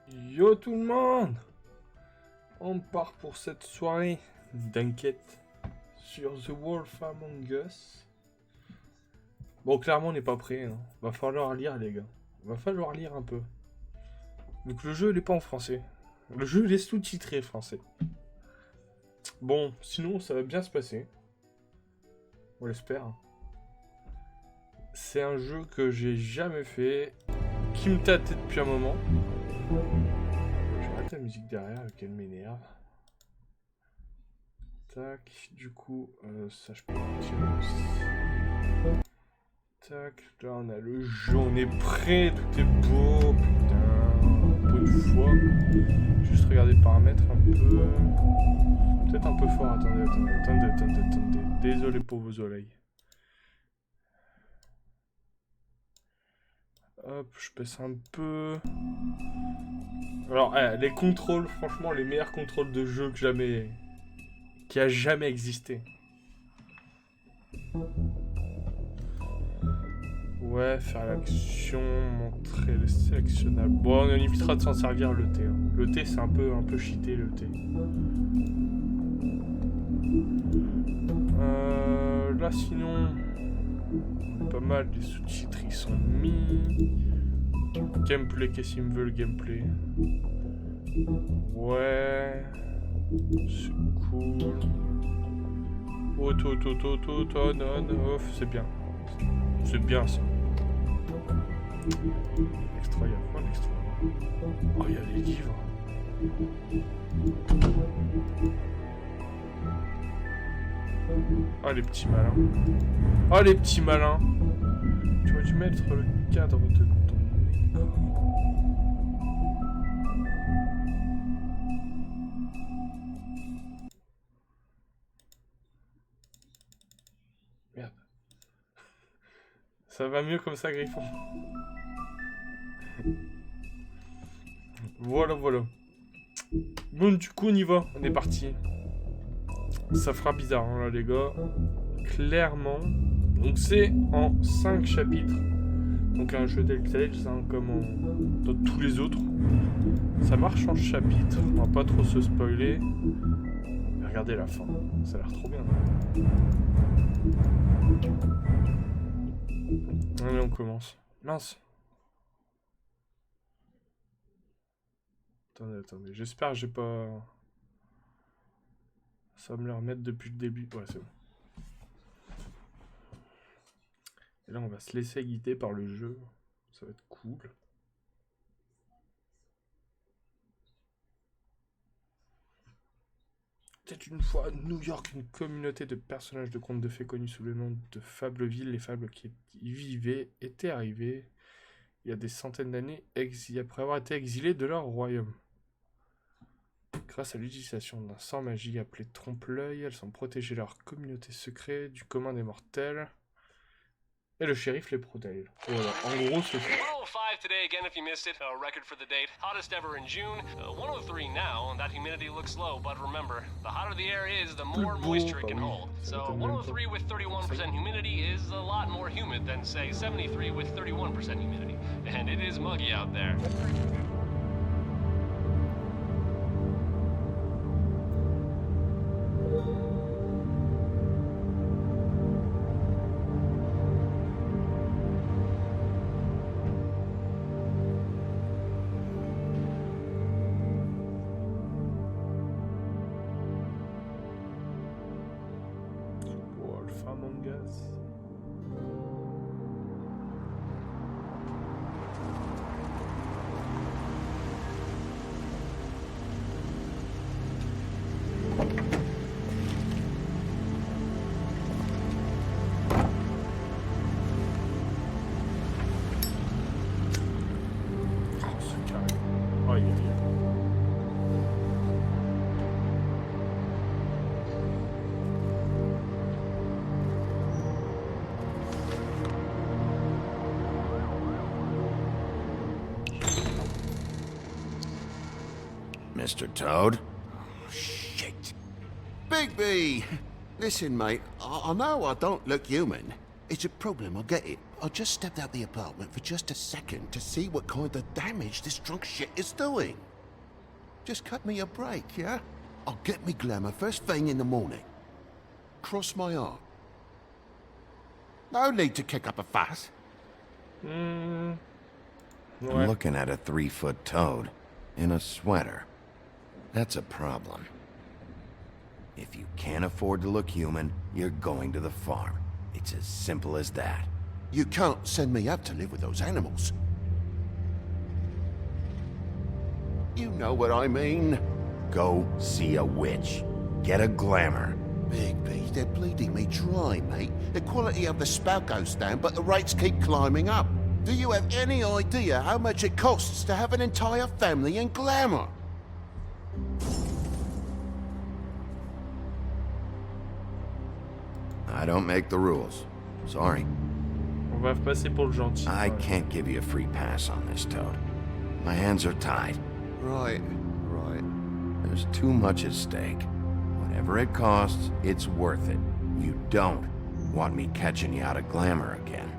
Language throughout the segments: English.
Yo tout le monde! On part pour cette soirée d'enquête sur The Wolf Among Us. Bon, clairement, on n'est pas prêt. Hein. Va falloir lire, les gars. Va falloir lire un peu. Donc le jeu, il est pas en français. Le jeu, il est sous-titré français. Bon, sinon, ça va bien se passer. On l'espère. C'est un jeu que j'ai jamais fait, qui me tâtait depuis un moment. J'arrête la musique derrière, qu'elle m'énerve. Tac, du coup, ça je peux retirer aussi. Tac, là on a le jeu, on est prêt, tout est beau, putain. Pour une fois. Juste regarder les paramètres un peu. Peut-être un peu fort, attendez. Désolé pour vos oreilles. Hop, je baisse un peu. Alors, les contrôles, franchement, les meilleurs contrôles de jeu que jamais... qui a jamais existé. Ouais, faire l'action, montrer les sélectionnables. Bon, on évitera de s'en servir le thé. Hein. Le thé, c'est un peu cheaté, le thé. Là, sinon... pas mal, les sous-titres, ils sont mis... Gameplay, qu'est-ce qu'il me veut, le gameplay? Ouais... c'est cool... on-off, c'est bien. C'est bien, ça. Extra, il y a quoi, l'extra? Oh, il y a les livres. Oh, les petits malins. Oh, les petits malins. Tu aurais dû mettre le cadre de ton écran. Merde. Ça va mieux comme ça, Griffon. Voilà. Bon, du coup, on y va. On est parti. Ça fera bizarre, hein, là, les gars. Clairement. Donc, c'est en 5 chapitres. Donc, un jeu Telltale, hein, comme dans tous les autres. Ça marche en chapitres. On va pas trop se spoiler. Mais regardez la fin. Ça a l'air trop bien. Allez, on commence. Mince. Attendez. J'espère que j'ai pas... Ça va me le remettre depuis le début. Ouais, c'est bon. Et là, on va se laisser guider par le jeu. Ça va être cool. Peut-être une fois à New York, une communauté de personnages de contes de fées connus sous le nom de Fableville. Les fables qui y vivaient étaient arrivées il y a des centaines d'années après avoir été exilés de leur royaume. Grâce à l'utilisation d'un sort magique appelé trompe-l'œil, elles ont protégé leur communauté secrète du commun des mortels. Et le shérif les protège. Voilà, en gros c'est ça. 105 today again if you missed it. Record for the date. Hottest ever in June. 103 now, and that humidity looks low, but remember, the hotter the air is, the more moisture it can hold. So 103 with 31% humidity is a lot more humid than, say, 73 with 31% humidity. And it is muggy out there. Wolf Among Us. Oh, c'est carré. Aïe. Mr. Toad? Oh, shit. Big B! Listen, mate, I know I don't look human. It's a problem, I get it. I just stepped out the apartment for just a second to see what kind of damage this drunk shit is doing. Just cut me a break, yeah? I'll get me glamour first thing in the morning. Cross my heart. No need to kick up a fuss. I'm looking at a 3-foot toad in a sweater. That's a problem. If you can't afford to look human, you're going to the farm. It's as simple as that. You can't send me up to live with those animals. You know what I mean. Go see a witch. Get a glamour. Bigby, they're bleeding me dry, mate. The quality of the spout goes down, but the rates keep climbing up. Do you have any idea how much it costs to have an entire family in glamour? I don't make the rules. Sorry. On va passer pour le gentil. I can't give you a free pass on this, Toad. My hands are tied. Right. There's too much at stake. Whatever it costs, it's worth it. You don't want me catching you out of glamour again.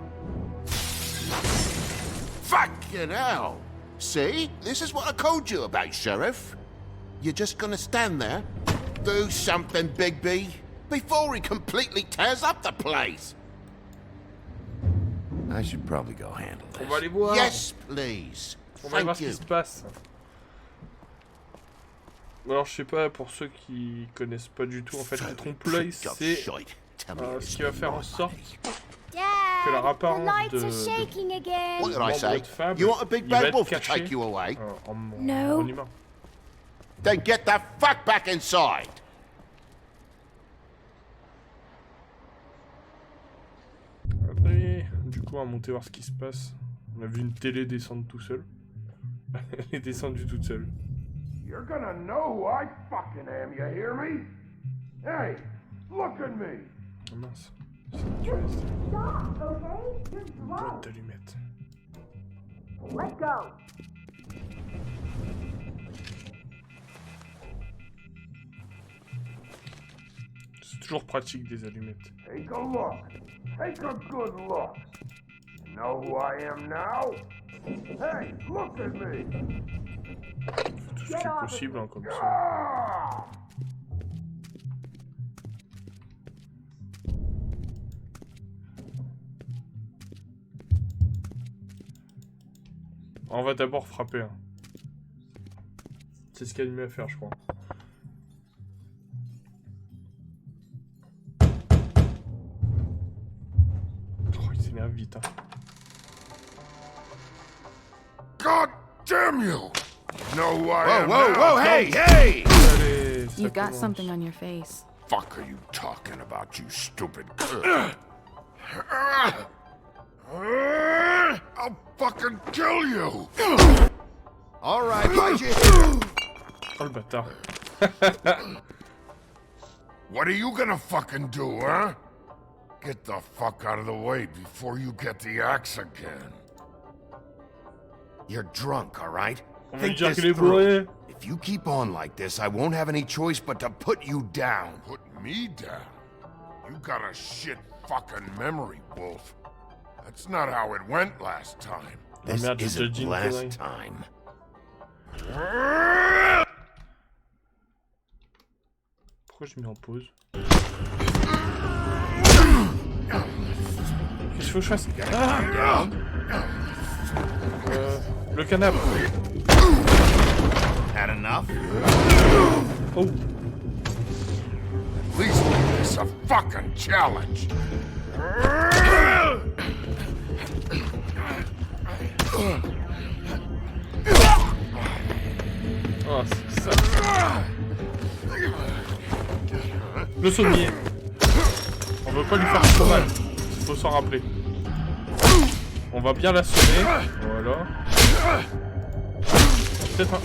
Fucking hell! See? This is what I told you about, Sheriff. You're just gonna stand there, do something, Bigby, before he completely tears up the place. I should probably go handle On va this. aller voir. Yes, please. On va aller voir Thank ce qui you. se passe. Alors, je sais pas, pour ceux qui connaissent pas du tout, en fait, le trompe-l'œil, c'est ce qui va faire en sorte que la apparence de What did I membre say? de fable, You want a big il va bad être wolf to caché take you away? en humain. Then get the fuck back inside. Après, du coup, on va monter voir ce qui se passe. On a vu une télé descendre tout seul. Elle est descendue toute seule. You're gonna know who I fucking am, you hear me? Hey, look at me! Oh mince. Stop, okay? You're Boîte drunk. d'allumettes. Let go. C'est toujours pratique des allumettes. Take a look. Take a good look. You know who I am now? Hey, look at me! Tout ce qui est possible, hein, comme ça. Ah! On va d'abord frapper. Hein. C'est ce qu'il y a de mieux à faire, je crois. Oh, il s'énerve vite. Hein. God damn you! You know who I am Whoa, now? whoa, hey, hey! Allez, ça You've got commence. something on your face. Fuck are you talking about, you stupid? I'll fucking kill you! All right, right here. Oh le bâtard. What are you gonna fucking do, huh? Get the fuck out of the way before you get the axe again. You're drunk, all right? On va lui Think dire this qu'il est through. bourré. If you keep on like this, I won't have any choice but to put you down. Put me down? You got a shit fucking memory, Wolf. That's not how it went last time. This merde, j'ai isn't déjà dit une last connerie. time. Pourquoi je mets en pause? Qu'est-ce qu'il faut que je fasse? Ah le canapé. Had enough? Oh, At least make this a fucking challenge. oh c'est ça. Le sommier. On veut pas lui faire trop mal. Faut s'en rappeler. On va bien l'assommer. Voilà. Peut-être un...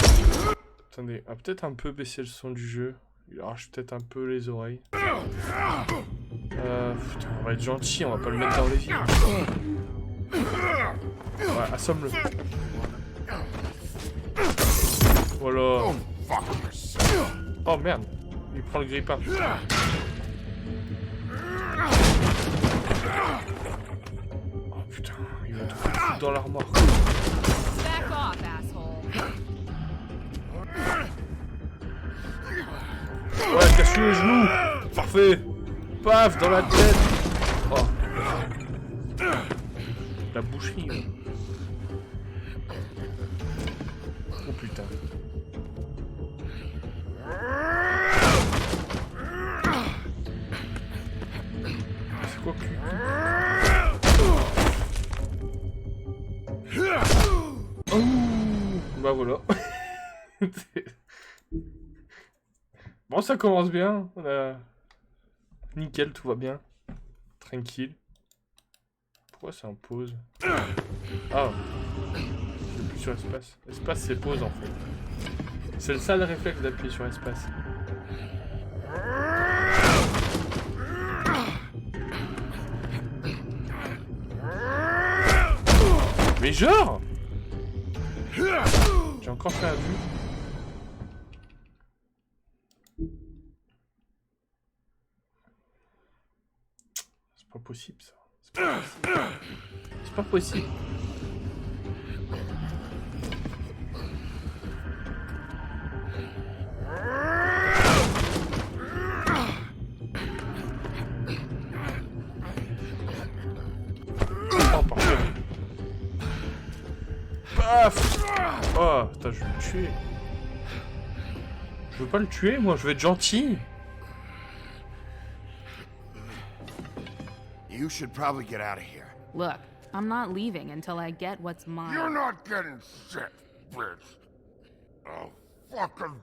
Attendez, on va peut-être un peu baisser le son du jeu. Il arrache peut-être un peu les oreilles. Putain, on va être gentil, on va pas le mettre dans les vies. Ouais, assomme-le. Voilà. Oh, fuck yourself. Oh merde, il prend le grippin. Oh putain. dans l'armoire. Back off, asshole. Ouais, casse-lui les genoux. Parfait. Paf, dans la tête. Oh. La boucherie. Là. Oh putain. C'est quoi que... Oh, bah voilà. Bon, ça commence bien. On a... Nickel, tout va bien. Tranquille. Pourquoi c'est en pause? Ah. J'appuie sur espace. Espace, c'est pause en fait. C'est le sale réflexe d'appuyer sur espace. Mais genre! J'ai encore fait un but. C'est pas possible ça. C'est pas possible. Oh, parfait. Paf! Oh, putain, je vais le tuer. Je veux pas le tuer, moi, je veux être gentil. You should probably get out of here. Look, I'm not leaving until I get what's mine. You're not getting shit, bitch. I'll fucking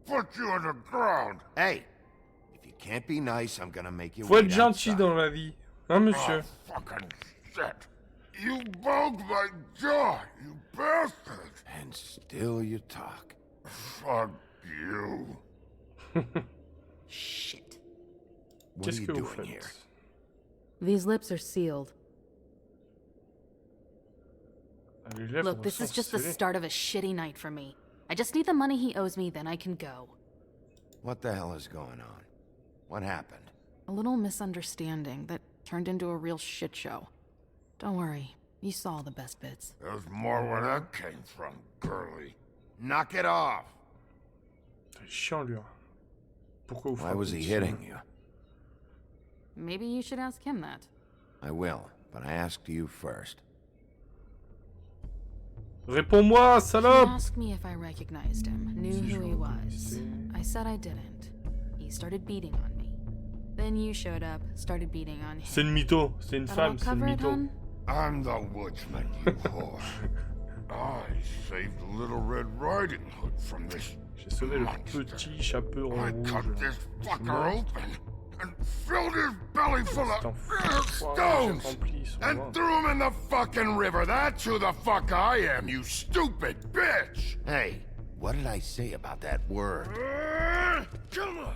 put you on the ground. Hey, if you can't be nice, I'm gonna make you Faut être wait gentil outside. dans la vie. Hein, monsieur? Oh, fucking shit. You broke my jaw, you bastard. And still you talk. Fuck you. Shit. What are Qu'est-ce you que vous doing here? faites? These lips are sealed. Ah, les lèvres Look, this sont is just the scellées. start of a shitty night for me. I just need the money he owes me, then I can go. What the hell is going on? What happened? A little misunderstanding that turned into a real shit show. Don't worry, you saw the best bits. There's more where that came from, girly. Knock it off! C'est chiant, lui. Hein. Pourquoi vous Why frappez was he dessus? hitting you? Maybe you should ask him that. I will, but I asked you first. Réponds-moi, He salope! asked me if I recognized him, knew Si je who he le was. reconnaissais. I said I didn't. He started beating on me. Then you showed up, started beating on C'est him. une mytho, c'est une That'll femme, c'est une cover it, mytho. hun? I'm the woodsman, you whore. I saved Little Red Riding Hood from this J'ai sauvé le monster. petit chaperon I rouge. cut this Ce fucker monstre. open and filled his belly full C'est un of foiré, stones j'ai rempli son and ventre. threw him in the fucking river. That's who the fuck I am, you stupid bitch! Hey, what did I say about that word? Come on!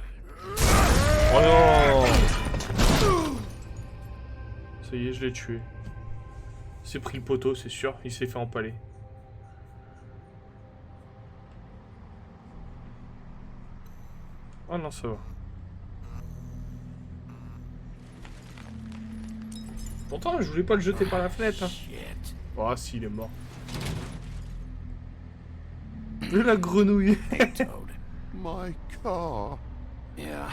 Oh non! Ça y est, je l'ai tué. Il s'est pris le poteau, c'est sûr. Il s'est fait empaler. Oh non, ça va. Pourtant, je voulais pas le jeter par la fenêtre. Hein. Shit. Oh, si, il est mort. La grenouille. Hey, Toad. My car. Yeah.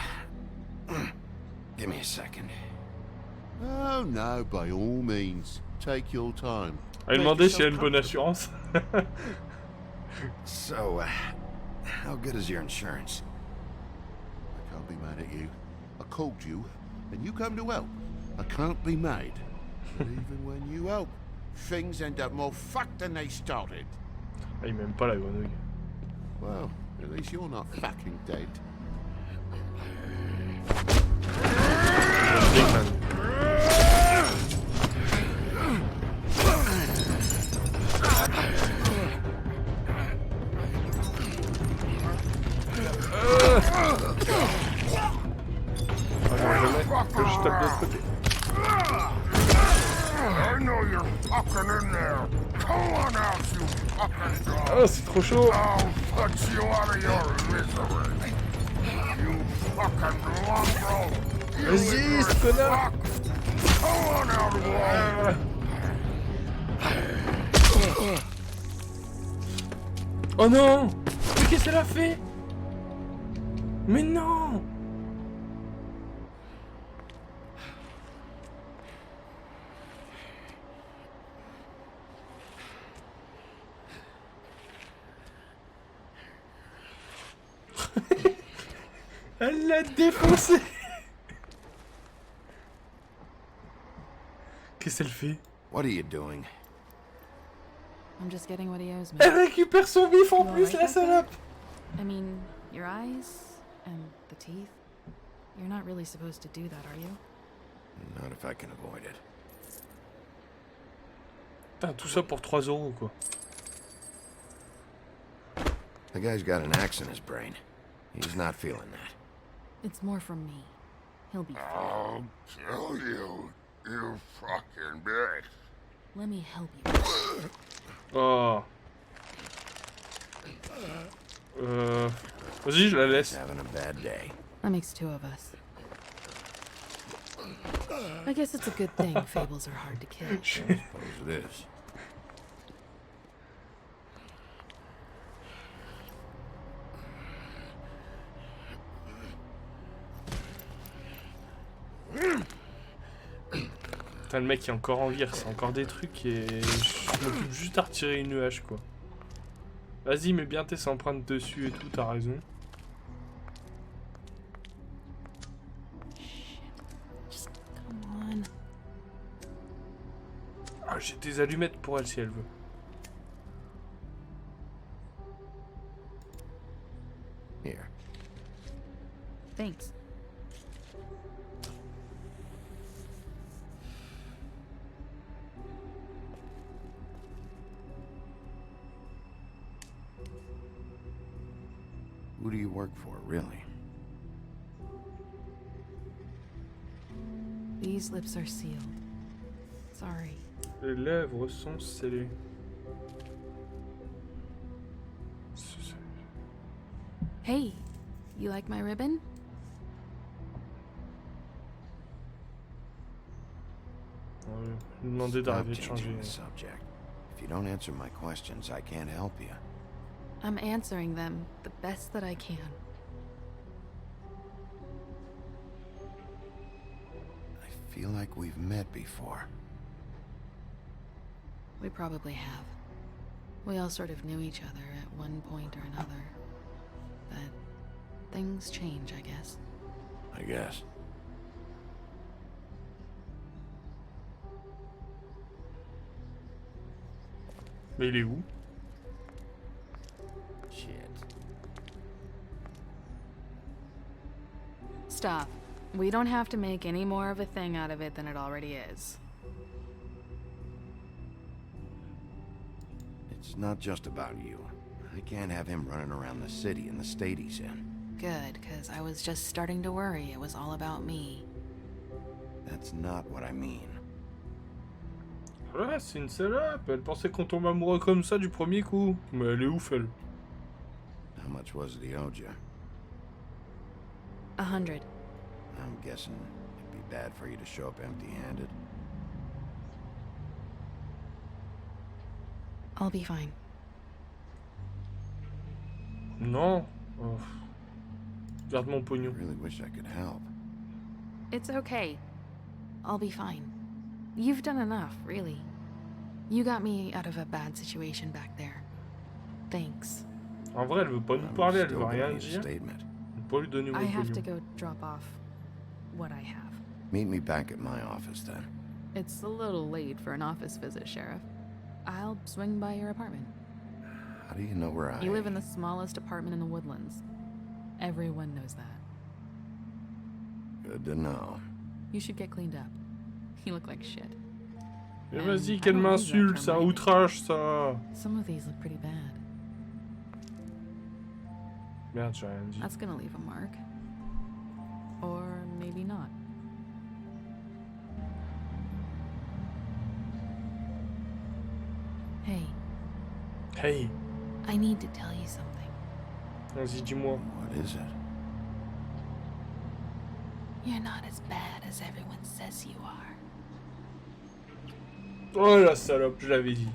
Give me a second. Oh no, by all means. Take your time. Elle demandait si elle a une bonne assurance. So, how good is your insurance? I can't be mad at you. I called you, and you come to help. I can't be mad. But even when you help, things end up more fucked than they started. Ah, il m'aime pas la grenouille. Well, at least you're not fucking dead. Que je tape de l'autre côté. I know you're fucking in there. Come on out, you fucking dog. Oh, c'est trop chaud. I'll put you out of your misery. You fucking mongrel. You Résiste, ignorant connard. fuck. Come on out, boy. Oh non! Mais qu'est-ce qu'elle a fait? Mais non! Elle l'a défoncé! Qu'est-ce qu'elle fait? What are you doing? I'm just getting what he owes me. Elle récupère son bif en You plus, alright la back there? salope! I mean, your eyes and the teeth. You're not really supposed to do that, are you? Not if I can avoid it. Putain, tout ça pour 3 € quoi. The guy's got an axe in his brain. He's not feeling that. It's more from me. He'll be fine. I'll kill you, you fucking bitch. Let me help you. Oh. Vas-y, je la laisse. Having a bad day. That makes 2 of us. I guess it's a good thing fables are hard to kill. Suppose it is. Putain, le mec est encore en vie, c'est encore des trucs et je m'occupe juste à retirer une hache quoi. Vas-y, mets bien tes empreintes dessus et tout, t'as raison. Just come on. Ah, j'ai des allumettes pour elle si elle veut. Here. Thanks. Who do you work for, really? These lips are sealed. Sorry. Les lèvres sont scellées. Hey, you like my ribbon? Je vais demander Stop d'arrêter de changer. changing the subject. If you don't answer my questions, I can't help you. I'm answering them the best that I can. I feel like we've met before. We probably have. We all sort of knew each other at one point or another. But things change, I guess. I guess. Mais il est où? Shit. Stop. We don't have to make any more of a thing out of it than it already is. It's not just about you. I can't have him running around the city in the state he's in. Good, because I was just starting to worry it was all about me. That's not what I mean. Ouais, c'est une salope. Elle pensait qu'on tombe amoureux comme ça du premier coup. Mais elle est ouf, elle. How much was it he owed you? 100. I'm guessing it'd be bad for you to show up empty-handed. I'll be fine. Non. Oh. Garde mon I pognon. really wish I could help. It's okay. I'll be fine. You've done enough, really. You got me out of a bad situation back there. Thanks. En vrai, elle veut pas nous I'm parler, elle still veut gonna rien need a dire. statement. On peut pas lui donner I mon have to pognon. go drop off what I have. Meet me back at my office then. It's a little late for an office visit, Sheriff. I'll swing by your apartment. How do you know where I You live in the smallest apartment in the Woodlands. Everyone knows that. Good to know. You should get cleaned up. You look like shit. Mais And vas-y, I qu'elle don't use that m'insulte, term c'est un lightly. outrage, ça. Some of these look pretty bad. Merde, j'ai rien dit. That's gonna leave a mark. Or maybe not. Hey, Hey, I need to tell you something. vas-y, dis-moi. What is it? You're not as bad as everyone says you are. Oh la salope, je l'avais dit.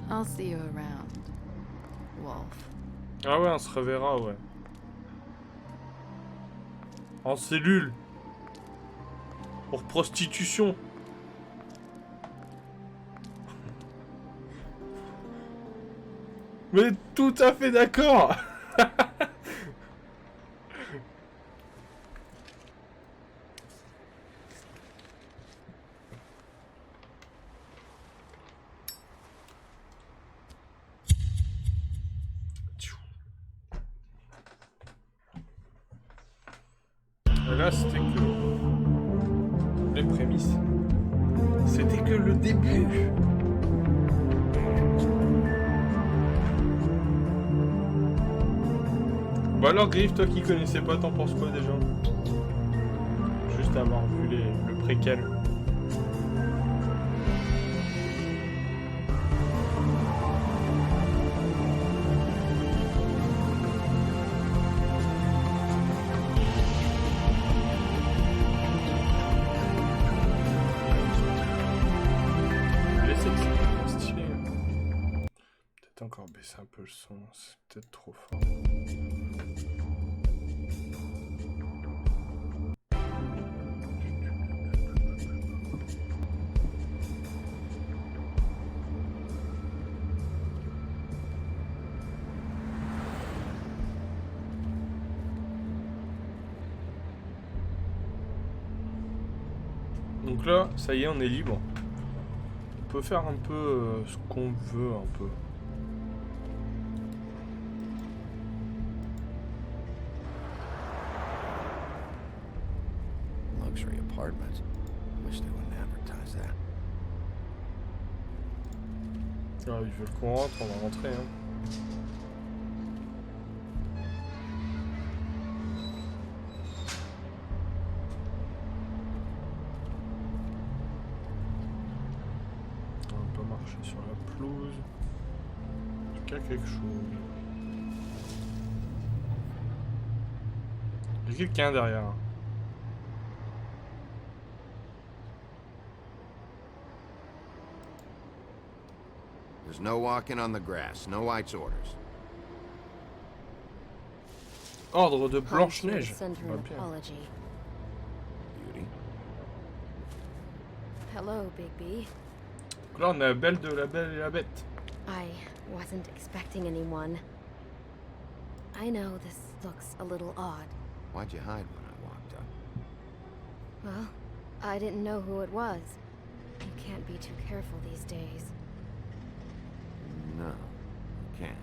I'll see you around, Wolf. Ah ouais, on se reverra, ouais. En cellule. Pour prostitution. Mais tout à fait d'accord. Et là, c'était que les prémices. C'était que le début. Bah alors Griff, toi qui connaissais pas, t'en penses quoi déjà? Juste avoir vu le préquel. Encore baisser un peu le son, c'est peut-être trop fort. Donc là, ça y est, on est libre. On peut faire un peu ce qu'on veut, un peu. Apartments. Wish they wouldn't advertise that. Ah, ils veulent qu'on rentre, on va rentrer, hein. On va pas marcher sur la pelouse. En tout cas, quelque chose. Il y a quelqu'un derrière. There's no walking on the grass. No White's orders. Ordre de Blanche-Neige. Beauty. Hello, Bigby. Là, on a la Belle de la Belle et la Bête. I wasn't expecting anyone. I know this looks a little odd. Why'd you hide when I walked up? Well, I didn't know who it was. You can't be too careful these days. No, you can't.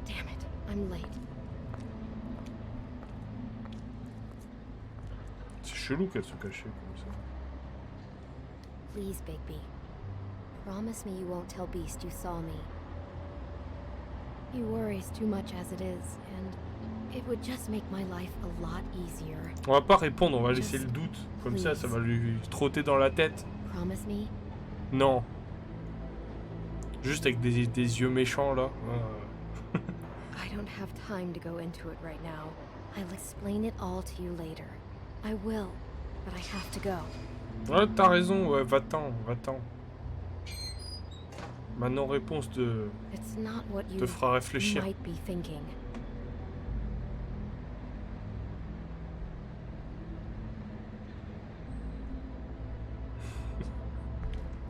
Damn it, I'm late. C'est chelou qu'elle se cachait comme ça. Please, Bigby. Promise me you won't tell Beast you saw me. He worries too much as it is, and it would just make my life a lot easier. On va pas répondre, on va laisser le doute. Comme ça va lui trotter dans la tête. Promise me? Non. Juste avec des yeux méchants là. I don't have time to go into it right now. I'll explain it all to you later. I will, but I have to go. Ouais, t'as raison, ouais, va-t'en, va-t'en. Ma non-réponse te fera réfléchir. Might be thinking.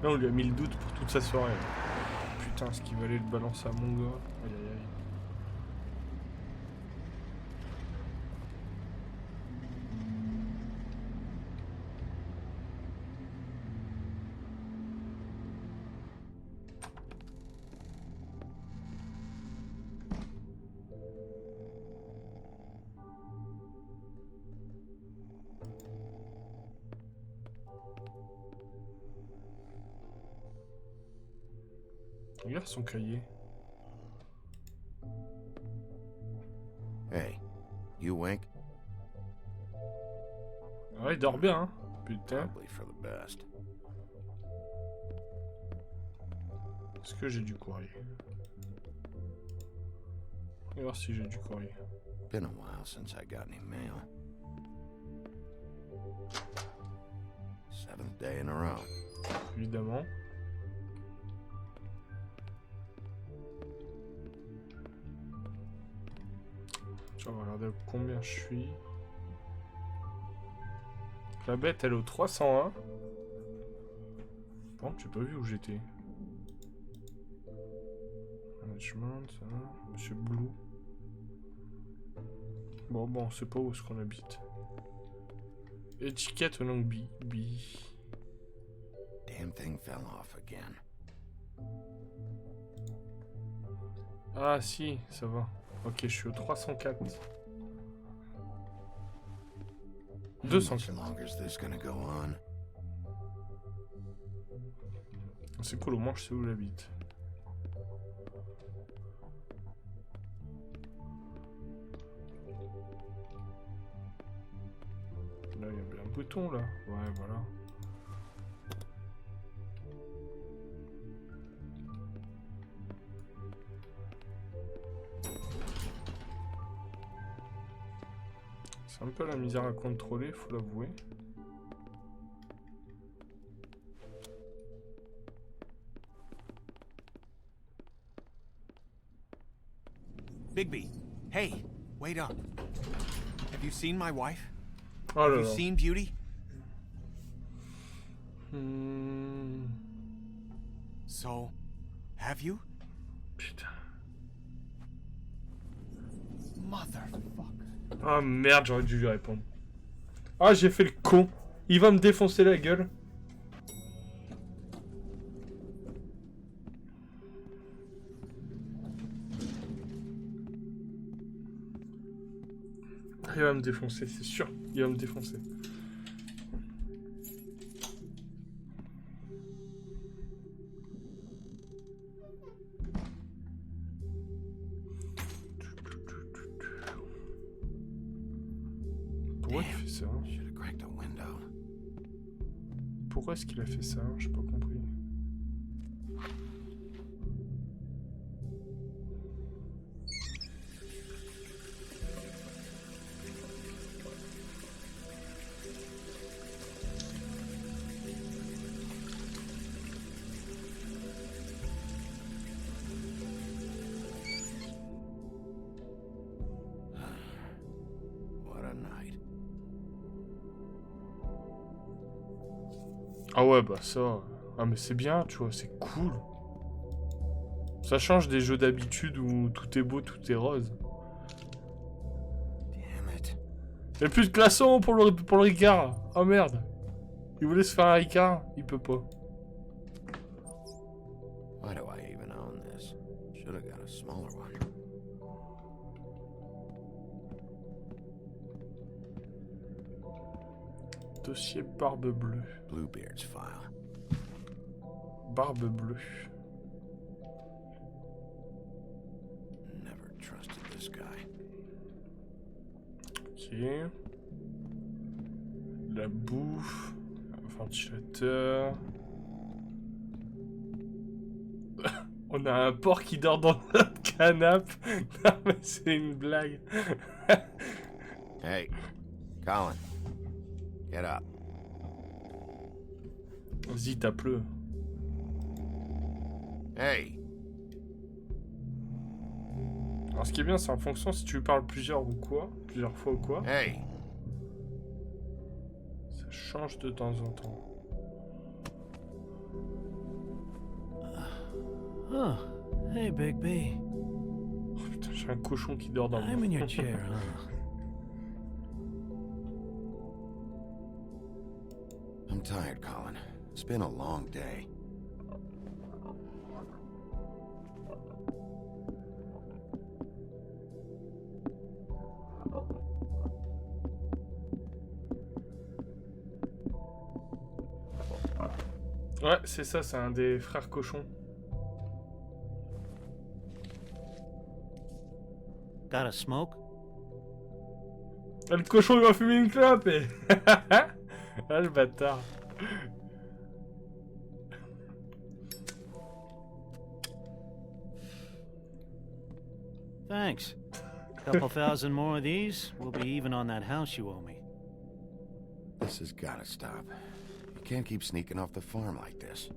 Là, on lui a mis le doute pour toute sa soirée. Putain, ce qu'il valait le balancer à mon gars. Aïe aïe aïe. Regarde son cahier. Hey, you wink? Ouais, il dort bien, hein. Putain. Probably for the best. Est-ce que j'ai du courrier? On va voir si j'ai du courrier. Been a while since I got any mail. 7th day in a row. Évidemment. On va regarder combien je suis. La bête, elle est au 301. Bon, j'ai pas vu où j'étais. Management, ça va. Monsieur Blue. Bon, on sait pas où est-ce qu'on habite. Étiquette au nom de B. Damn thing fell off again. Ah si, ça va. Ok, je suis au 304. 204. C'est cool, au moins je sais où j'habite. Là, il y a bien un bouton, là. Ouais, voilà. C'est un peu la misère à contrôler, faut l'avouer. Bigby, hey, wait up. Have you seen my wife? Oh Have là you là. seen Beauty? So, have you? Putain. Motherfucker. Ah merde, j'aurais dû lui répondre. Ah, j'ai fait le con. Il va me défoncer la gueule. Il va me défoncer, c'est sûr. Il va me défoncer. Pourquoi il fait ça? Pourquoi est-ce qu'il a fait ça? J'ai pas compris. Ah ouais, bah ça... Ah mais c'est bien, tu vois, c'est cool. Ça change des jeux d'habitude où tout est beau, tout est rose. Y'a plus de glaçons pour le Ricard. Oh merde. Il voulait se faire un Ricard, il peut pas. Why do I even own this? Should have got a smaller one. Dossier Barbe Bleue. Bluebeard's file. Barbe Bleue. Never trusted this guy. Ok. La bouffe. Un ventilateur. On a un porc qui dort dans notre canapé. Non mais c'est une blague. Hey, Colin. Get up. Vas-y, tape-le. Hey. Alors ce qui est bien, c'est en fonction si tu lui parles plusieurs fois ou quoi. Hey. Ça change de temps en temps. Oh, hey, Bigby. Oh putain, j'ai un cochon qui dort dans le I'm in your chair, huh? I'm tired, Colin. It's been a long day. Ouais, c'est ça, c'est un des frères cochons. Got a smoke? Ah, le cochon il va fumer une clope et... Ah le bâtard. Thanks. Couple thousand more of these, we'll be even on that house you owe me. This has gotta stop. You can't keep sneaking off the farm like this.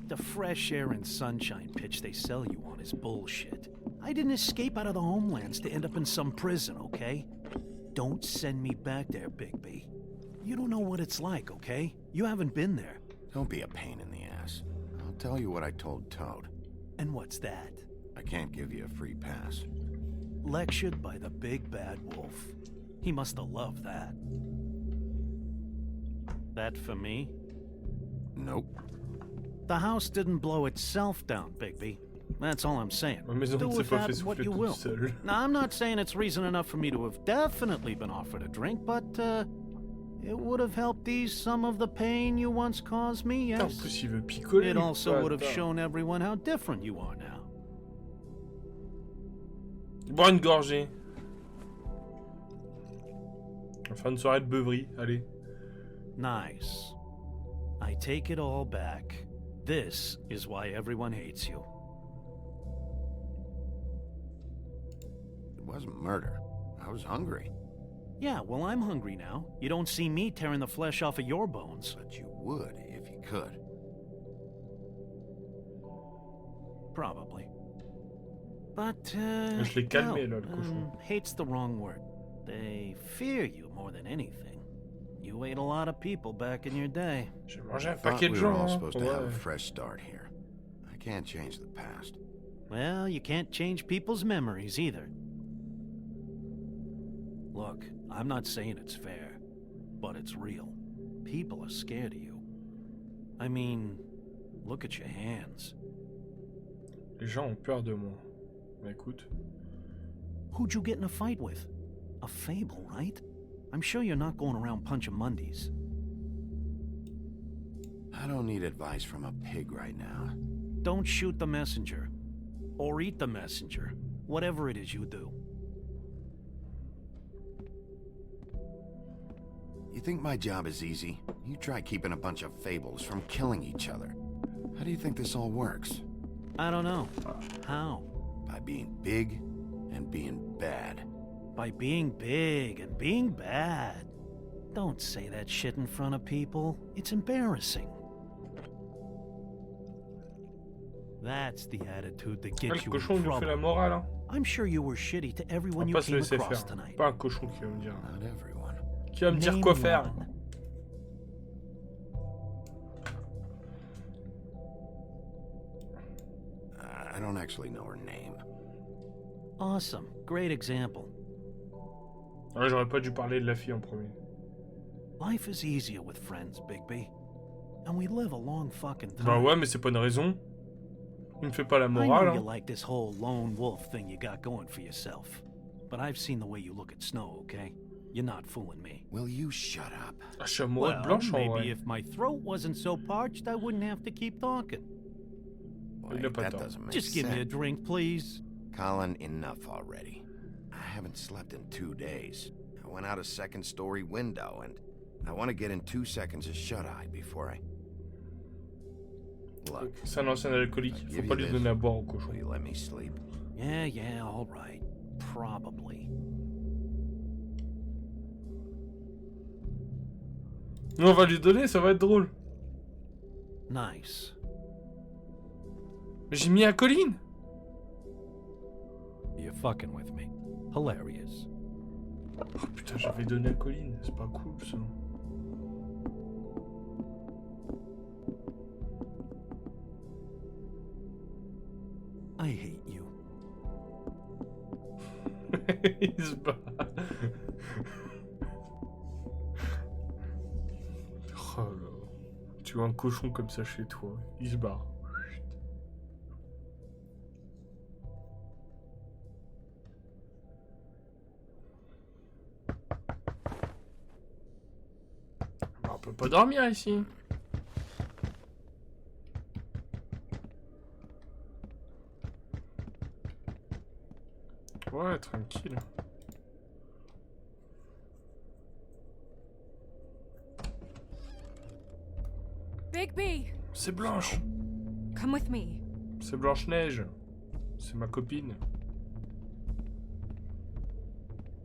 The fresh air and sunshine pitch they sell you on is bullshit. I didn't escape out of the homelands to end up in some prison, okay? Don't send me back there, Bigby. You don't know what it's like, okay? You haven't been there. Don't be a pain in the ass. I'll tell you what I told Toad. And what's that? I can't give you a free pass. Lectured by the big bad wolf. He must have loved that. That for me? Nope. The house didn't blow itself down, Bigby. That's all I'm saying. Ma maison Do ne s'est with pas that fait what souffler you toute will. seule. Now, I'm not saying it's reason enough for me to have definitely been offered a drink, but, it would have helped ease some of the pain you once caused me, En yes? plus, il veut picoler. It also would have Attends. shown everyone how different you are now. Boire une gorgée. On va faire une soirée de beuverie, allez. Nice. I take it all back. This is why everyone hates you. It wasn't murder. I was hungry. Yeah, well, I'm hungry now. You don't see me tearing the flesh off of your bones. But you would if you could. Probably. But, Je l'ai calmé, là, le cochon. hate's the wrong word. They fear you more than anything. You ate a lot of people back in your day. J'ai mangé un Thought paquet de we were gens. all hein. supposed to have a Ouais. fresh start here. I can't change the past. Well, you can't change people's memories either. Look, I'm not saying it's fair, but it's real. People are scared of you. I mean, look at your hands. Les gens ont peur de moi. Mais écoute. Who'd you get in a fight with? A fable, right? I'm sure you're not going around punching Mondays. I don't need advice from a pig right now. Don't shoot the messenger. Or eat the messenger. Whatever it is you do. You think my job is easy? You try keeping a bunch of fables from killing each other. How do you think this all works? I don't know. How? By being big and being bad. By being big and being bad. Don't say that shit in front of people. It's embarrassing. That's the attitude that Ah, gets le you cochon in nous fait la trouble. morale. Hein. I'm sure you were shitty to On everyone va you pas se came laisser across faire. tonight. Pas un cochon qui va me dire. Not everyone. Qui va me dire Name quoi faire. one. I don't actually know her name. Awesome. Great example. Ouais, j'aurais pas dû parler de la fille en premier. Life is easier with friends, Bigby. And we live a long fucking time. Bah ouais, mais c'est pas une raison. Il me fait pas la I morale. know you Hein. like this whole lone wolf thing you got going for yourself. But I've seen the way you look at Snow, okay? You're not fooling me. Will you shut up? Ah, je suis amoureux de Well, Blanche en maybe vrai. if my throat wasn't so parched, I wouldn't have to keep talking. Wait, n'a pas that tort. doesn't make Just sense. give me a drink, please. Colin, enough already. I haven't slept in 2 days. I went out a second-story window, and I want to get in 2 seconds of shut-eye before I... Look, C'est un ancien alcoolique. I Faut give pas you lui this. donner à boire au cochon. Will you let me sleep? Yeah, all right. Probably. Nous, on va lui donner, ça va être drôle. Nice. J'ai mis à Colline. You're fucking with me. Hilarious. Oh putain, j'avais donné à Colline. C'est pas cool ça. I hate you. Il se bat. Oh là. Tu vois un cochon comme ça chez toi. Il se barre. Bah, on peut pas dormir ici. Ouais, tranquille. Bigby, C'est Blanche. come with me. C'est Blanche-Neige. C'est ma copine.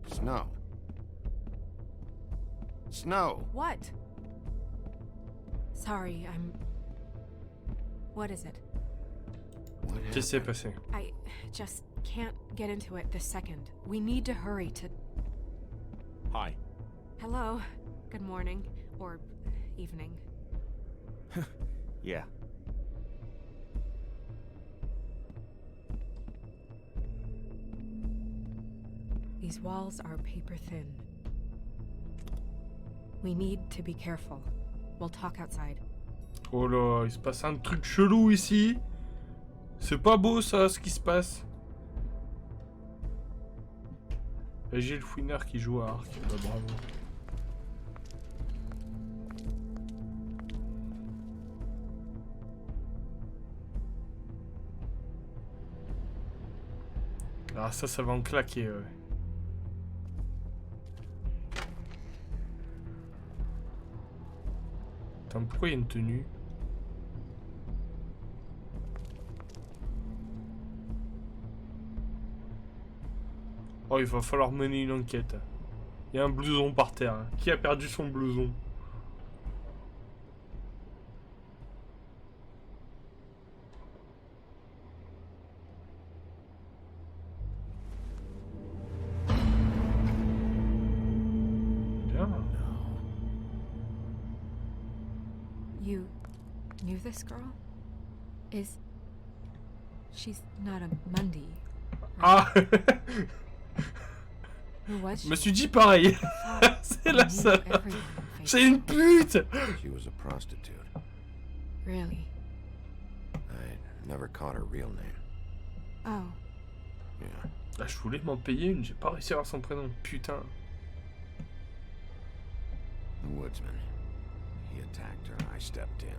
Snow. Snow! What? Sorry, What is it? What Qu'est-ce qui s'est happened? passé? I just can't get into it this second. We need to hurry to... Hi. Hello. Good morning. Or evening. Yeah. These walls are paper thin. We need to be careful. We'll talk outside. Oh là, il se passe un truc chelou ici. C'est pas beau ça, ce qui se passe. Et j'ai le fouineur qui joue à Arc. Bah, bravo. Ah ça va en claquer, ouais. Attends, pourquoi il y a une tenue? Oh, il va falloir mener une enquête. Il y a un blouson par terre. Hein. Qui a perdu son blouson? You knew this girl? She's not a Mundy. Ah. Who was Je she? me suis dit pareil. C'est la seule. C'est une pute. She was a prostitute. Really? I never caught her real name. Oh. Yeah. Ah, je voulais m'en payer une, j'ai pas réussi à avoir son prénom. Putain. The woodsman. He attacked her. I stepped in.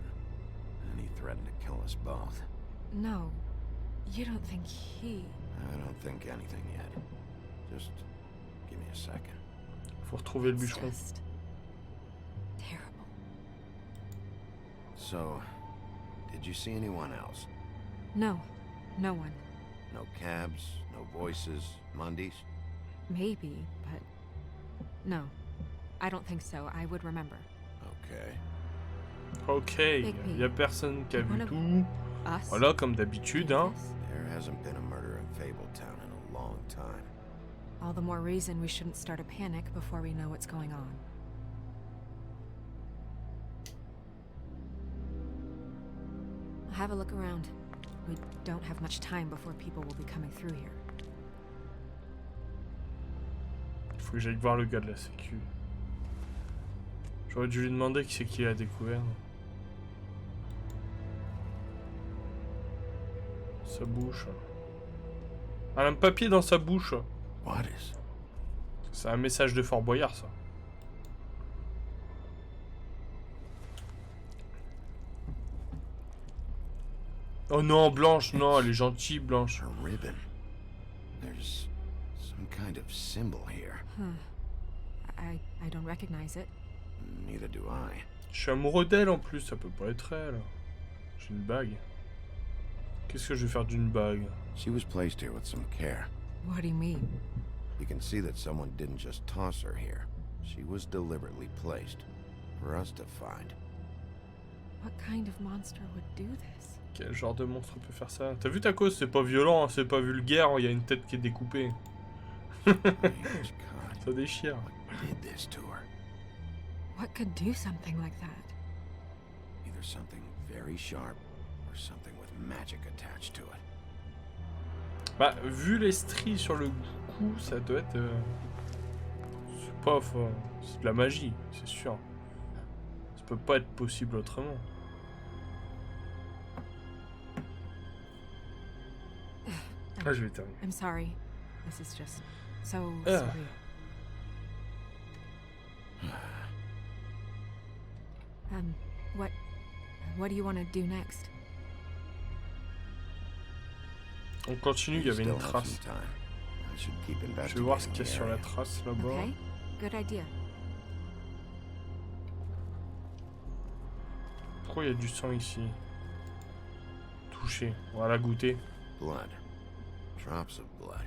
And he threatened to kill us both. No. You don't think he... I don't think anything yet. Just give me a second. Faut retrouver le bûcheron. Just terrible. So, did you see anyone else? No. No one. No cabs, no voices, Mundies? Maybe, but... No. I don't think so. I would remember. Okay. Ok, y a personne qui a vu tout. Voilà, comme d'habitude, hein. There hasn't been a murder in Fabletown in a long time. All the more reason we shouldn't start a panic before we know what's going on. I'll have a look around. We don't have much time before people will be coming through here. Faut que j'aille voir le gars de la sécu. J'aurais dû lui demander qui c'est qui l'a découvert. Sa bouche. Elle a un papier dans sa bouche. What is? C'est un message de Fort Boyard, ça. Oh non, Blanche, non, elle est gentille, Blanche. A ribbon. There's some kind of symbol here. I don't recognize it. Neither do I. Je suis amoureux d'elle en plus, ça peut pas être elle. J'ai une bague. Qu'est-ce que je vais faire d'une bague? She was placed here with some care. What do you mean? You can see that someone didn't just toss her here. She was deliberately placed for us to find. What kind of monster would do this? Quel genre de monstre peut faire ça? T'as vu ta cause? C'est pas violent, c'est pas vulgaire, il y a une tête qui est découpée. Ça déchire. Did this to her? What could do something like that? Either something very sharp or something with magic attached to it. Bah, vu les stries sur le cou, ça doit être... C'est pas... C'est de la magie, c'est sûr. Ça peut pas être possible autrement. Ah, je vais terminer. I'm sorry. This is just so surreal. What do you want to do next? On continue, il y avait une trace. Je vais voir ce qu'il y a sur la trace là-bas. Okay, good idea. Pourquoi il y a du sang ici? Touché, on va la goûter. Blood. Drops of blood.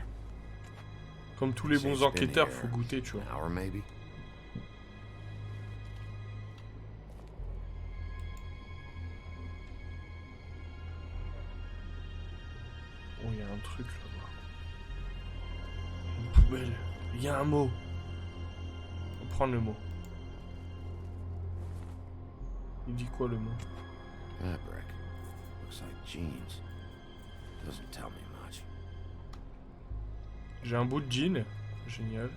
Comme tous les bons enquêteurs, faut goûter, tu vois. Hour maybe? Oh, il y a un truc là-bas. poubelle. Il y a un mot. On prend le mot. Il dit quoi le mot? Fabric. Looks like jeans. Doesn't tell me much. J'ai un bout de jean. Génial.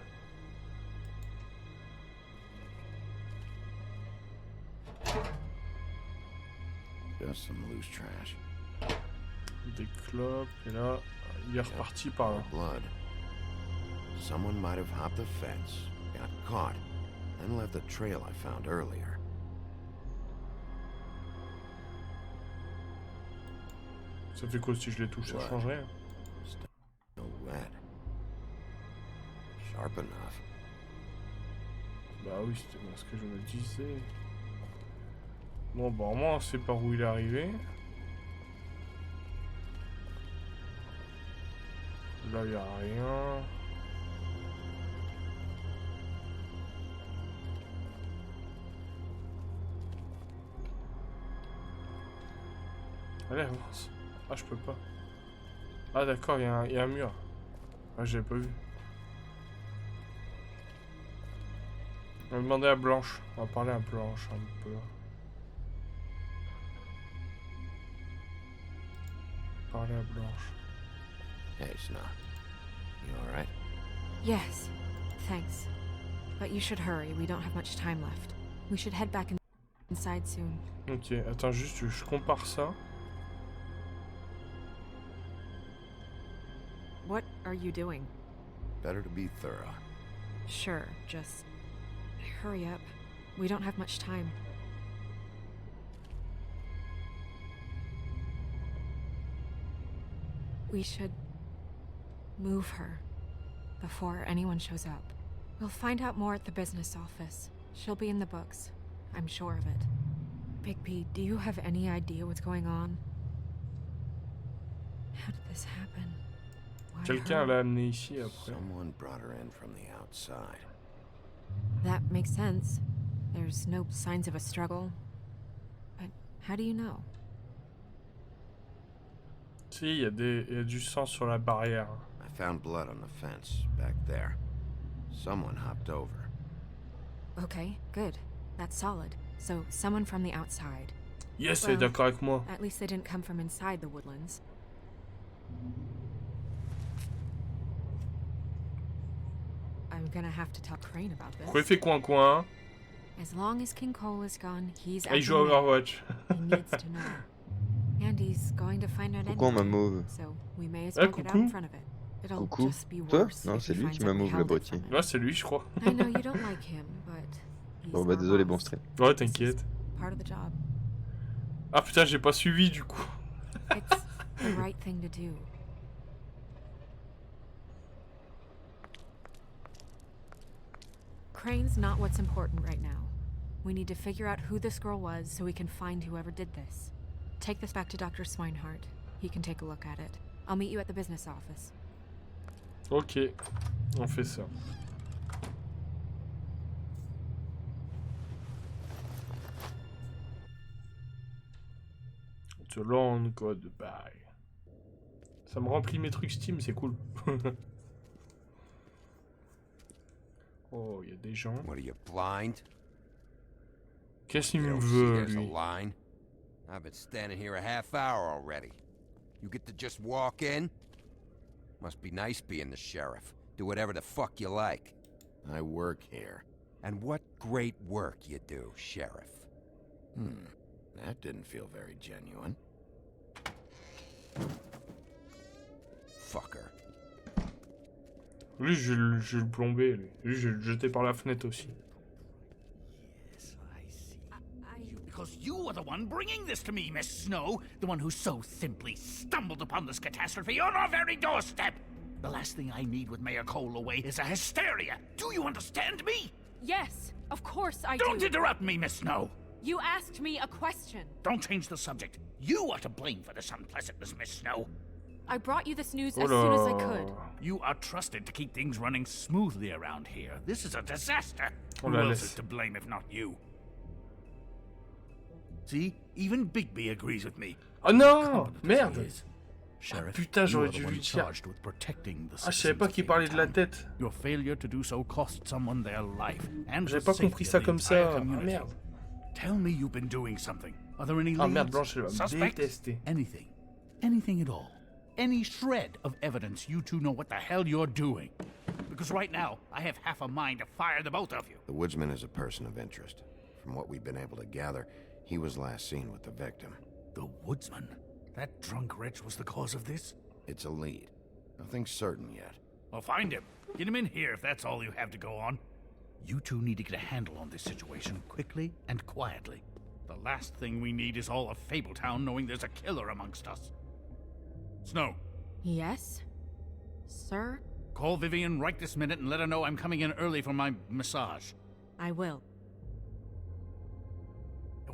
Just some loose trash. Des clopes. Et là, il est reparti par là. Blood. Someone might have hopped the fence, got caught, and left the trail I found earlier. Ça fait quoi si je les touche? Ça change rien. Still wet. Sharp enough. Bah oui, c'était bien ce que je me disais. Bon, bah au moins on sait par où il est arrivé. Là, il n'y a rien. Allez, avance. Ah, je peux pas. Ah, d'accord, il y a un mur. Ah, j'avais pas vu. On va demander à Blanche. On va parler à Blanche un peu. Parler à Blanche. Hey, Snow. You alright? Yes, thanks. But you should hurry, we don't have much time left. We should head back inside soon. Ok, attends, juste, je compare ça. What are you doing? Better to be thorough. Sure, just hurry up. We don't have much time. We should move her before anyone shows up. We'll find out more at the business office. She'll be in the books. I'm sure of it. Bigby, do you have any idea what's going on? How did this happen? Quelqu'un l'a amené ici après. Someone brought her in from the outside. That makes sense. There's no signs of a struggle. But how do you know? Si, il y a du sang sur la barrière. I found blood on the fence back there. Someone hopped over. Okay, good. That's solid. So, someone from the outside. Yes, elle est d'accord avec moi. At least they didn't come from inside the woodlands. I'm gonna have to tell Crane about this. Pourquoi il fait coin-coin? As long as King Cole is gone, he's Ah, il joue à Overwatch. He needs to know. And he's going to find out Pourquoi on m'a mauve? So we may as well get out in front of it. It'll Coucou. just be Toi? worse Non, if c'est he lui finds qui out m'a we mauve le held it boîtier. from him. Ouais, c'est lui, je crois. I know you don't like him, but he's Bon bah our désolé, bon boss. stream. Ouais, t'inquiète. Part of the job. Ah putain, j'ai pas suivi du coup. It's the right thing to do. Crane's not what's important right now. We need to figure out who this girl was so we can find whoever did this. Take this back to Dr. Swinehart. He can take a look at it. I'll meet you at the business office. Ok, on fait ça. The long goodbye. Ça me remplit mes trucs Steam, c'est cool. Oh, il y a des gens. What are you, blind? Qu'est-ce qu'il You me don't see veut, there's a lui? line? I've been standing here a half hour already. You get to just walk in? Must be nice being the sheriff. Do whatever the fuck you like. I work here. And what great work you do, Sheriff. That didn't feel very genuine. Fucker. Lui, je vais le plomber. Lui, je vais le jeter par la fenêtre aussi. Because you are the one bringing this to me, Miss Snow. The one who so simply stumbled upon this catastrophe on our very doorstep. The last thing I need with Mayor Cole away is a hysteria. Do you understand me? Yes, of course I Don't interrupt me, Miss Snow. You asked me a question. Don't change the subject. You are to blame for this unpleasantness, Miss Snow. I brought you this news as soon as I could. You are trusted to keep things running smoothly around here. This is a disaster. Oh, Who la else laisse. is to blame if not you? See? Even Bigby agrees with me. Oh non! Merde! Sheriff, putain, j'aurais you are dû the one lui dire. charged with protecting the Ah, je savais pas citizens qu'il of parlait de la Fabletown. tête. Your failure to do so cost someone their life and J'avais the pas safety compris of ça the comme entire ça. Ah community. merde. Tell me you've been doing something. Are there any Ah leads? merde, Blanche, elle va me Suspects? détester. Anything. Anything at all. Any shred of evidence you two know what the hell you're doing. Because right now, I have half a mind to fire the both of you. The woodsman is a person of interest. From what we've been able to gather, he was last seen with the victim. The woodsman? That drunk wretch was the cause of this? It's a lead. Nothing's certain yet. Well, find him. Get him in here if that's all you have to go on. You two need to get a handle on this situation quickly and quietly. The last thing we need is all of Fabletown knowing there's a killer amongst us. Snow. Yes? Sir? Call Vivian right this minute and let her know I'm coming in early for my massage. I will.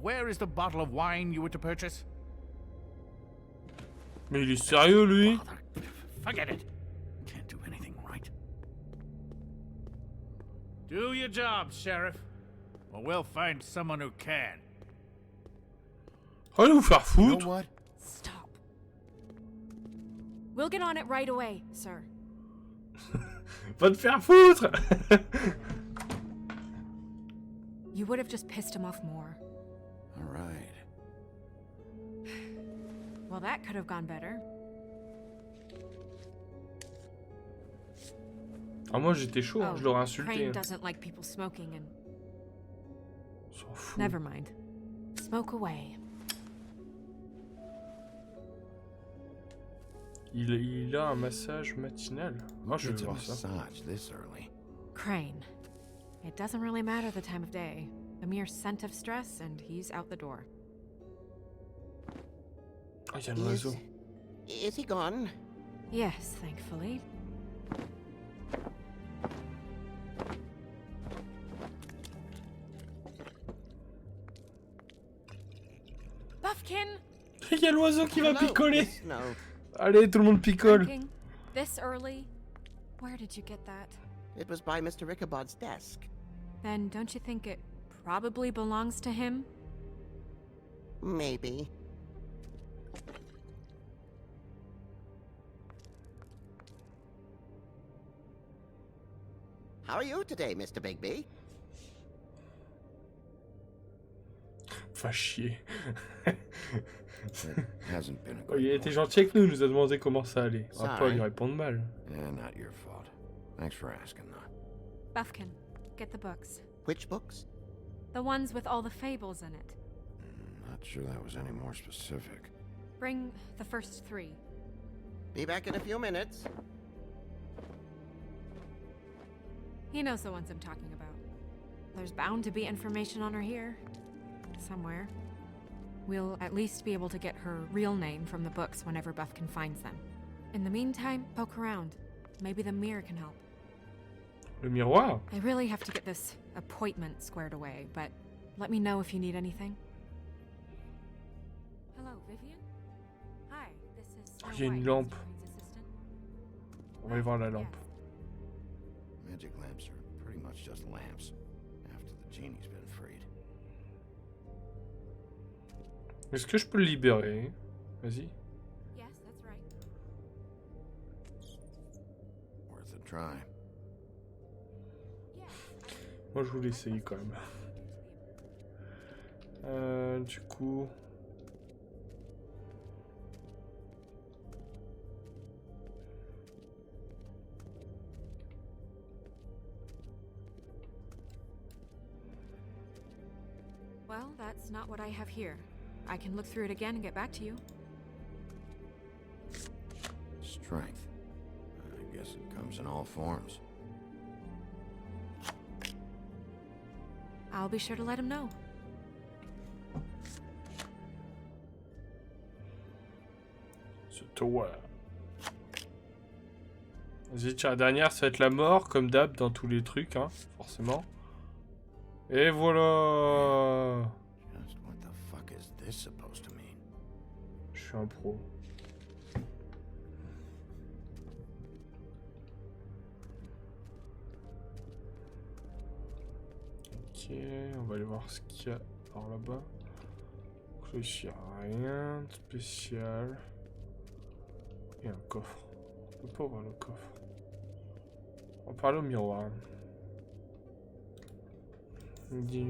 Where is the bottle of wine you were to purchase? Mais il est sérieux, lui? Bother. Forget it. Can't do anything right. Do your job, Sheriff. Or we'll find someone who can. Allez vous faire You know foutre. what? Stop. We'll get on it right away, sir. Va te faire foutre. You would have just pissed him off more. All right. Well, that could have gone better. Ah moi j'étais chaud, hein, je l'aurais insulté. Crane doesn't like people smoking and... S'en fout. Never mind. Smoke away. Il a un massage matinal. Moi je It's veux a voir ça. massage this early. Crane. It doesn't really matter the time of day. A mere scent of stress and he's out the door. Ah, il y a un oiseau. Is he gone? Yes, thankfully. Buffkin! Il y a l'oiseau qui va Hello, picoler. Miss Snow. Allez, tout le monde picole. Drinking? This early? Where did you get that? It was by Mr. Ichabod's desk. Then don't you think it probably belongs to him? Maybe. How are you today, Mr. Bigby? That hasn't been a Oh, il a great été morning. gentil avec nous, il nous a demandé comment ça allait. On va pas Sorry. lui répondre mal. Yeah, not your fault. Thanks for asking, though. Buffkin, get the books. Which books? The ones with all the fables in it. Not sure that was any more specific. Bring the first 3. Be back in a few minutes. He knows the ones I'm talking about. There's bound to be information on her here. Somewhere. We'll at least be able to get her real name from the books whenever Buffkin finds them. In the meantime, poke around. Maybe the mirror can help. Le miroir? I really have to get this appointment squared away, but let me know if you need anything. Hello, Vivian? Hi, this is Snow Il y a une White, lampe. Mr. Crane's assistant. On va aller voir la lampe. Magic lamps are pretty much just lamps after the genie's been freed. Est-ce que je peux le libérer? Vas-y. Yes, that's right. Worth a try. Moi je voulais essayer quand même. Du coup... Well, that's not what I have here. I can look through it again and get back to you. Strength. I guess it comes in all forms. I'll be sure to let him know. Ce tower. Vas-y, tiens, la dernière, ça va être la mort, comme d'hab, dans tous les trucs, hein, forcément. Et voilà. Just what the fuck is this supposed to mean? Je suis un pro. Ok, on va aller voir ce qu'il y a par là-bas. Donc là, ici, il n'y a rien de spécial. Et un coffre. On peut pas ouvrir le coffre. On va parler au miroir. Il me dit...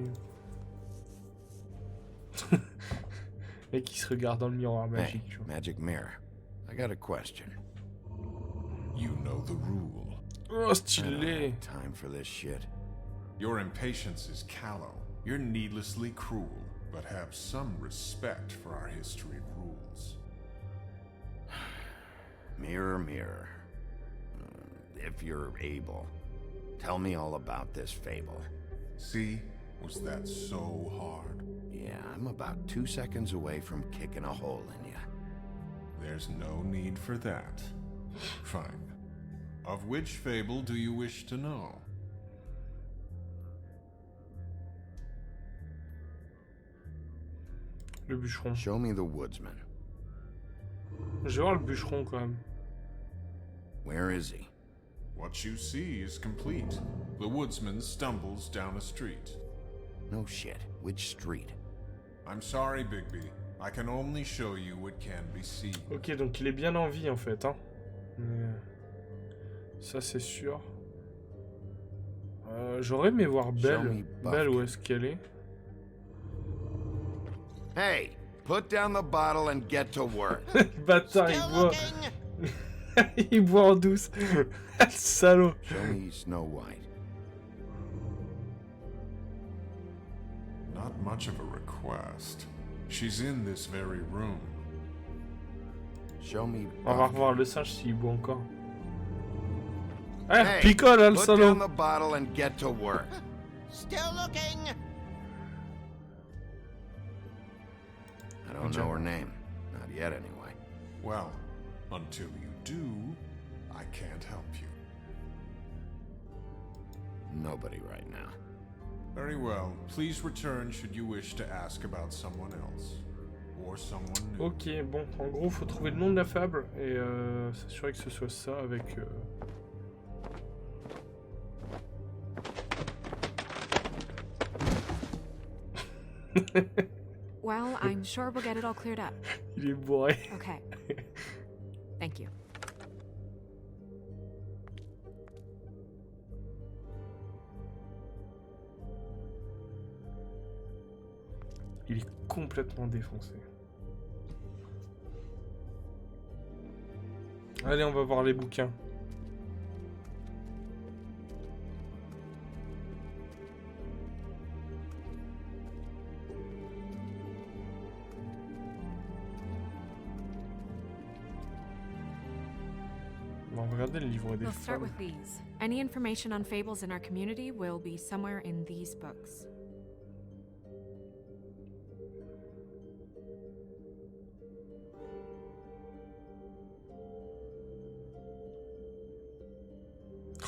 Et qui se regarde dans le miroir magique. Hey, magic mirror. I got a question. You know the rule. Oh, stylé. Time for this shit. Your impatience is callow. You're needlessly cruel, but have some respect for our history rules. Mirror, mirror. If you're able, tell me all about this fable. See? Was that so hard? Yeah, I'm about 2 seconds away from kicking a hole in you. There's no need for that. Fine. Of which fable do you wish to know? Le bûcheron. Show me the woodsman. Je vais voir le bûcheron quand même. Where is he? What you see is complete. The woodsman stumbles down a street. No shit. Which street? I'm sorry, Bigby. I can only show you what can be seen. Ok, donc il est bien en vie en fait, hein. Mais... ça c'est sûr. J'aurais aimé voir Belle. Belle, où est-ce qu'elle est? Hey, put down the bottle and get to work. Bâtard, il boit. Il boit en douce. Salaud. Show me Snow White. Not much of a request. She's in this very room. Show me. On va revoir le singe s'il boit encore. Eh, picole, hein, le put salaud. down the bottle and get to work. Still looking. I don't know her name. Not yet, anyway. Well, until you do, I can't help you. Nobody right now. Very well. Please return should you wish to ask about someone else. Or someone new. Ok, bon, en gros, faut trouver le nom de la fable et s'assurer que ce soit ça avec... Well, I'm sure we'll get it all cleared up. Il est bourré. Okay. Thank you. Il est complètement défoncé. Allez, on va voir les bouquins. On va regarder le livre des We'll start fables. with these. Any information on fables in our community will be somewhere in these books.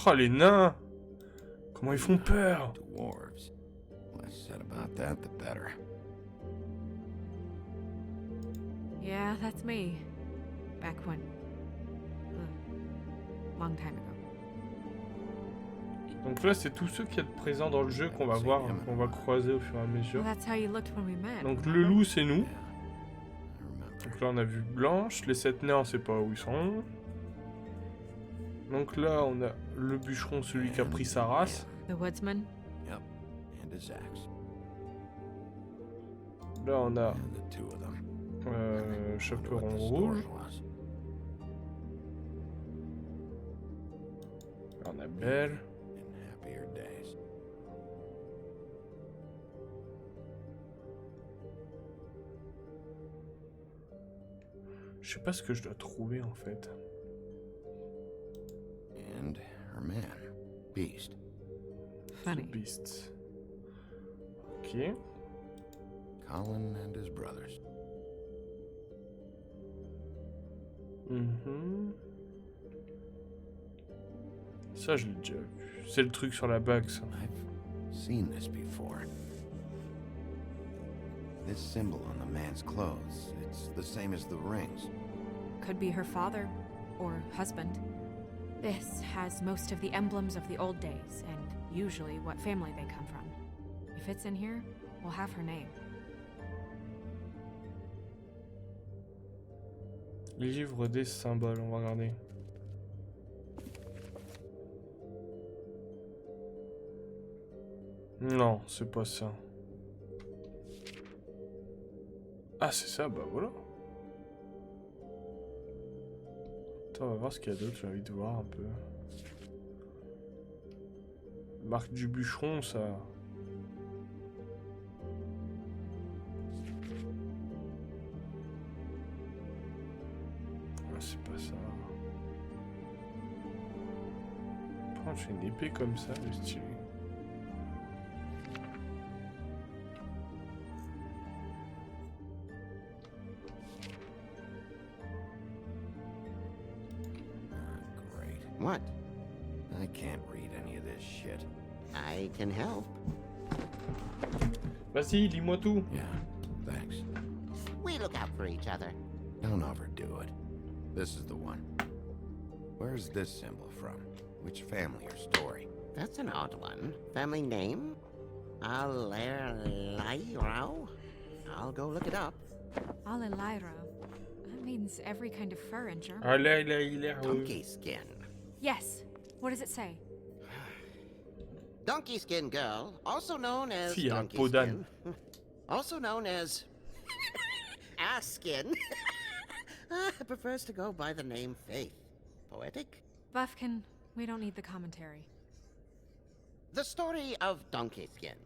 Oh, les nains! Comment ils font peur! Dwarves. Less said about that, the better. Yeah, that's me. Back when... long time ago. Donc là, c'est tous ceux qui sont présents dans le jeu qu'on va voir, qu'on va croiser au fur et à mesure. Well, that's how you looked when we met. Donc le loup, c'est nous. Donc là, on a vu Blanche. Les 7 nains, on sait pas où ils sont. Donc là, on a le bûcheron, celui qui a pris sa race. The woodsman. Yep. And his axe. Là, on a And the two of them. chaperon rouge. Là, on a Belle. In happier days. Je sais pas ce que je dois trouver en fait. And her man, Beast. Funny. Beast. Ok. Colin and his brothers. Ça, je l'ai déjà vu. C'est le truc sur la bague, ça. I've seen this before. This symbol on the man's clothes, it's the same as the rings. Could be her father or husband. This has most of the emblems of the old days and usually what family they come from. If it's in here, we'll have her name. Livre des symboles, on va regarder. Non, c'est pas ça. Ah, c'est ça, bah voilà. Attends, on va voir ce qu'il y a d'autre, j'ai envie de voir un peu. Marque du bûcheron, ça. Ah, c'est pas ça. Prends, j'ai une épée comme ça, le stylé. What? I can't read any of this shit. I can help. Vas-y, lis-moi tout. Yeah, thanks. We look out for each other. Don't overdo it. This is the one. Where's this symbol from? Which family or story? That's an odd one. Family name? Alerairo? I'll go look it up. Alerairo. That means every kind of fur in German. Donkey skin. Yes. What does it say? Donkey skin girl, also known as Si, donkey skin. Also known as ass skin. Prefers to go by the name Faith. Poetic? Buffkin, we don't need the commentary. The story of Donkey Skin.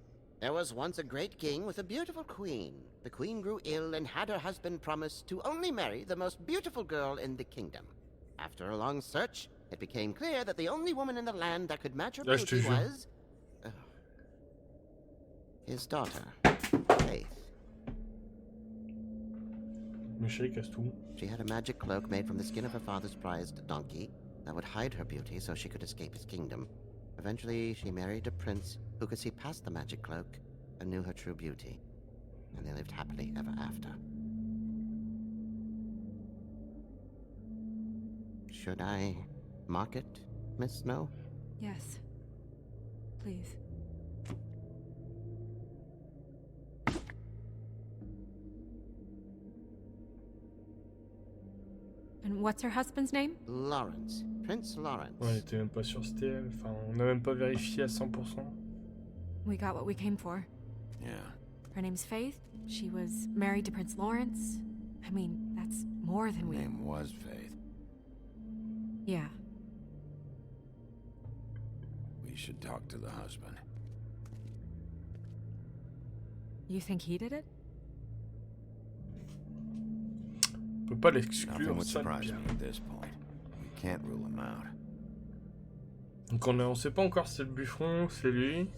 There was once a great king with a beautiful queen. The queen grew ill and had her husband promise to only marry the most beautiful girl in the kingdom. After a long search, it became clear that the only woman in the land that could match her beauty was... his daughter, Faith. She had a magic cloak made from the skin of her father's prized donkey that would hide her beauty so she could escape his kingdom. Eventually, she married a prince who could see past the magic cloak and knew her true beauty. And they lived happily ever after. Should I mark it, Miss Snow? Yes. Please. And what's her husband's name? Lawrence. Prince Lawrence. Ouais, on était même pas sûr c'était elle. Enfin, on n'a même pas vérifié à 100%. We got what we came for. Yeah. Her name's Faith. She was married to Prince Lawrence. I mean, that's more than we... Her name was Faith. Yeah. We should talk to the husband. You think he did it? On peut pas l'exclure, Nothing would ça. surprise me at this point. We can't rule him out. Donc on sait pas encore si c'est le bûcheron, c'est lui.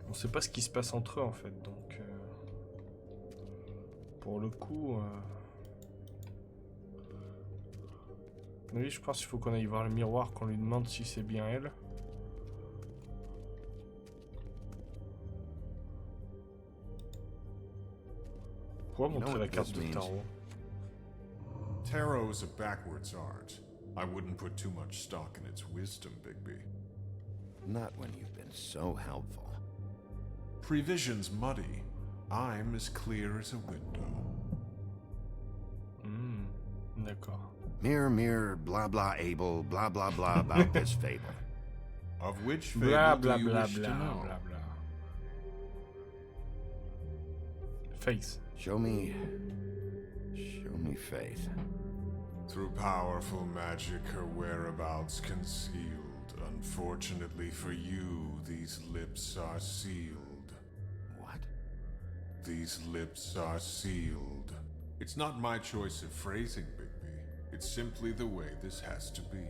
On sait pas ce qui se passe entre eux en fait, donc pour le coup, oui, je pense qu'il faut qu'on aille voir le miroir, qu'on lui demande si c'est bien elle. Pourquoi montrer la carte de tarot? Tarot is a backwards art. I wouldn't put too much stock in its wisdom, Bigby. Not when you've been so helpful. Prevision's muddy. I'm as clear as a window. D'accord. Mirror, mirror, blah blah able, blah blah blah about this fable. Of which fable Blah do blah you blah wish to blah know? blah blah. Face. Show me Faith. Through powerful magic, her whereabouts concealed. Unfortunately for you, these lips are sealed. What? These lips are sealed. It's not my choice of phrasing, Bigby. It's simply the way this has to be.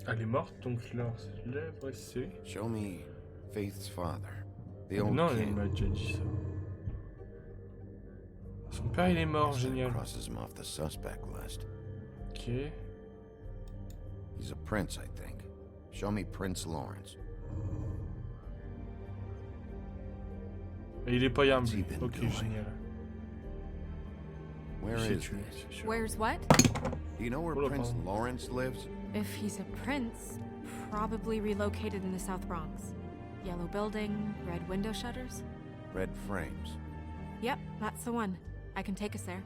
Elle est morte, donc leurs lèvres c'est... Show me Faith's father. The old Non, king. elle m'a déjà dit ça. Son père il est mort, génial. Crosses him off the suspect list. Ok. He's a prince, I think. Show me Prince Lawrence. Et il est pas Yam. Ok, génial. Where is this? Where's what? Do you know where Prince Lawrence lives? If he's a prince, probably relocated in the South Bronx. Yellow building, red window shutters. Red frames. Yep, that's the one. I can take us there.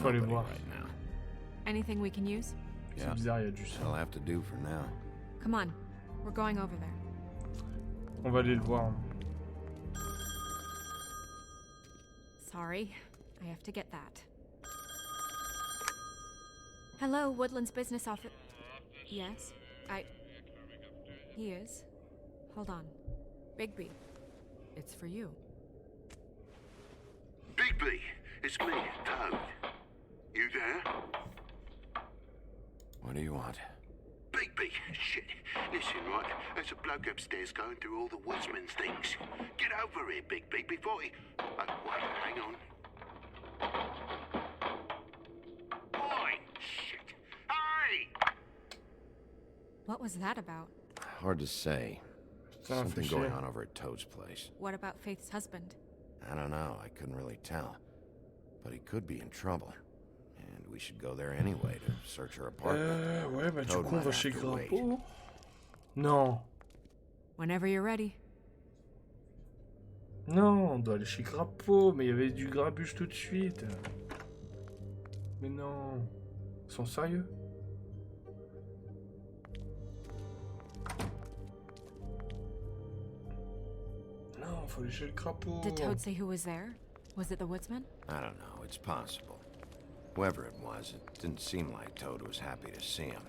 Faut aller voir. Right now. Anything we can use? C'est bizarre, il y a du sang. I'll have to do for now. Come on. We're going over there. On va aller le voir. Sorry. I have to get that. Hello, Woodland's business office. Yes? He is. Hold on. Bigby. It's for you. Bigby, it's me, Toad. You there? What do you want? Bigby, shit. Listen, right, there's a bloke upstairs going through all the woodsman's things. Get over here, Bigby, before he... wait, hang on. Oi, shit. Hey! What was that about? Hard to say. Something going on over at Toad's place. What about Faith's husband? I don't know. I couldn't really tell. But he could be in trouble. And we should go there anyway to search her apartment. Ouais, bah du Toad coup, on might va have chez to wait. Grappo. Non. Whenever you're ready. Non, on doit aller chez Grappo, mais il y avait du grabuge tout de suite. Mais non. Ils sont sérieux? Non, faut aller chez le Grappo. Did Toad say who was there? Was it the woodsman? I don't know. It's possible. Whoever it was, it didn't seem like Toad was happy to see him.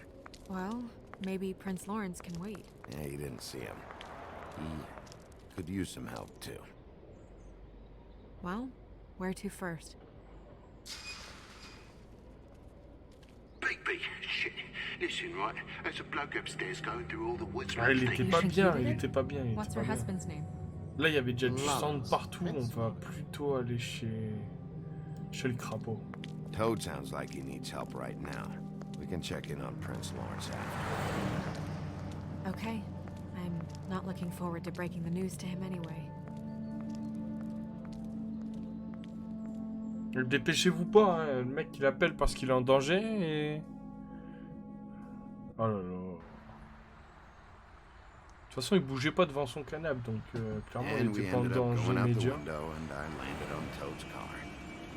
Well, maybe Prince Lawrence can wait. Yeah, he didn't see him. He could use some help, too. Well, where to first? Bigby, shit. Listen, right, there's a bloke upstairs going through all the woodsman's Ah, il things. était pas bien, il était pas bien. il What's était her pas bien. husband's name? Là, il y avait déjà du sang de partout. On va plutôt aller chez le Crapaud. Toad sounds like he needs help right now. We can check in on Prince Lawrence after. Okay. I'm not looking forward to breaking the news to him anyway. Dépêchez-vous pas, hein. Le mec il appelle parce qu'il est en danger et... Oh là là. De toute façon il bougeait pas devant son canapé, donc clairement il était pas en danger médian.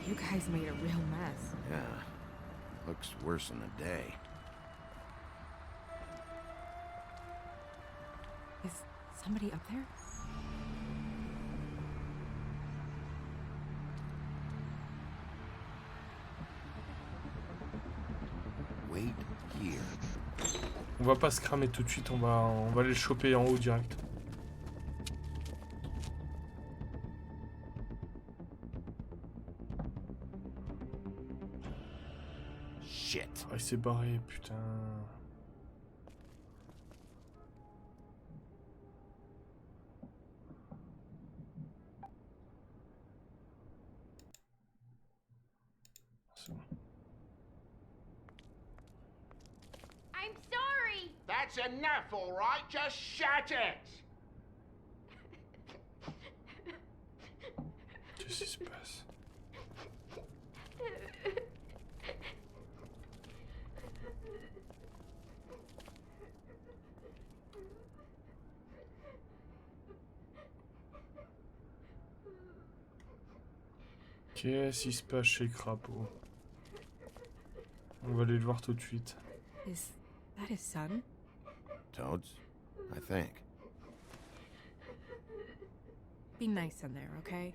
You guys made a real mess. Yeah. Looks worse in the day. Is somebody up there? Wait here. On va pas se cramer tout de suite, on va aller le choper en haut direct. Shit. Ah, il s'est barré, putain. C'est bon. I'm sorry! That's enough, all right? Just shut it! Qu'est-ce qui se passe? Qu'est-ce qui se passe chez Crapaud? On va aller le voir tout de suite. Is that his son? Toad's? I think. Be nice in there, okay?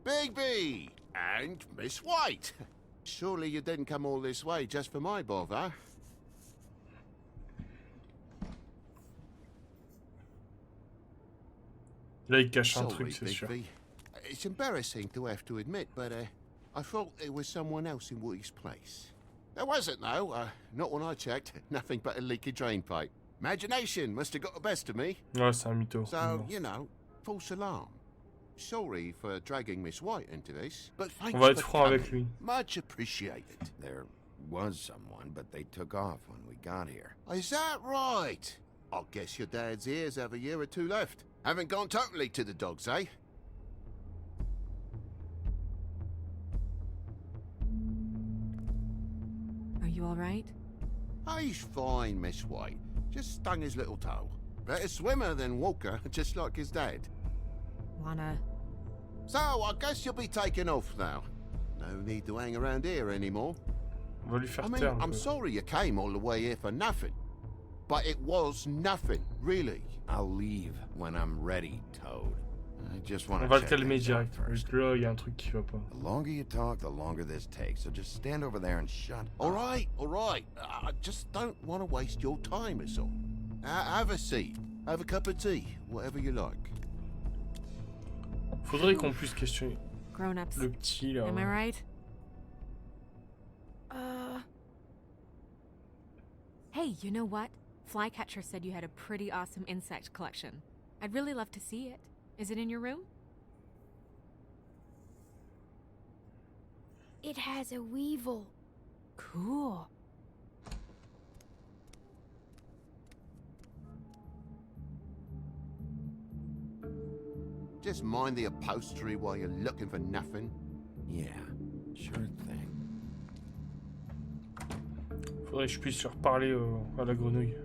Bigby! And Miss White! Surely you didn't come all this way just for my bother? Là, il cache un truc, c'est sûr. Bigby. It's embarrassing to have to admit, but I thought there was someone else in Woody's place. There wasn't, though. Not when I checked. Nothing but a leaky drain pipe. Imagination must have got the best of me. Ouais, c'est un mytho. So, you know, false alarm. Sorry for dragging Miss White into this, but thanks On va être for franc avec coming. lui. Much appreciated. There was someone, but they took off when we got here. Is that right? I guess your dad's ears have a year or two left. Haven't gone totally to the dogs, eh? You all right? He's fine, Miss White. Just stung his little toe. Better swimmer than walker, just like his dad. Wanna... So, I guess you'll be taking off now. No need to hang around here anymore. On va lui faire I mean, taire un I'm peu. sorry you came all the way here for nothing. But it was nothing, really. I'll leave when I'm ready, Toad. I just want On to va le check calmer things out direct. first. Parce que là, il y a un truc qui va pas. The longer you talk, the longer this takes. So just stand over there and shut All up. right, all right. I just don't want to waste your time, is all. Have a seat. Have a cup of tea. Whatever you like. Faudrait qu'on puisse questionner Grown-ups. le petit, là. Am I right? Hey, you know what? Flycatcher said you had a pretty awesome insect collection. I'd really love to see it. Is it in your room? It has a weevil. Cool. Just mind the upholstery while you're looking for nothing. Yeah, sure thing. Faudrait que je puisse leur parler à la grenouille.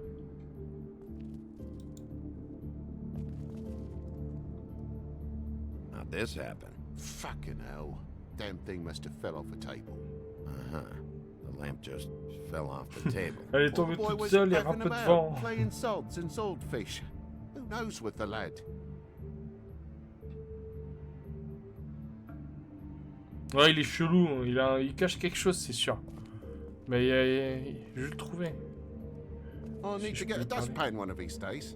How'd this happen? Fucking hell. Damn thing must have fell off a table. Uh-huh. The lamp just fell off the table. Elle est tombée toute seule, il y avait un peu de vent. Playing sods and swordfish. Who knows with the lad? Ouais, il est chelou, il cache quelque chose, c'est sûr. Mais je vais le trouver. I need to get a dustpan one of these days.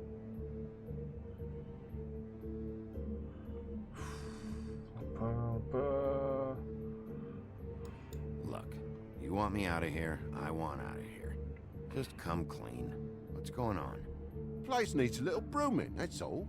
Look, you want me out of here? I want out of here. Just come clean. What's going on? Place needs a little brooming, that's all.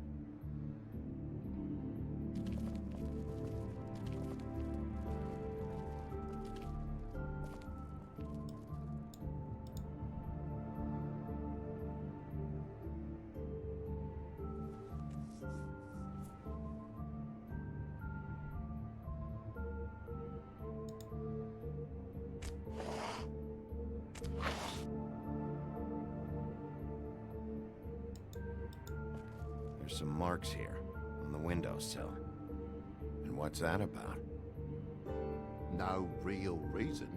There's some marks here on the windowsill. And what's that about? No real reason.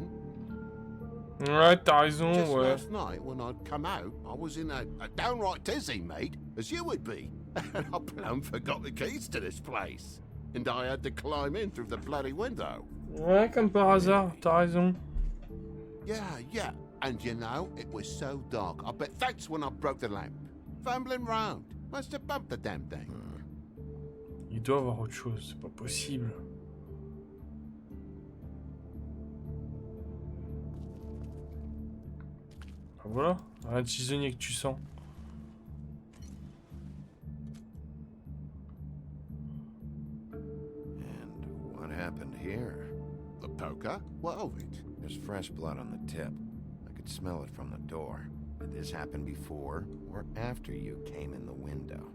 Ouais, t'as raison, Just ouais. last night when I'd come out, I was in a downright tizzy, mate, as you would be. And I plumb forgot the keys to this place. And I had to climb in through the bloody window. Ouais, comme par hasard, t'as raison. Yeah. And you know, it was so dark. I bet that's when I broke the lamp. Fumbling round. Must have bumped the damn thing. Il doit avoir autre chose, c'est pas possible. Ah, voilà, un tisonnier que tu sens. And what happened here? The poker? What of it? There's fresh blood on the tip. I could smell it from the door. Did this happen before or after you came in the window?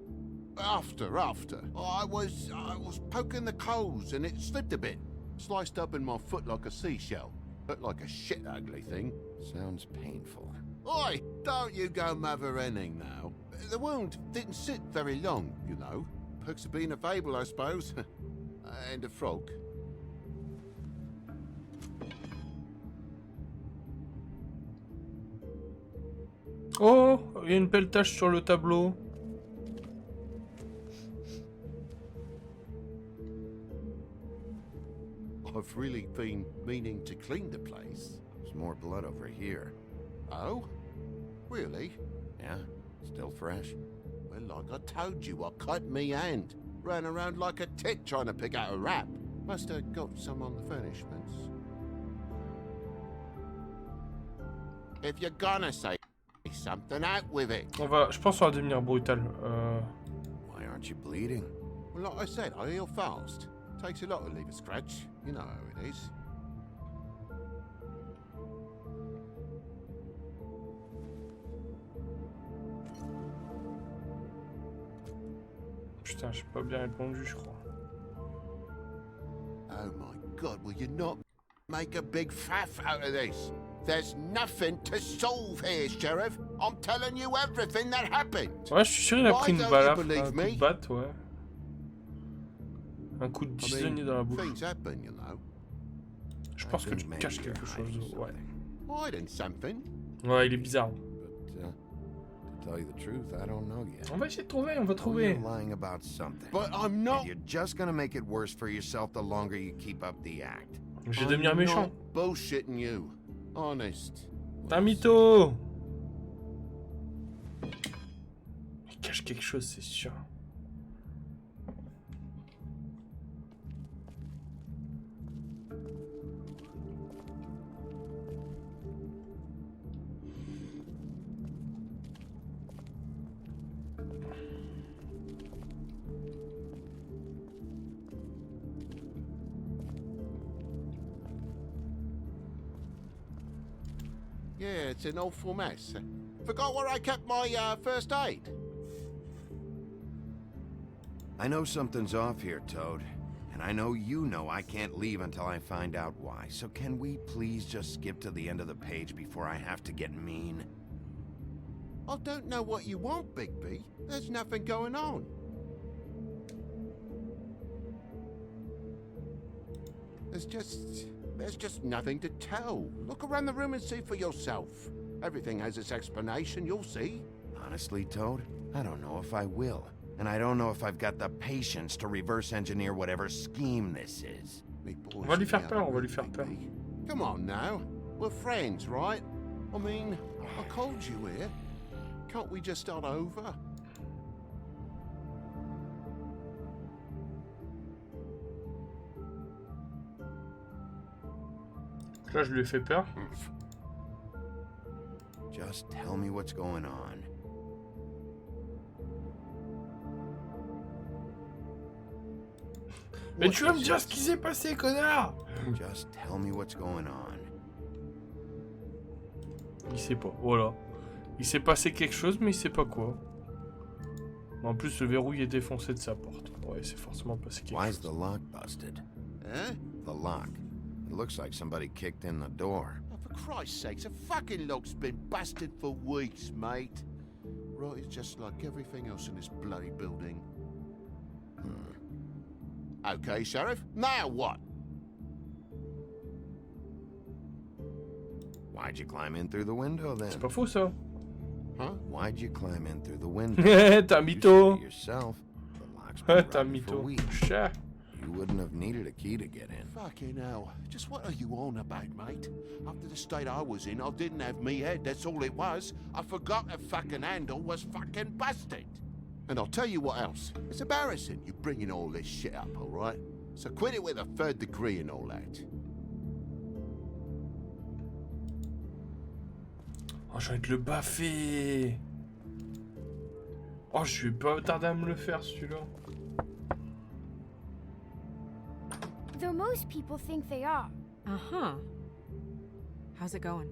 After. I was poking the coals and it slipped a bit. Sliced up in my foot like a seashell. Looked like a shit ugly thing. Sounds painful. Oi, don't you go mother-henning now. The wound didn't sit very long, you know. Perks of being a fable, I suppose. And a frog. Oh, il y a une belle tache sur le tableau. I've really been meaning to clean the place. There's more blood over here. Oh? Really? Yeah, still fresh. Well, like I told you, I cut me hand. Ran around like a tit trying to pick out a wrap. Must have got some on the furnishments. If you're gonna say something, out with it. Je pense qu'on va devenir brutal. Why aren't you bleeding? Well, like I said, I heal fast. Takes a lot to leave a scratch. You know how it is. Putain, j'ai pas bien répondu, je crois. Oh my god, will you not make a big faff out of this? There's nothing to solve here, Sheriff. I'm telling you everything that happened. Ouais, je suis sûr il a pris une balle, un coup believe me? de batte, ouais. Un coup de I pisonnier mean, dans la bouche. things happen, you know. Je pense que tu caches quelque chose, ouais. Hiding something. Ouais, il est bizarre. To tell you the truth, I don't know yet. On va essayer de trouver, on va Oh, trouver. you're lying about something. But I'm not. And you're just gonna make it worse for yourself the longer you keep up the act. Je vais devenir méchant. Bullshitting you. Honest. T'es un mytho. Il cache quelque chose, c'est sûr. Yeah, it's an awful mess. Forgot where I kept my first aid. I know something's off here, Toad. And I know you know I can't leave until I find out why. So can we please just skip to the end of the page before I have to get mean? I don't know what you want, Bigby. There's nothing going on. There's just nothing to tell. Look around the room and see for yourself. Everything has its explanation, you'll see. Honestly, Toad, I don't know if I will. And I don't know if I've got the patience to reverse engineer whatever scheme this is. On va lui faire peur, on va lui faire peur. Come on now. We're friends, right? I mean, I called you here. Can't we just start over? Là, je lui ai fait peur. Just tell me what's going on. Mais tu vas me dire ce qui s'est passé, connard! Just tell me what's going on. Il sait pas, voilà. Il s'est passé quelque chose, mais il sait pas quoi. En plus, le verrou il est défoncé de sa porte. Ouais, c'est forcément passé quelque Why chose. is the lock busted? Huh? The lock. It looks like somebody kicked in the door. Oh, for Christ's sakes, the fucking lock's been busted for weeks, mate. Right, it's just like everything else in this bloody building. Okay, Sheriff, now what? Why'd you climb in through the window then? C'est pas faux ça. Huh? Why'd you climb in through the window? T'as un mytho. Yourself. The lock's been T'as un running for mytho. weeks. Cher. You wouldn't have needed a key to get in. Fucking hell. Just what are you on about, mate? After the state I was in, I didn't have me head, that's all it was. I forgot the fucking handle was fucking busted. And I'll tell you what else. It's embarrassing you bringing all this shit up, alright? So quit it with a third degree and all that. Oh, j'ai envie de le baffer. Oh, je vais pas tarder à me le faire, celui-là. Though most people think they are. Uh-huh. How's it going?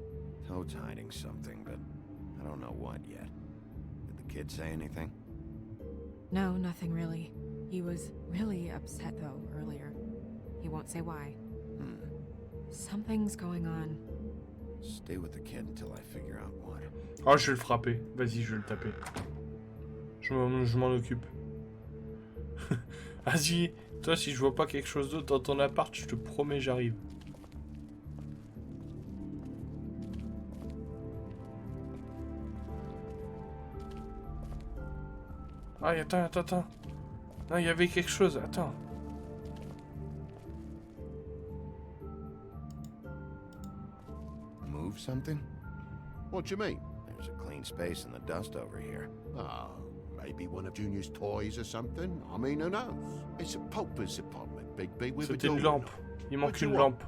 Toad's hiding something, but I don't know what yet. Did the kid say anything? No, nothing really. He was really upset, though, earlier. He won't say why. Something's going on. Stay with the kid until I figure out what. Oh, je vais le frapper. Vas-y, je vais le taper. Je m'en occupe. Vas-y. Toi, si je vois pas quelque chose d'autre dans ton appart, je te promets, j'arrive. Ah, attends. Non, il y avait quelque chose, attends. Move something? What do you mean? There's a clean space in the dust over here. Oh, maybe one of Junior's toys or something. I mean, who knows? It's a pauper's apartment, Bigby, with a C'était door. une lampe. Il manque une lampe.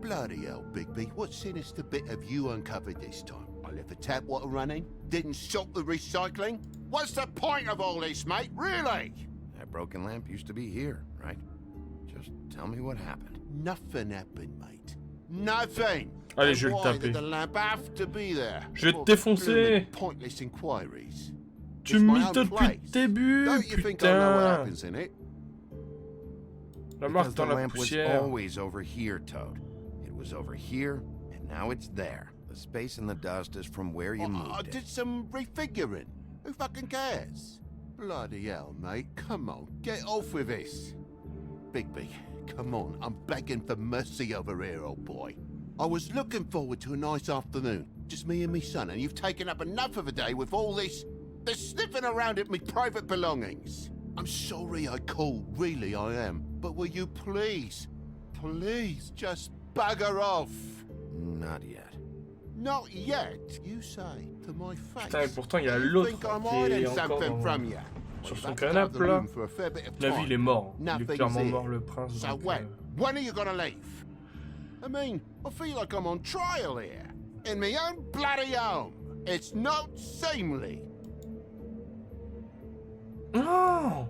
Bloody hell, Bigby. What sinister bit have you uncovered this time? I left the tap water running, didn't stop the recycling. What's the point of all this, mate? Really? That broken lamp used to be here, right? Just tell me what happened. Nothing happened, mate. Nothing. Allez, je vais le Why taper. did the lamp have to be there? Je vais te défoncer. Pointless inquiries. Tu It's my mythes own depuis le place. début, Don't you think I know what putain. happens in it? La marque Because dans the la lamp was poussière. always over here, Toad. It was over here, and now it's there. The space in the dust is from where you I moved did it. some refiguring. Who fucking cares? Bloody hell, mate. Come on, get off with this. Bigby, come on. I'm begging for mercy over here, old boy. I was looking forward to a nice afternoon. Just me and me son, and you've taken up enough of a day with all this sniffing around at me private belongings. I'm sorry I called, really I am. But will you please just bugger off? Not yet. Not yet, you say, to my face. Putain, et pourtant il y a You l'autre think I'm qui hiding est encore something dans- from you? sur Well, son you've had to go to the canapé là. room for a fair bit of La time. vie il est mort. Il est Nothing's clairement here. mort le prince. So donc, when are you gonna leave? I mean, I feel like I'm on trial here. In my own bloody home. It's not seemly. Non.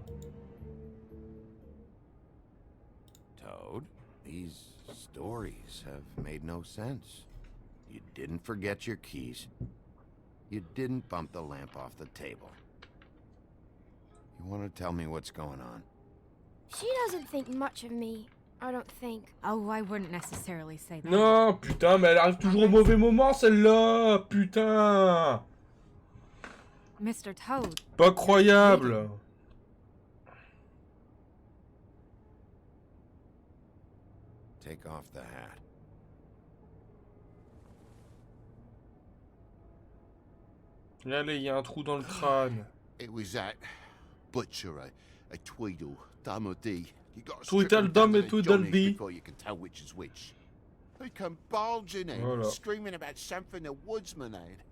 Toad, these stories have made no sense. You didn't forget your keys. You didn't bump the lamp off the table. You want to tell me what's going on? She doesn't think much of me, I don't think. Oh, I wouldn't necessarily say that. Non, putain, mais elle arrive toujours au mauvais moment celle-là. Putain. Mr. Toad. Pas croyable. Take off the hat. Allez, il y a un trou dans le crâne. It was that butcher, a Tweedle, Dummadee. You got to Tweedle, Dum et Tweedledee. before you can tell which is which. He come bulging in, Voilà. screaming about something the woodsman had.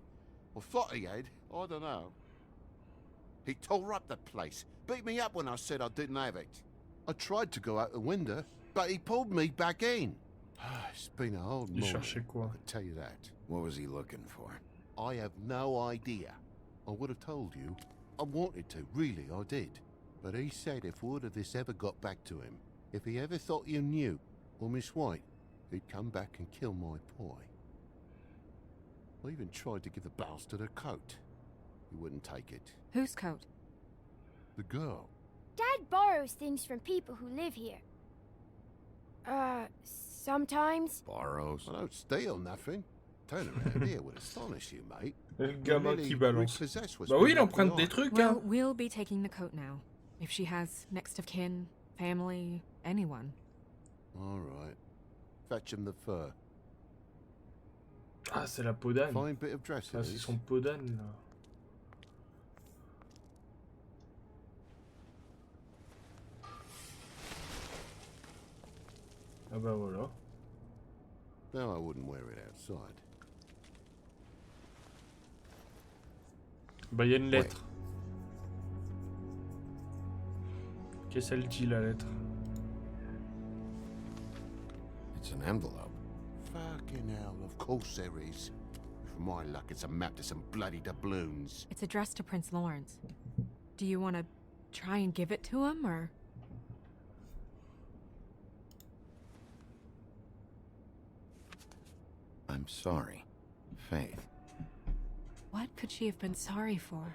Or thought he had, I don't know. He tore up the place, beat me up when I said I didn't have it. I tried to go out the window, but he pulled me back in. It's been a hard Il morning, cherchait quoi? I can tell you that. What was he looking for? I have no idea. I would have told you. I wanted to, really, I did. But he said if word of this ever got back to him, if he ever thought you knew, or Miss White, he'd come back and kill my boy. I even tried to give the bastard a coat. He wouldn't take it. Whose coat? The girl. Dad borrows things from people who live here. Sometimes. Borrows? I don't steal nothing. Turn around here would astonish you, mate. Le gamin Really qui balance. repossess what's Bah oui, been il emprunte left des behind. trucs, Well, hein. we'll be taking the coat now. If she has next of kin, family, anyone. All right. Fetch him the fur. Ah, c'est la peau d'âne. Fine bit of dress, Ah, it c'est is. son peau d'âne, là. Ah bah voilà. No, I wouldn't wear it outside. Bah, il y a une lettre. Qu'est-ce qu'elle dit, la lettre? It's an envelope. Fucking hell, of course there is. For my luck, it's a map to some bloody doubloons. It's addressed to Prince Lawrence. Do you want to try and give it to him, or...? I'm sorry. Faith. What could she have been sorry for?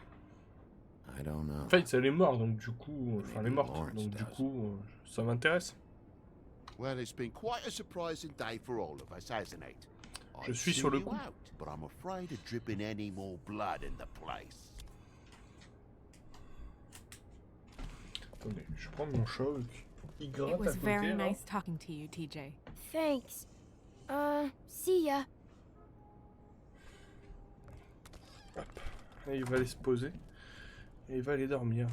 I don't know. Faith, elle est morte, donc du coup... Enfin, elle est morte, Lawrence donc du does. coup, ça m'intéresse. Well, it's been quite a surprising day for all of us, hasn't it? Je I'd suis sue sur le you coup. out, but I'm afraid of dripping any more blood in the place. Attendez, je prends mon chat. Il gratte It was à côté, very là. nice talking to you, TJ. Thanks. See ya. Et il va aller se poser. Et il va aller dormir.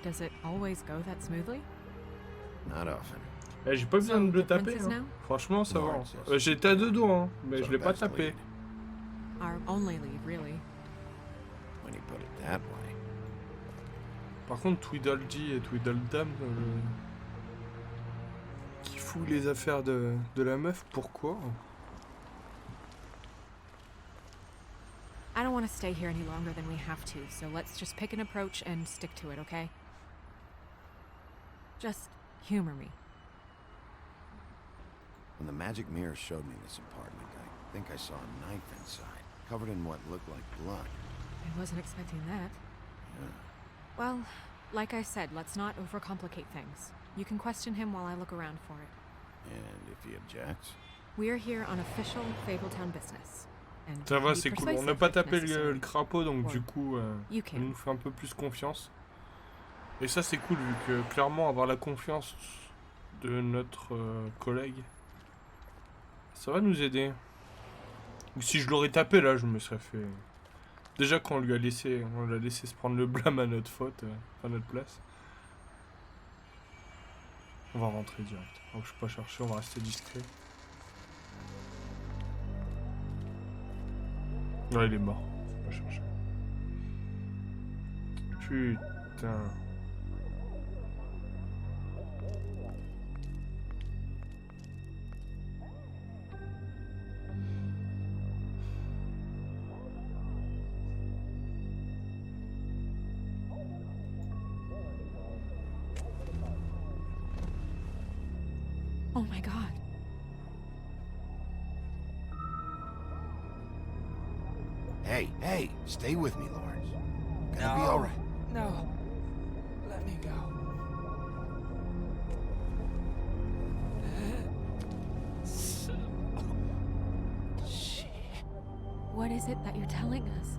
Does it always go that smoothly? Not often. Eh, j'ai pas besoin de le the taper. princess Hein. now? Franchement, ça va. Lawrence, J'étais à deux doigts, hein, mais So je l'ai pas best tapé. lead. Our only lead, really. When you put it that way. Par contre, Tweedledee et Tweedledum, qui fout les affaires de la meuf, pourquoi? I don't want to stay here any longer than we have to, so let's just pick an approach and stick to it, okay? Just Humor me. When the magic mirror showed me this apartment, I think I saw a knife inside, covered in what looked like blood. I wasn't expecting that. Yeah. Well, like I said, let's not overcomplicate things. You can question him while I look around for it. And if he objects? We're here on official Fabletown business. And ça va, c'est cool. On n'a pas tapé le crapaud, donc du coup, on nous fait un peu plus confiance. Et ça, c'est cool, vu que clairement, avoir la confiance de notre collègue, ça va nous aider. Ou si je l'aurais tapé, là, je me serais fait... Déjà, quand on l'a laissé se prendre le blâme à notre faute, à notre place. On va rentrer direct. Donc, je vais pas chercher, on va rester discret. Ouais, il est mort. On va chercher. Putain. Oh my god. Hey, stay with me, Lawrence. Gonna be all right. No. Let me go. What is it that you're telling us?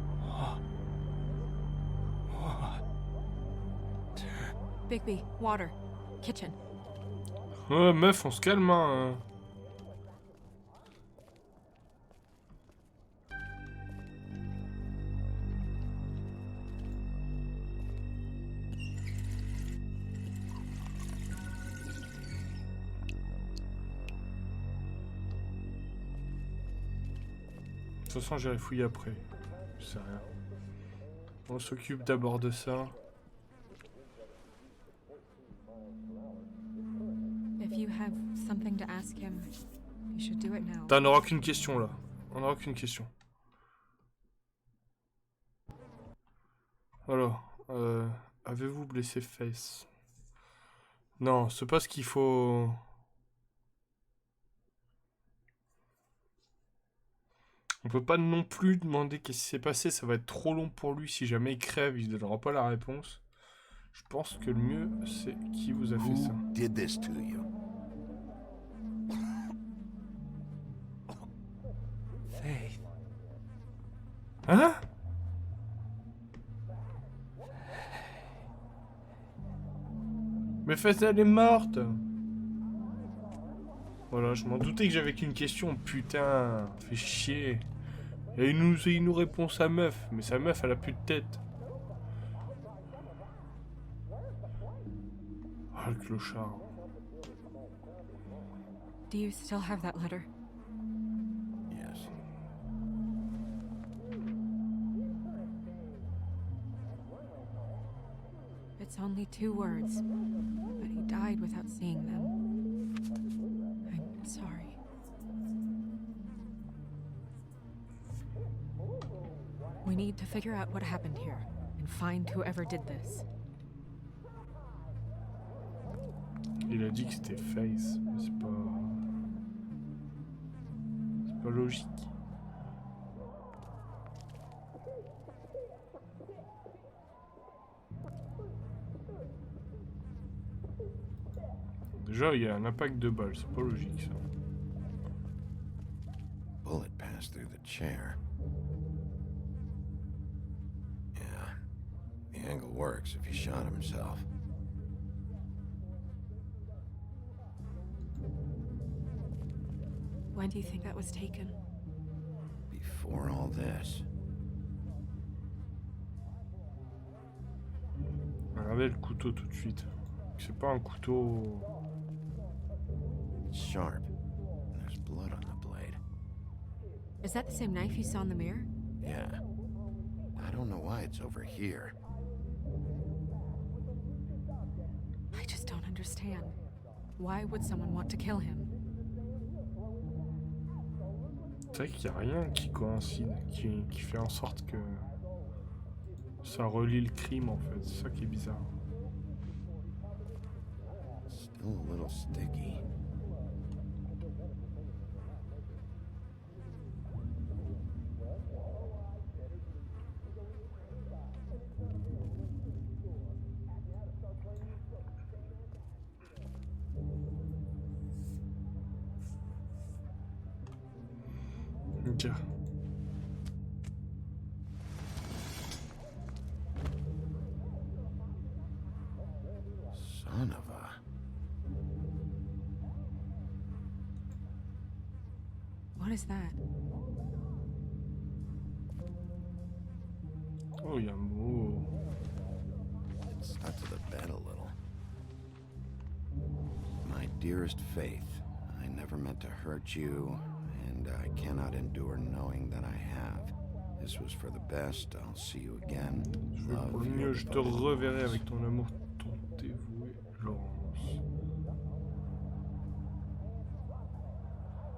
Bigby, water. Kitchen. Ouais, meuf, on se calme, hein. De toute façon, j'irai fouiller après. Je sais rien. On s'occupe d'abord de ça. On n'aura qu'une question là. On n'aura qu'une question. Alors, avez-vous blessé Face? Non, c'est pas ce qu'il faut. On peut pas non plus demander qu'est-ce qui s'est passé, ça va être trop long pour lui. Si jamais il crève, il donnera pas la réponse. Je pense que le mieux, c'est qui vous a fait ça. Did this to you? Faith. Hein? Mais Faith, elle est morte. Voilà, je m'en doutais que j'avais qu'une question. Putain, fait chier. Et il nous répond sa meuf. Mais sa meuf, elle a plus de tête. Ah, le clochard. Do you still have that letter? Yes. It's only 2 words, but he died without seeing them. I'm sorry. We need to figure out what happened here and find whoever did this. Il a dit que c'était Face, mais c'est pas logique. Déjà, il y a un impact de balle, c'est pas logique ça. Bullet passed through the chair. Yeah, the angle works if he shot himself. When do you think that was taken? Before all this. Regardez le couteau tout de suite. C'est pas un couteau. It's sharp. And there's blood on the blade. Is that the same knife you saw in the mirror? Yeah. I don't know why it's over here. I just don't understand. Why would someone want to kill him? C'est vrai qu'il n'y a rien qui coïncide, qui fait en sorte que ça relie le crime en fait. C'est ça qui est bizarre. Still Still a little sticky. Ok. Son of a... What is that? Oh, il y a un mot. It stuck to the bed a little. My dearest Faith, I never meant to hurt you, and I cannot endure knowing that I have. This was for the best. I'll see you again. Pour le mieux, je te reverrai avec ton amour, ton dévoué, Laurence.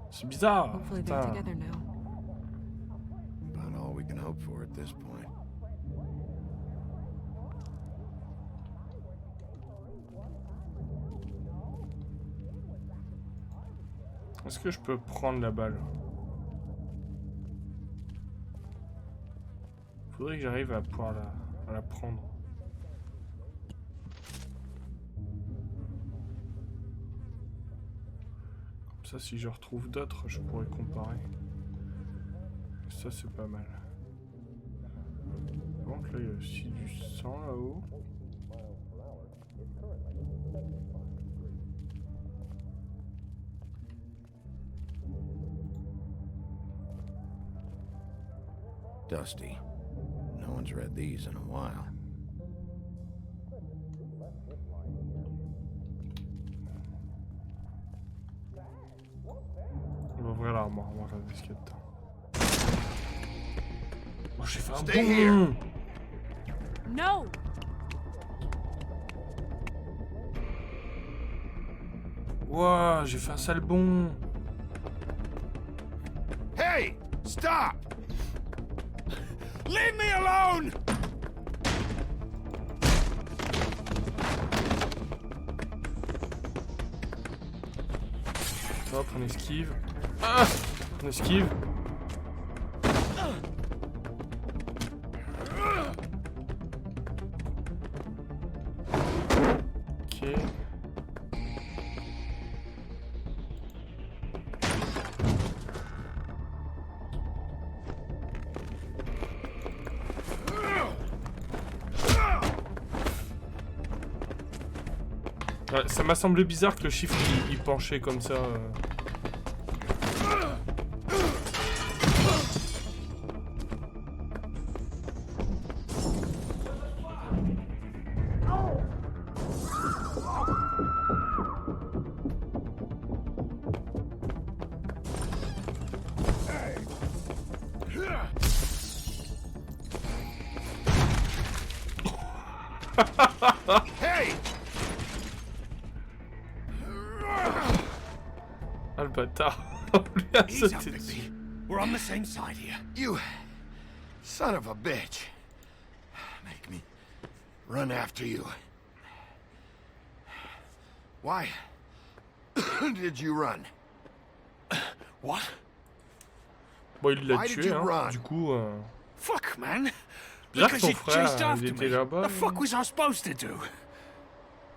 C'est bizarre. Hopefully they're together now. About all we can hope for at this point. Est-ce que je peux prendre la balle? Faudrait que j'arrive à pouvoir la prendre. Comme ça, si je retrouve d'autres, je pourrais comparer. Et ça, c'est pas mal. Par contre, là, il y a aussi du sang là-haut. Dusty. No one's read these in a while. On va ouvrir l'armoire, on va regarder ce qu'il y a dedans. Oh, j'ai fait un Stay bon. here. No! Wow, j'ai fait un sale bond. Hey! Stop! Leave me alone! Hop, on esquive. Ah, on esquive. Ok. Ouais, ça m'a semblé bizarre que le chiffre il penchait comme ça. Hey! Ah le bâtard. On lui a Ease up, sauté Bigby. dessus. We're on the same side here. You son of a bitch. Make me run after you. Why did you run? What? Bon, il l'a Why did tué, you hein. run? Du coup. Fuck, man. Bizarre que Because son he chased frère, after il était me. là-bas. The fuck was I supposed to do?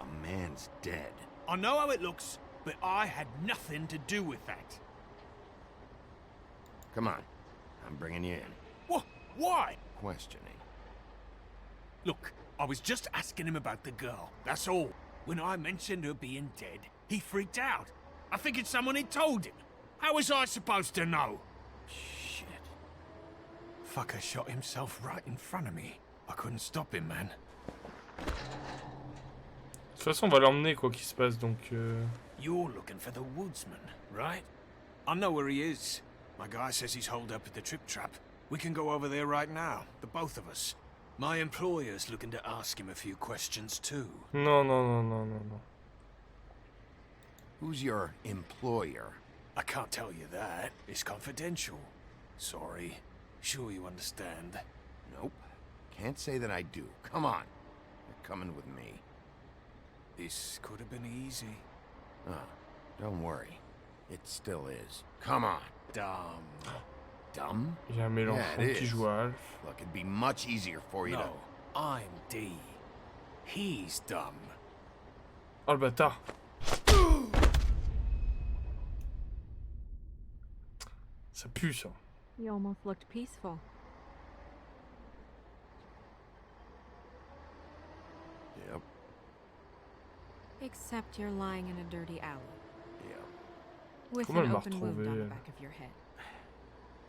A man's dead. I know how it looks, but I had nothing to do with that. Come on. I'm bringing you in. What? Why? Questioning. Look, I was just asking him about the girl, that's all. When I mentioned her being dead, he freaked out. I figured someone had told him. How was I supposed to know? Shit. Fucker shot himself right in front of me. I couldn't stop him, man. De toute façon, on va l'emmener quoi qu'il se passe, donc. You're looking for the woodsman, right? I know where he is. My guy says he's holed up at the Trip Trap. We can go over there right now, the both of us. My employer's looking to ask him a few questions too. Non, non, non, non, non, non. Who's your employer? I can't tell you that. It's confidential. Sorry. Sure you understand. Nope. Can't say that I do. Come on. You're coming with me. This could have been easy. Oh, don't worry. It still is. Come on. Dumb. Dumb? Il y a un Mélenchon qui joue à Alf. Look, it'd be much easier for you No, I'm D. He's dumb. Oh le bâtard. Ça pue ça. You almost looked peaceful. Yep. Except you're lying in a dirty alley. Yep. With Comment an elle m'a open wound on the retrouvé? back of your head.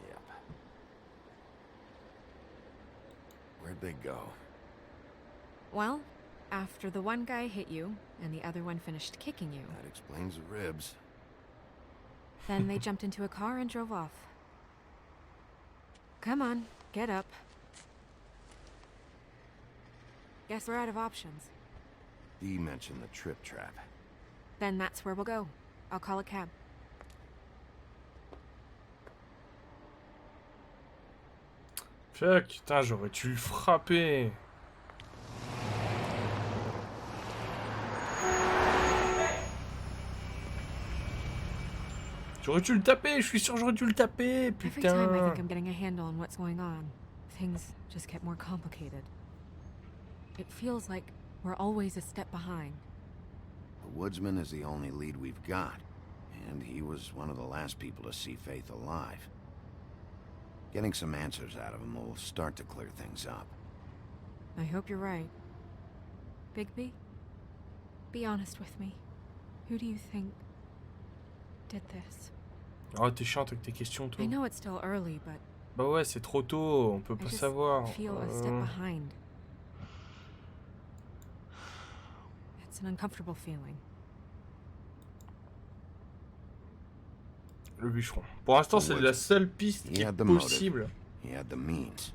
Yep. Where'd they go? Well, after the one guy hit you, and the other one finished kicking you, That explains the ribs. then they jumped into a car and drove off. Come on, get up. Guess we're out of options. Dee mentioned the trip trap. Then that's where we'll go. I'll call a cab. Fuck, putain, j'aurais dû le frapper. J'aurais dû le taper, je suis sûr j'aurais dû le taper, Every time I putain. think I'm getting a handle on what's going on, things just get more complicated. It feels like we're always a step behind. The woodsman is the only lead we've got, and he was one of the last people to see Faith alive. Getting some answers out of him will start to clear things up. I hope you're right. Bigby, be honest with me. Who do you think did this? Oh, t'es chiante avec tes questions, toi. I know it's still early, but Bah ouais, c'est trop tôt, on peut I pas just savoir. feel a step behind. It's an uncomfortable feeling. Le bûcheron. Pour l'instant, c'est la seule piste He qui est had the possible. motive. He had the means.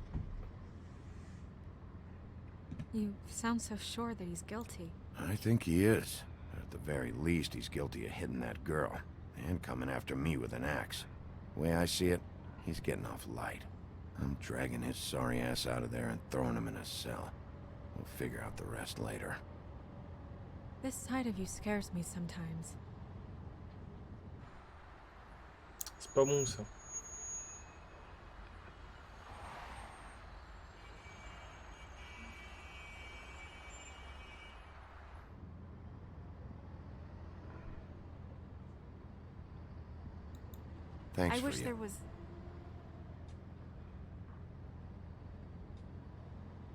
You sound so sure that he's guilty. I think he is. At the very least, he's guilty of hitting that girl. And coming after me with an axe. The way I see it, he's getting off light. I'm dragging his sorry ass out of there and throwing him in a cell. We'll figure out the rest later. This side of you scares me sometimes. C'est pas bon, ça. Thanks I for wish you. there was...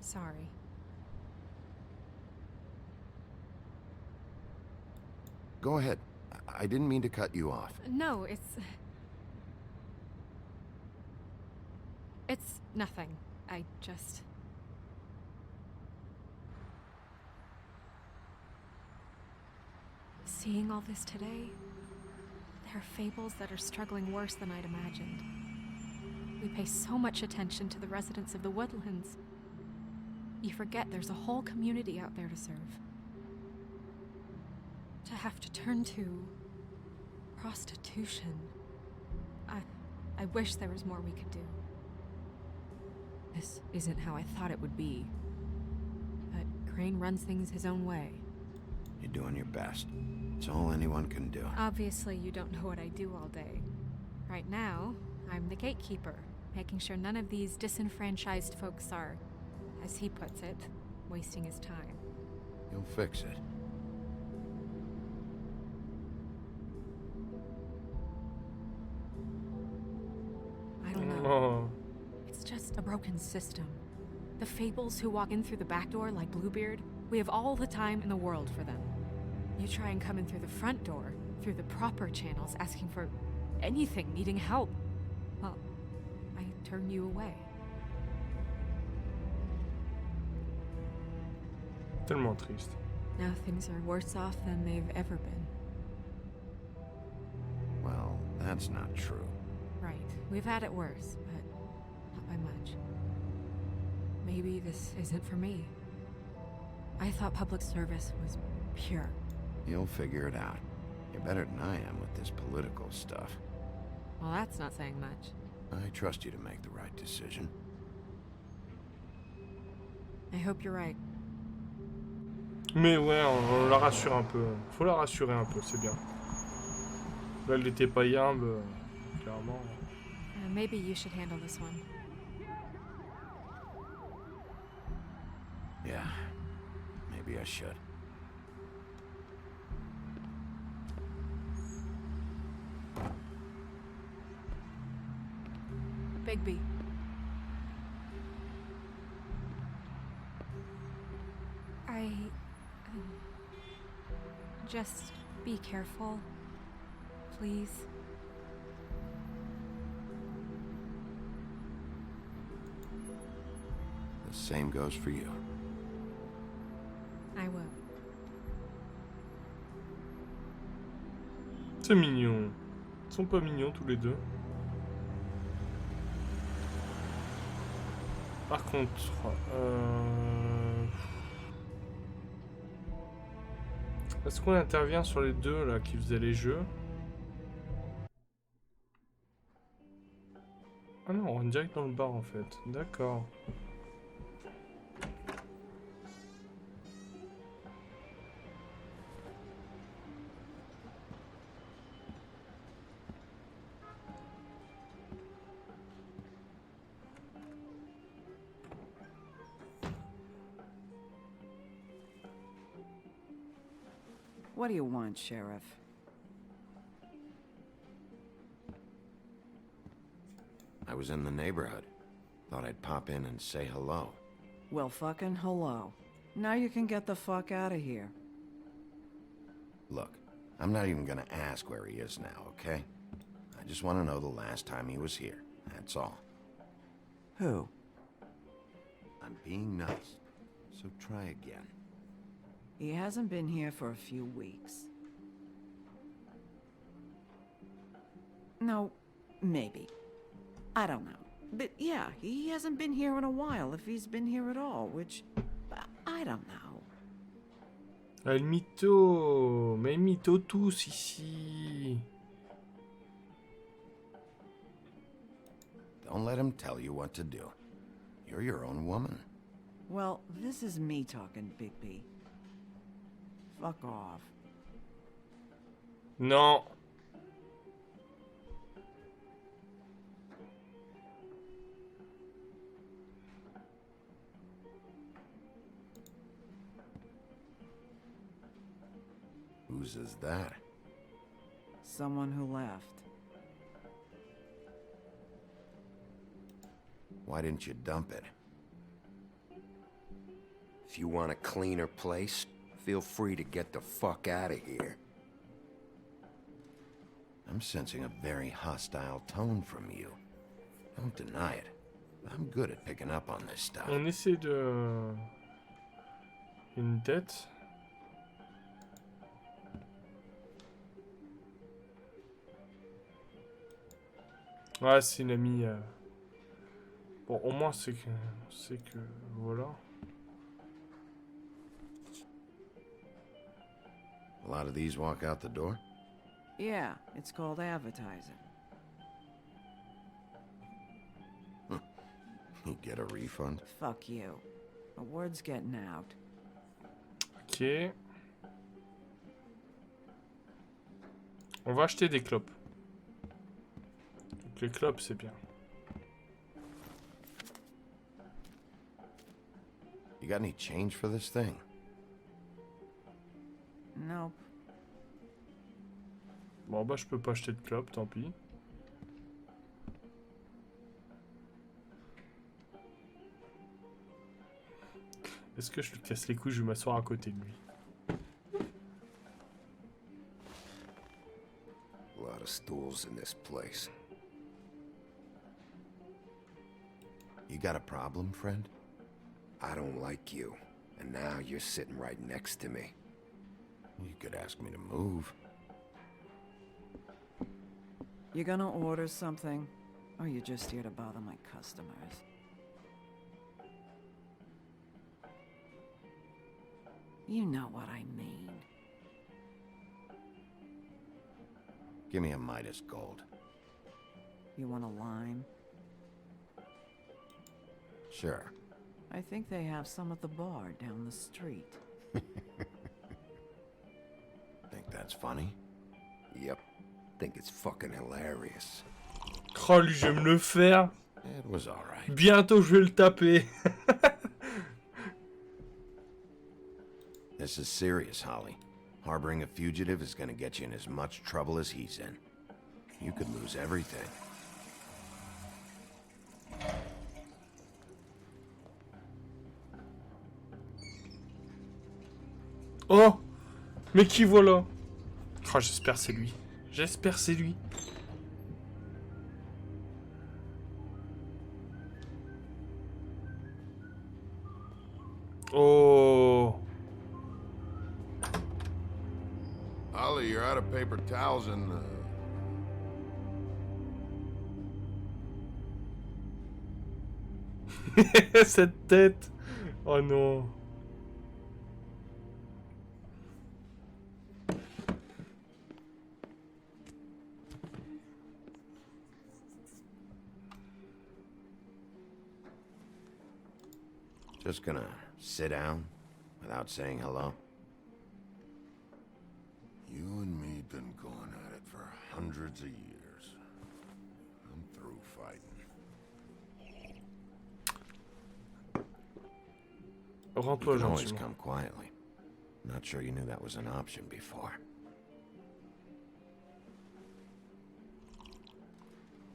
Sorry. Go ahead. I didn't mean to cut you off. No, it's nothing. I just... Seeing all this today, there are fables that are struggling worse than I'd imagined. We pay so much attention to the residents of the woodlands. You forget there's a whole community out there to serve. To have to turn to prostitution. I wish there was more we could do. This isn't how I thought it would be. But Crane runs things his own way. You're doing your best. It's all anyone can do. Obviously, you don't know what I do all day. Right now, I'm the gatekeeper, making sure none of these disenfranchised folks are, as he puts it, wasting his time. You'll fix it. I don't know. Oh. It's just a broken system. The fables who walk in through the back door like Bluebeard, we have all the time in the world for them. You try and come in through the front door, through the proper channels, asking for anything, needing help. Well, I turn you away. Tellement triste. Now things are worse off than they've ever been. Well, that's not true. Right. We've had it worse, but not by much. Maybe this isn't for me. I thought public service was pure. You'll figure it out. You're better than I am with this political stuff. Well, that's not saying much. I trust you to make the right decision. I hope you're right. Mais ouais, on la rassure un peu. Faut la rassurer un peu, c'est bien. Là, elle était pas humble, clairement. Maybe you should handle this one. Yeah, maybe I should. Bigby. Just be careful, please. The same goes for you. I will. C'est mignon. Ils sont pas mignons tous les deux. Par contre, est-ce qu'on intervient sur les deux là qui faisaient les jeux? Ah non, on rentre direct dans le bar en fait. D'accord. What do you want, Sheriff? I was in the neighborhood. Thought I'd pop in and say hello. Well, fucking hello. Now you can get the fuck out of here. Look, I'm not even gonna ask where he is now, okay? I just want to know the last time he was here. That's all. Who? I'm being nice, so try again. He hasn't been here for a few weeks. No, maybe. I don't know. But yeah, he hasn't been here in a while, if he's been here at all, which... I don't know. Ah, le mytho! Mais mytho tous ici! Don't let him tell you what to do. You're your own woman. Well, this is me talking, Bigby. Fuck off. Non. Whose is that? Someone who left. Why didn't you dump it? If you want a cleaner place, feel free to get the fuck out of here. I'm sensing a very hostile tone from you. Don't deny it. I'm good at picking up on this stuff. On essaie de... Une dette. Ouais, c'est une amie... Bon, au moins, c'est que... Voilà. A lot of these walk out the door? Yeah, it's called advertising. You get a refund? Fuck you. The word's getting out. Ok. On va acheter des clopes. Donc les clopes, c'est bien. You got any change for this thing? Nope. Bon bah je peux pas acheter de clopes, tant pis. Est-ce que je lui casse les couilles, je vais m'asseoir à côté de lui. A lot of stools in this place. You got a problem, friend? I don't like you, and now you're sitting right next to me. You could ask me to move. You gonna order something? Or you just here to bother my customers? You know what I mean. Give me a Midas Gold. You want a lime? Sure. I think they have some at the bar down the street. Think that's funny? Yep. think it's fucking hilarious. Oh, lui, je vais me le faire. It was all right. Bientôt, je vais le taper. This is serious, Holly. Harboring a fugitive is gonna get you in as much trouble as he's in. You could lose everything. Oh! Mais qui voilà? Oh, j'espère c'est lui. J'espère c'est lui. Oh! Holly, you're out of paper towels and... Cette tête! Oh non! Just gonna sit down without saying hello? You and me been going at it for hundreds of years. I'm through fighting. You can always come quietly. Not sure you knew that was an option before.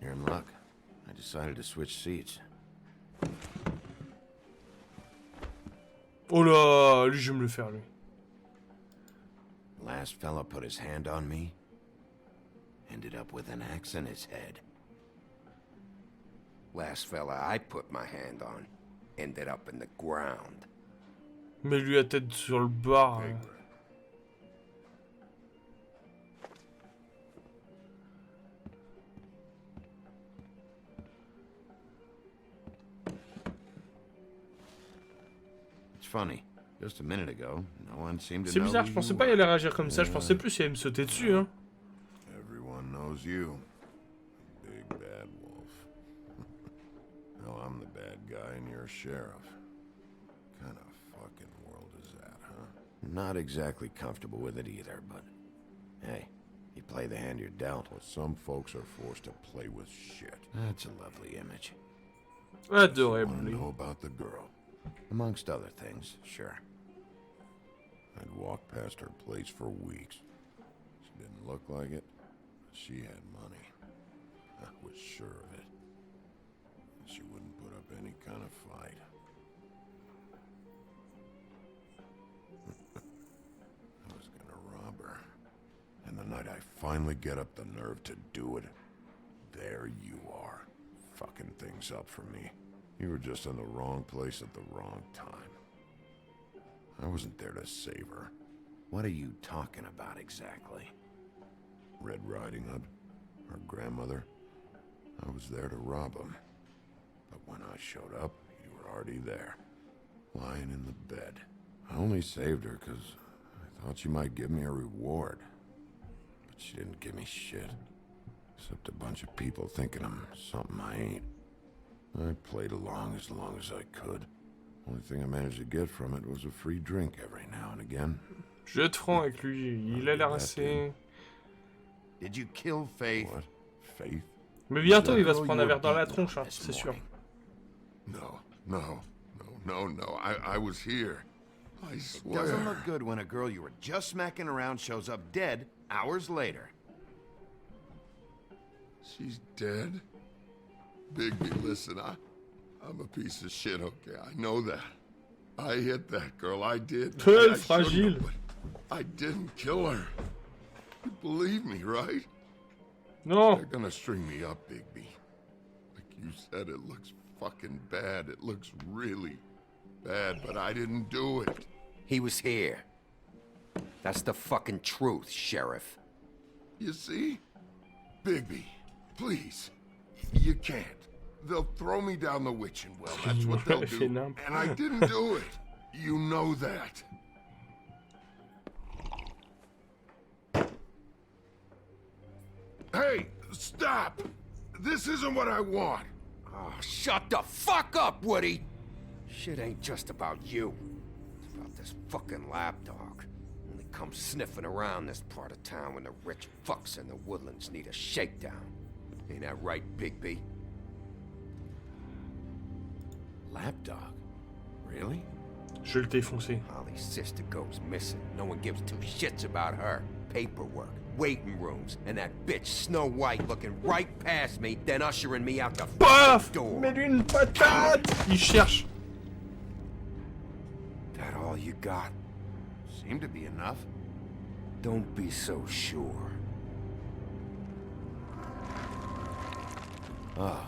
You're in luck. I decided to switch seats. Oh là, lui je vais me le faire lui. Last fella put his hand on me, ended up with an axe in his head. Last fella I put my hand on ended up in the ground. Mais lui la tête sur le bar. Hein. Funny. Just a minute ago, no one seemed to C'est know bizarre, who je pensais you pas were. il allait réagir comme ça, je pensais plus il allait me sauter dessus, hein. Everyone knows you. Big bad wolf. Now I'm the bad guy and you're a sheriff. What kind of fucking world is that, huh? Not exactly comfortable with it either, but hey, you play the hand you're dealt. Well, some folks are forced to play with shit. That's a lovely image. Adorable. I know about the girl. Amongst other things, sure. I'd walk past her place for weeks. She didn't look like it, but she had money. I was sure of it. She wouldn't put up any kind of fight. I was gonna rob her. And the night I finally get up the nerve to do it, there you are, fucking things up for me. You were just in the wrong place at the wrong time. I wasn't there to save her. What are you talking about exactly? Red Riding Hood, her grandmother. I was there to rob them. But when I showed up, you were already there, lying in the bed. I only saved her because I thought she might give me a reward. But she didn't give me shit. Except a bunch of people thinking I'm something I ain't. I played along as I could. Only thing I managed to get from it was a free drink every now and again. Je vais être franc avec lui, il a l'air assez... Did you kill Faith? What? Faith? Mais bientôt il va se prendre un verre dans la tronche, hein, c'est sûr. No. I was here. I swear. It doesn't look good when a girl you were just smacking around shows up dead hours later. She's dead? Bigby, listen, I'm a piece of shit, okay? I know that. I hit that girl, I did. Fragile. I didn't kill her. You believe me, right? No. They're gonna string me up, Bigby. Like you said, it looks fucking bad. It looks really bad, but I didn't do it. He was here. That's the fucking truth, Sheriff. You see? Bigby, please. You can't. They'll throw me down the witching well. That's what they'll do. And I didn't do it. You know that. Hey, stop! This isn't what I want. Oh, shut the fuck up, Woody! Shit ain't just about you. It's about this fucking lapdog. Only come sniffing around this part of town when the rich fucks in the woodlands need a shakedown. Ain't that right, Bigby? Lapdog? Really? Je vais le défoncer. Holly's sister goes missing. No one gives two shits about her. Paperwork, waiting rooms, and that bitch Snow White looking right past me, then ushering me out the Paf! door. Mets-lui une patate! Il cherche. That all you got? Seemed to be enough. Don't be so sure. Oh,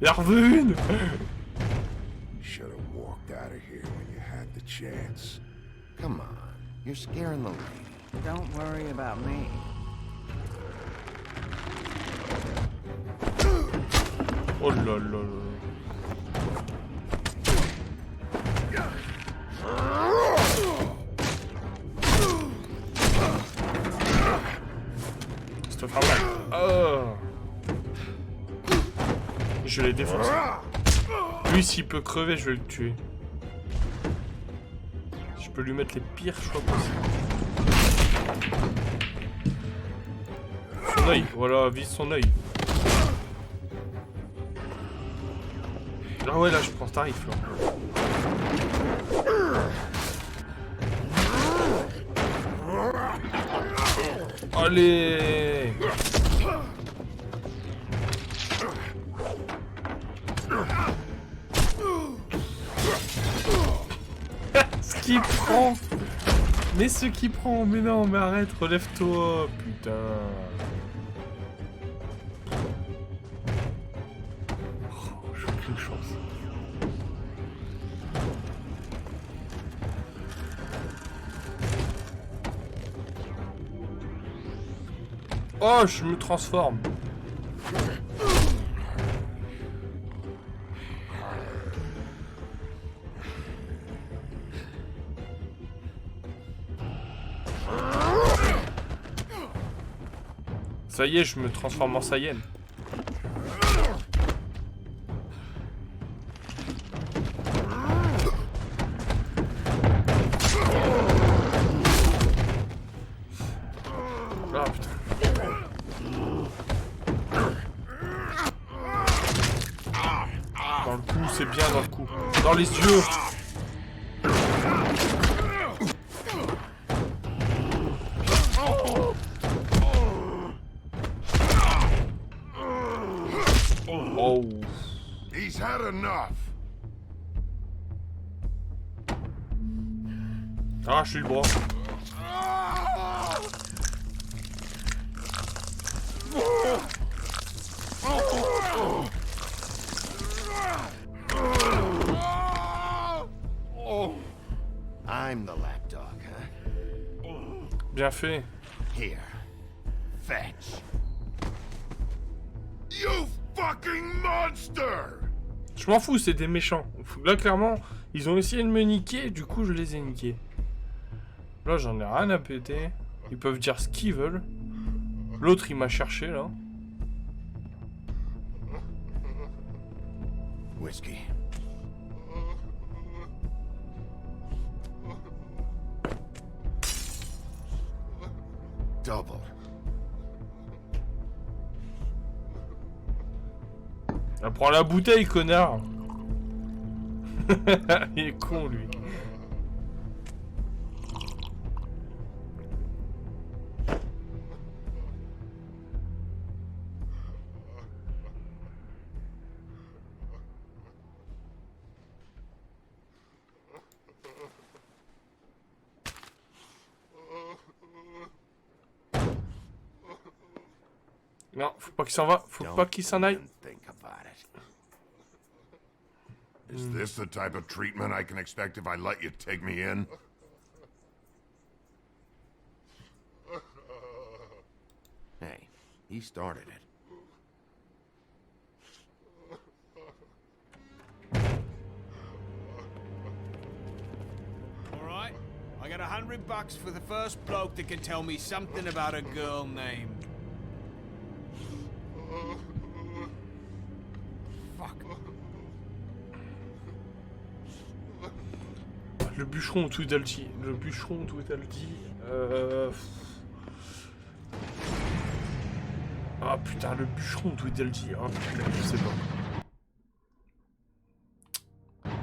Il a revu une! Should have walked out of here when you had the chance. Come on, you're scaring the lady. Don't worry about me. Oh là là là. Ça te fait mal. Oh. Je l'ai défoncé. Lui, s'il peut crever, je vais le tuer. Je peux lui mettre les pires choix possibles. Son œil, voilà, vise son œil. Ah ouais, là, je prends ta rifle. Allez! Ce qui prend! Mais ce qui prend! Mais non, mais arrête, relève-toi! Putain! Oh, j'ai aucune chance. Oh, je me transforme. Ça y est, je me transforme en Saiyan. Ah putain. Dans le cou, c'est bien dans le cou. Dans les yeux. Oh. He's had enough. Ah, je suis le bras. I'm the lapdog, huh? Bien fait. Here. Fetch. You fucking monster! Je m'en fous, c'est des méchants. Là, clairement, ils ont essayé de me niquer, du coup, je les ai niqués. Là, j'en ai rien à péter. Ils peuvent dire ce qu'ils veulent. L'autre, il m'a cherché, là. Whiskey. Double. Ah, prends la bouteille, connard. Il est con, lui. Non, faut pas qu'il s'en va, faut pas qu'il s'en aille. Is this the type of treatment I can expect if I let you take me in? Hey, he started it. Alright, I got $100 for the first bloke that can tell me something about a girl named... Fuck. bûcheron ou Tweedledee. Le bûcheron ou Tweedledee. Ah putain, le bûcheron ou Tweedledee. Ah putain, je sais pas.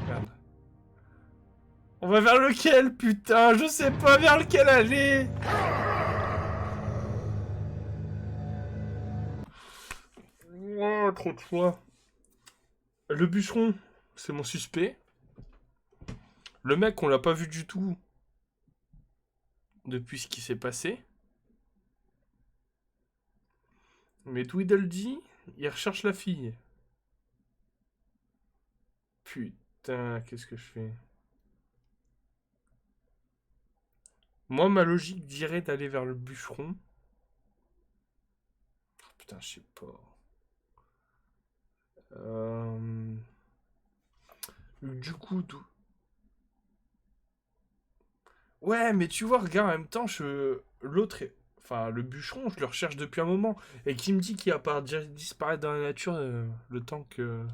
Merde. On va vers lequel, putain? Je sais pas vers lequel aller. Oh, trop de choix. Le bûcheron, c'est mon suspect. Le mec, on l'a pas vu du tout depuis ce qui s'est passé. Mais Tweedledee, il recherche la fille. Putain, qu'est-ce que je fais? Moi, ma logique dirait d'aller vers le bûcheron. Oh, putain, je sais pas. Du coup, ouais, mais tu vois, regarde, en même temps, l'autre, enfin, le bûcheron, je le recherche depuis un moment. Et qui me dit qu'il va pas disparaître dans la nature le temps que...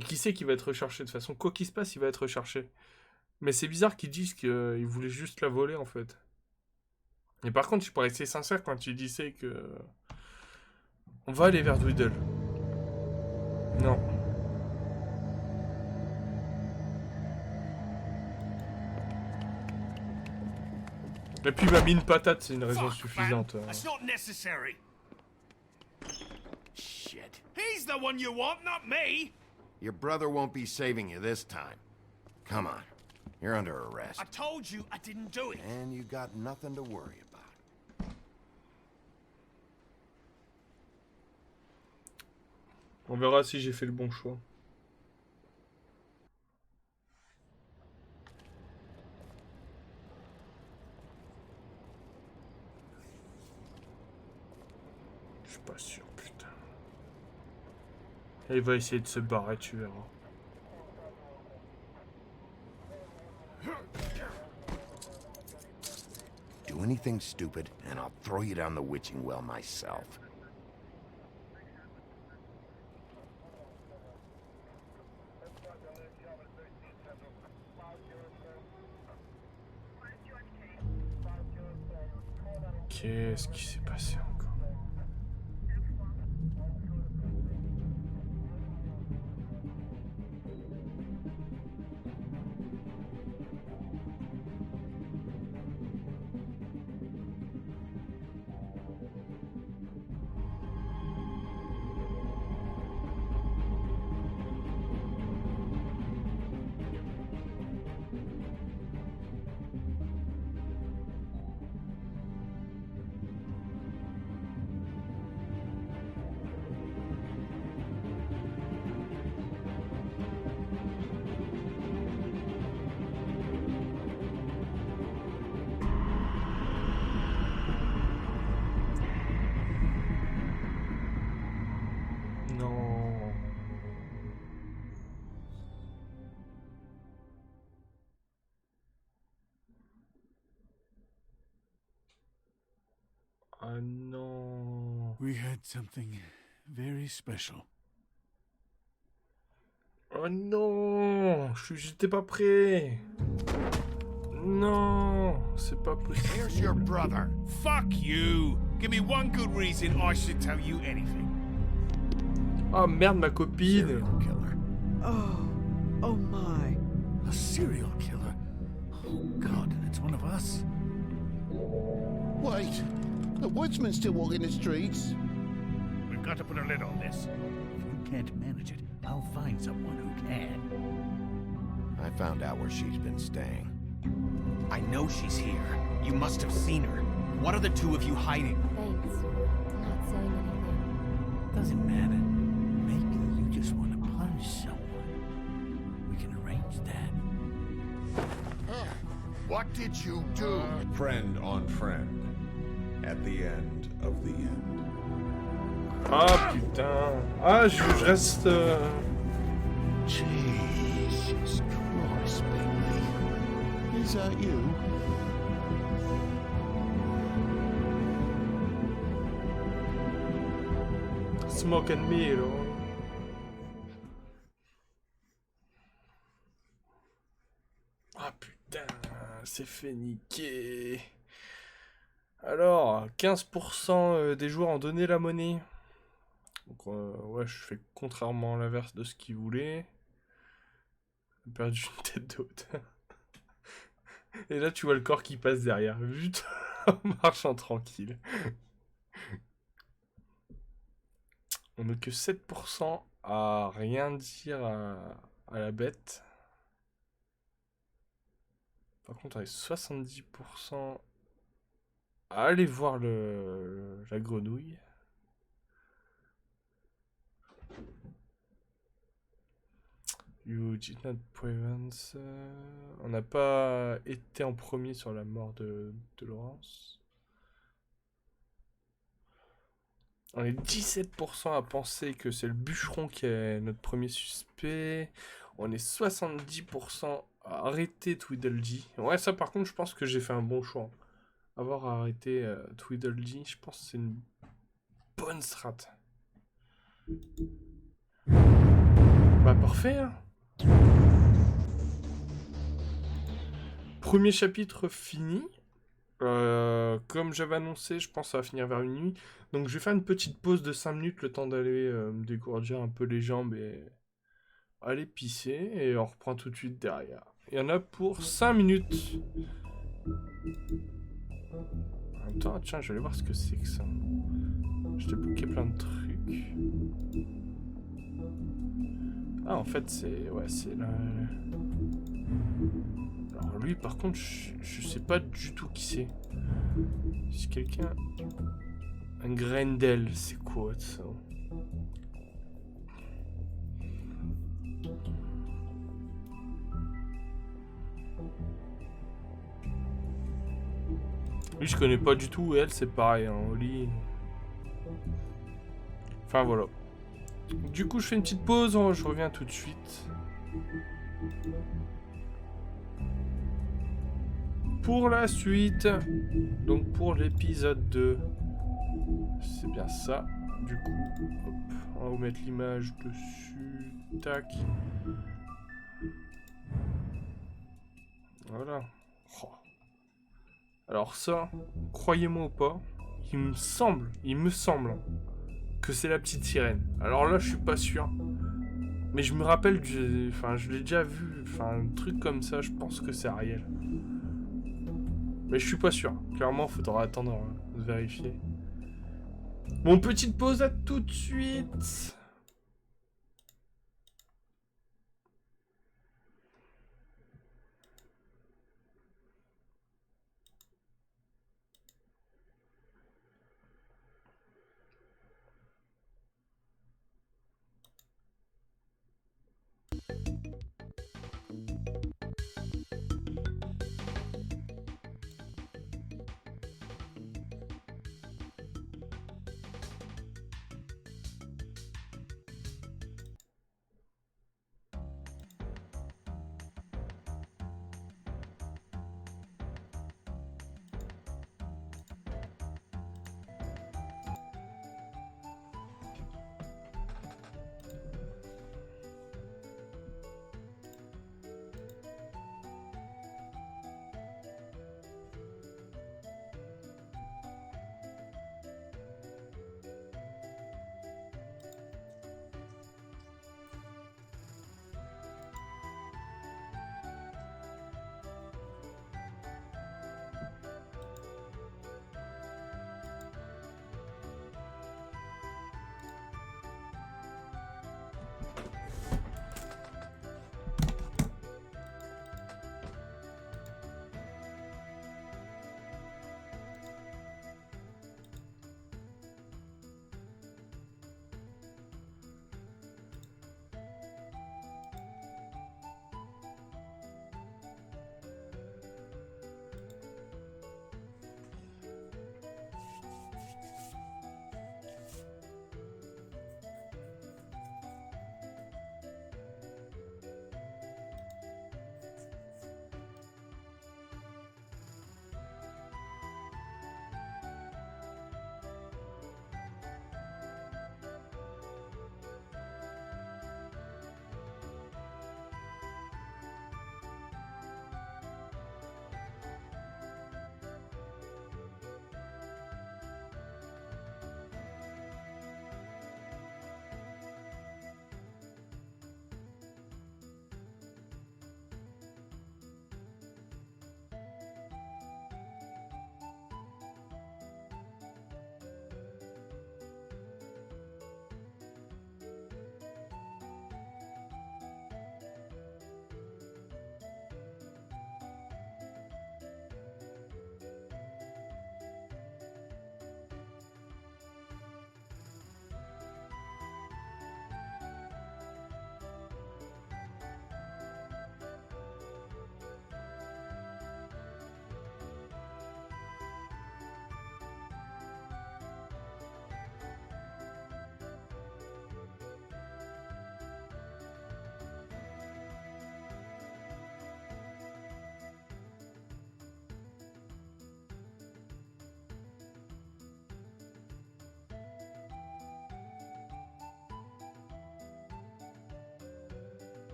Qui sait qu'il va être recherché? De toute façon, quoi qu'il se passe, il va être recherché. Mais c'est bizarre qu'ils disent qu'ils voulaient juste la voler, en fait. Et par contre, tu pourrais rester sincère quand tu disais que... On va aller vers Tweedle. Non. Et puis ma mine patate, c'est une raison suffisante. That's not necessary. Shit. He's the one you want, not me. Your brother won't be saving you this time. Come on. You're under arrest. I told you I didn't do it. And you got nothing to worry about. On verra si j'ai fait le bon choix. Je suis pas sûr, putain. Et il va essayer de se barrer, tu verras. Do anything stupid, and I'll throw you down the witching well myself. Qu'est-ce qui s'est passé encore? Ah non. We had something very special. Oh non, j'étais pas prêt. Non, c'est pas possible. Here's your brother. Fuck you. Give me one good reason I should tell you anything. Ah merde, ma copine. Serial killer. Oh my. A serial killer? Oh God, and it's one of us? Wait, the woodsman's still walking the streets. We've got to put a lid on this. If you can't manage it, I'll find someone who can. I found out where she's been staying. I know she's here. You must have seen her. What are the two of you hiding? Thanks. I'm not saying anything. Doesn't matter. Maybe you just want to punish someone. We can arrange that. What did you do? Friend on friend. At the end of the end. Ah putain. Ah, je reste... Jesus Christ, baby. Is that you? Smoke and mirror. Ah putain. c'est fait niquer. Alors, 15% des joueurs ont donné la monnaie. Donc, ouais, je fais contrairement à l'inverse de ce qu'ils voulaient. J'ai perdu une tête de hauteur. Et là, tu vois le corps qui passe derrière. Vite, en marchant tranquille. On n'a que 7% à rien dire à la bête. Par contre, on est 70% à aller voir la grenouille. You did not prevent... On n'a pas été en premier sur la mort de Laurence. On est 17% à penser que c'est le bûcheron qui est notre premier suspect. On est 70% à arrêter Tweedledee. Ouais, ça par contre, je pense que j'ai fait un bon choix. Avoir arrêté Tweedledee, je pense que c'est une bonne strat. Bah parfait, hein. Premier chapitre fini. Comme j'avais annoncé, je pense que ça va finir vers minuit. Donc je vais faire une petite pause de 5 minutes, le temps d'aller me dégourdir un peu les jambes et aller pisser. Et on reprend tout de suite derrière. Il y en a pour 5 minutes. En même temps, tiens, je vais aller voir ce que c'est que ça. Je t'ai bloqué plein de trucs. Ah, en fait, c'est... Ouais, c'est là... Alors lui, par contre, je sais pas du tout qui c'est. Si quelqu'un... Un Grendel, c'est quoi ça? Lui, je connais pas du tout, et elle, c'est pareil, hein, Oli. Enfin, voilà. Du coup, je fais une petite pause, je reviens tout de suite. Pour la suite, donc pour l'épisode 2, c'est bien ça. Du coup, hop, on va vous mettre l'image dessus. Tac. Voilà. Oh. Alors ça, croyez-moi ou pas, il me semble que c'est la petite sirène. Alors là, je suis pas sûr. Mais je me rappelle, je l'ai déjà vu, un truc comme ça, je pense que c'est Ariel. Mais je suis pas sûr. Clairement, faudra attendre de vérifier. Bon, petite pause, à tout de suite.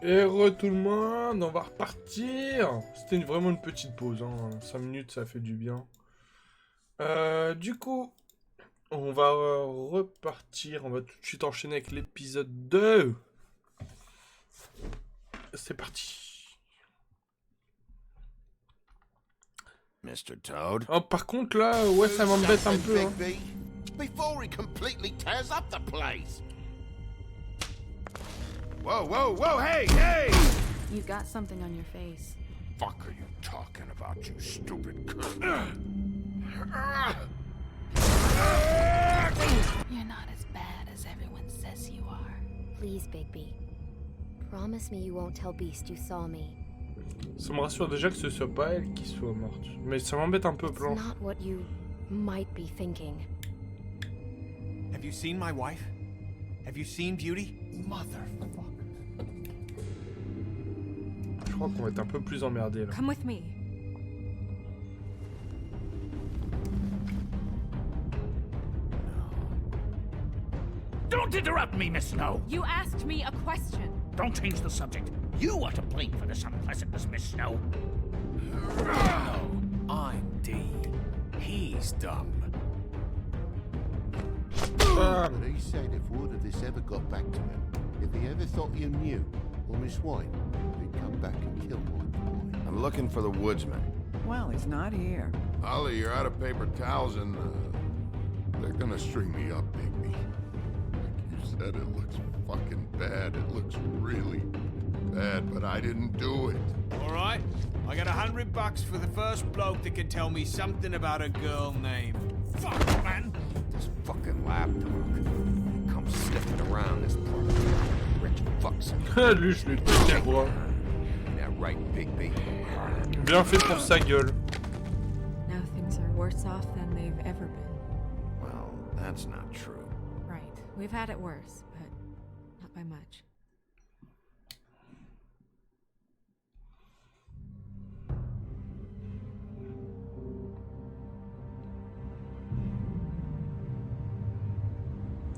Et tout le monde, on va repartir. C'était vraiment une petite pause, hein. 5 minutes, ça fait du bien. Du coup, on va repartir. On va tout de suite enchaîner avec l'épisode 2. C'est parti. Mr. Toad? Oh, par contre, là, ouais, ça m'embête un peu. Hein. Before he completely tears up the place. Whoa, whoa, whoa, hey, hey! You got something on your face. Fuck are you talking about, you stupid cunt? You're not as bad as everyone says you are. Please, Bigby. Promise me you won't tell Beast you saw me. Ça me rassure déjà que ce soit pas elle qui soit morte. Mais ça m'embête un peu, Blanche. It's not what you might be thinking. Have you seen my wife? Have you seen Beauty? Motherfucker. Je crois qu'on va être un peu plus emmerdé là. Come with me. Don't interrupt me, Miss Snow! You asked me a question. Don't change the subject. You are to blame for this unpleasantness, Miss Snow. No, I'm D. He's dumb. But he said if word of this ever got back to him, if he ever thought you knew, or Miss White, he'd come back and kill my boy. I'm looking for the woodsman. Well, he's not here. Holly, you're out of paper towels and they're gonna string me up, Bigby. Like you said, it looks fucking bad. It looks really bad, but I didn't do it. All right, I got $100 for the first bloke that can tell me something about a girl named. Fuck, man! This fucking lapdog. Come sniffing around this part. Rich fucks. Lui, je lui pique les bras. That right, Bigby. Bien fait pour sa gueule. Now things are worse off than they've ever been. Well, that's not true. Right. We've had it worse, but not by much.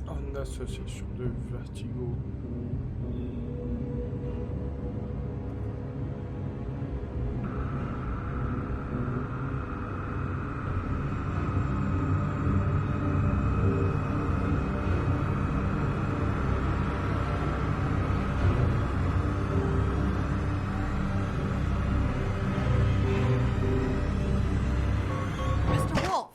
En association de Vertigo. Mr. Wolf!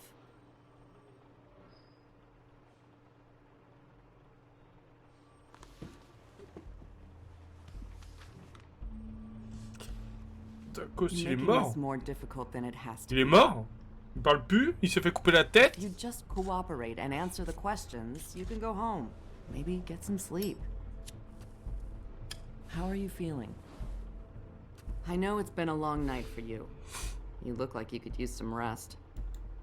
Tacos, il est Making mort. this more difficult than it has to Il est be. mort. Il parle plus. Il s'est fait couper la tête. You just cooperate and answer the questions, you can go home. Maybe get some sleep. How are you feeling? I know it's been a long night for you. You look like you could use some rest.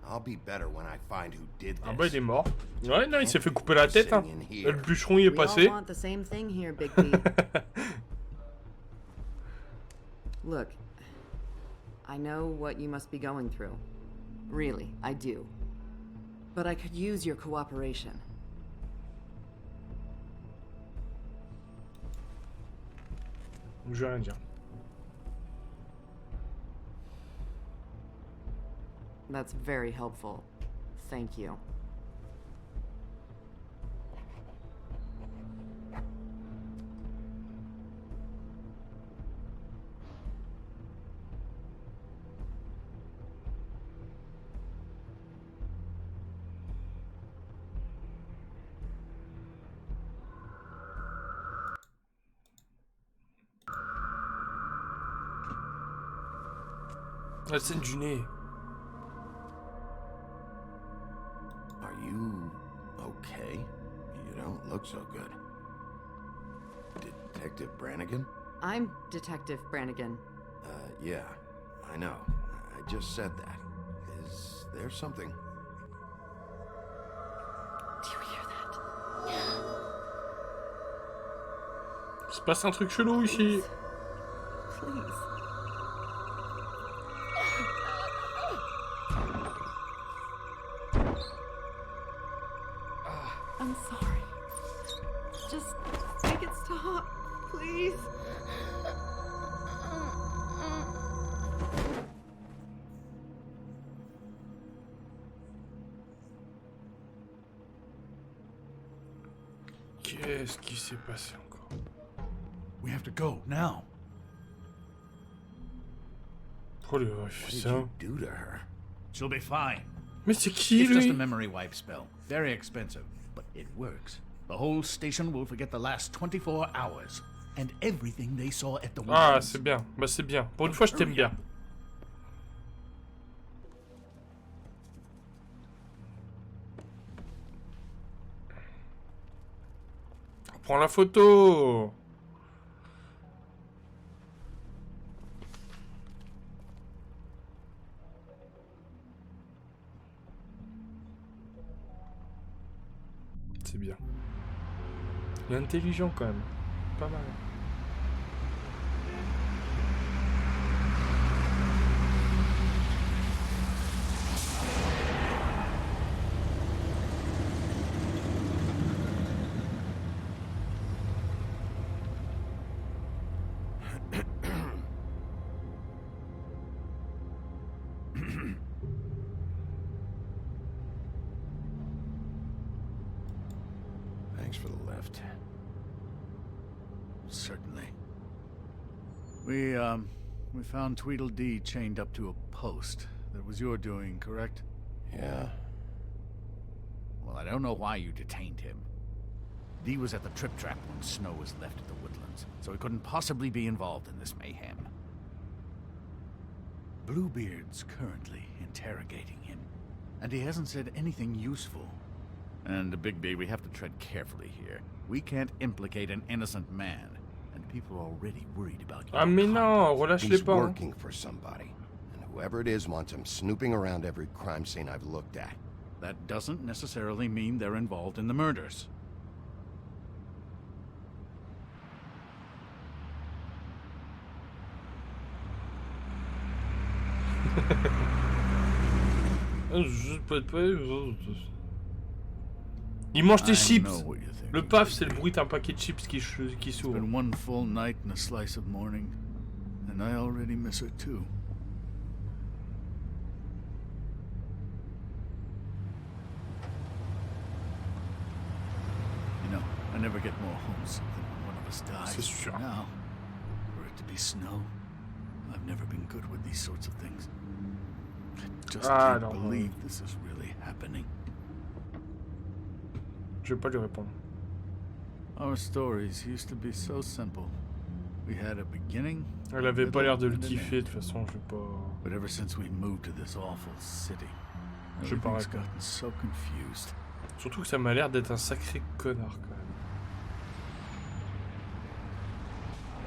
I'll be better when I find who did this. Ah bah il est mort. Ouais, non, il s'est fait couper la tête. Hein. Le bûcheron y est We all passé. want the same thing here, Bigby. Look, I know what you must be going through. Really, I do. But I could use your cooperation. Je vais rien dire. That's very helpful. Thank you. La scène du nez. Are you okay? You don't look so good. Detective Brannigan? I'm Detective Brannigan. Yeah, I know. I just said that. Is there something? Do you hear that? Il se passe un truc chelou ici. Please. I'm sorry. Just make it stop, please. Qu'est-ce qui s'est passé encore? We have to go now. Oh, il aurait fait ça. What did you do to her? She'll be fine. Mais c'est qui, It's just a lui? memory wipe spell. Very expensive, but it works. The whole station will forget the last 24 hours and everything they saw at the Ah, Woodlands. c'est bien. Bah, c'est bien. Pour une fois, je t'aime bien. Prends la photo. C'est bien. Il est intelligent quand même. Pas mal. Thanks for the lift. Certainly. We found Tweedledee chained up to a post. That was your doing, correct? Yeah. Well, I don't know why you detained him. Dee was at the trip trap when Snow was left at the Woodlands, so he couldn't possibly be involved in this mayhem. Bluebeard's currently interrogating him, and he hasn't said anything useful. And, Bigby, we have to tread carefully here. We can't implicate an innocent man, and people are already worried about you. Ah mais non, relâche-les He's pas. working for somebody, and whoever it is wants him snooping around every crime scene I've looked at. That doesn't necessarily mean they're involved in the murders. Il mange tes I chips. know what you're thinking. Le paf, c'est le bruit d'un paquet de chips qui It's s'ouvre. been one full night and a slice of morning, and I already miss her too. You know, I never get more homesick than when one of us dies. C'est sûr. Now, for it to be Snow, I've never been good with these sorts of things. I just can't believe this is really happening. Je vais pas lui répondre. Our stories used to be so simple. We had a beginning. Elle avait pas l'air de le and an kiffer, end. de toute façon, je vais pas... But ever since we moved to this awful city, Je vais pas everything's répondre. gotten so confused. Surtout que ça m'a l'air d'être un sacré connard, quand même.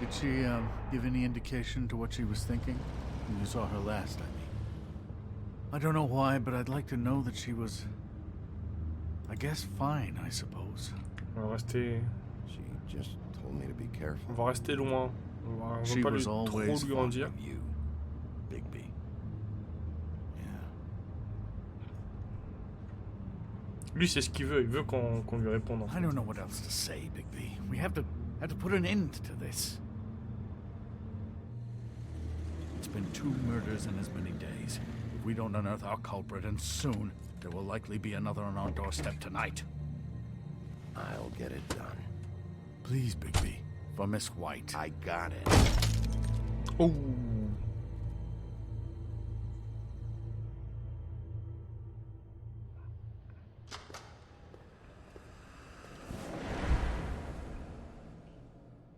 Did she give any indication to what she was thinking? When you saw her last, I mean. I don't know why, but I'd like to know that she was, I guess, fine, I suppose. On va rester... She just told me to be careful. On va rester loin. On va She pas was trop always lui en dire. fond of you, Bigby. Lui, c'est ce qu'il veut. Il veut qu'on lui réponde. En fait. I don't know what else to say, Bigby. We have to put an end to this. It's been 2 murders in as many days. If we don't unearth our culprit, and soon, there will likely be another on our doorstep tonight. I'll get it done. Please, Bigby. For Miss White. I got it. Oh.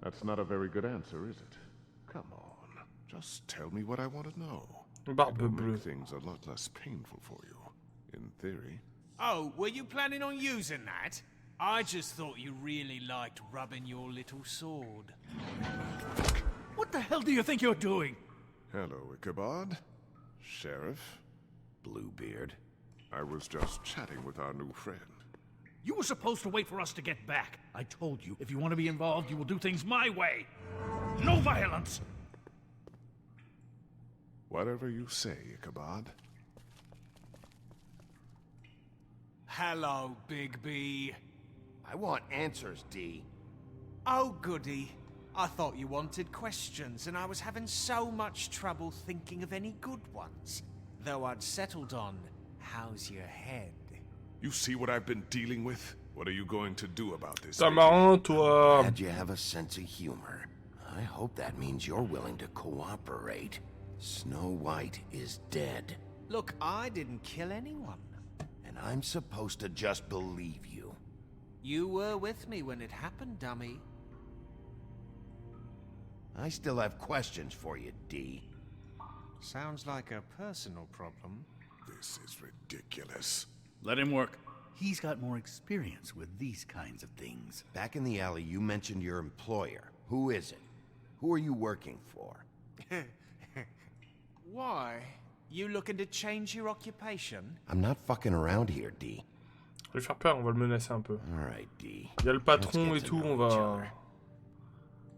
That's not a very good answer, is it? Come on. Just tell me what I want to know. Barbe It'll bleue. make things a lot less painful for you, in theory. Oh, were you planning on using that? I just thought you really liked rubbing your little sword. What the hell do you think you're doing? Hello, Ichabod. Sheriff. Bluebeard. I was just chatting with our new friend. You were supposed to wait for us to get back. I told you, if you want to be involved, you will do things my way. No violence! Whatever you say, Ichabod. Hello, Bigby. I want answers, Dee. Oh, goody. I thought you wanted questions, and I was having so much trouble thinking of any good ones. Though I'd settled on, how's your head? You see what I've been dealing with? What are you going to do about this? T'es marrant, toi. Glad you have a sense of humor. I hope that means you're willing to cooperate. Snow White is dead. Look, I didn't kill anyone. And I'm supposed to just believe you. You were with me when it happened, dummy. I still have questions for you, D. Sounds like a personal problem. This is ridiculous. Let him work. He's got more experience with these kinds of things. Back in the alley, you mentioned your employer. Who is it? Who are you working for? Why? You looking to change your occupation? I'm not fucking around here, D. Je vais faire peur, on va le menacer un peu. Alright, D. Il y a le patron et tout, on va...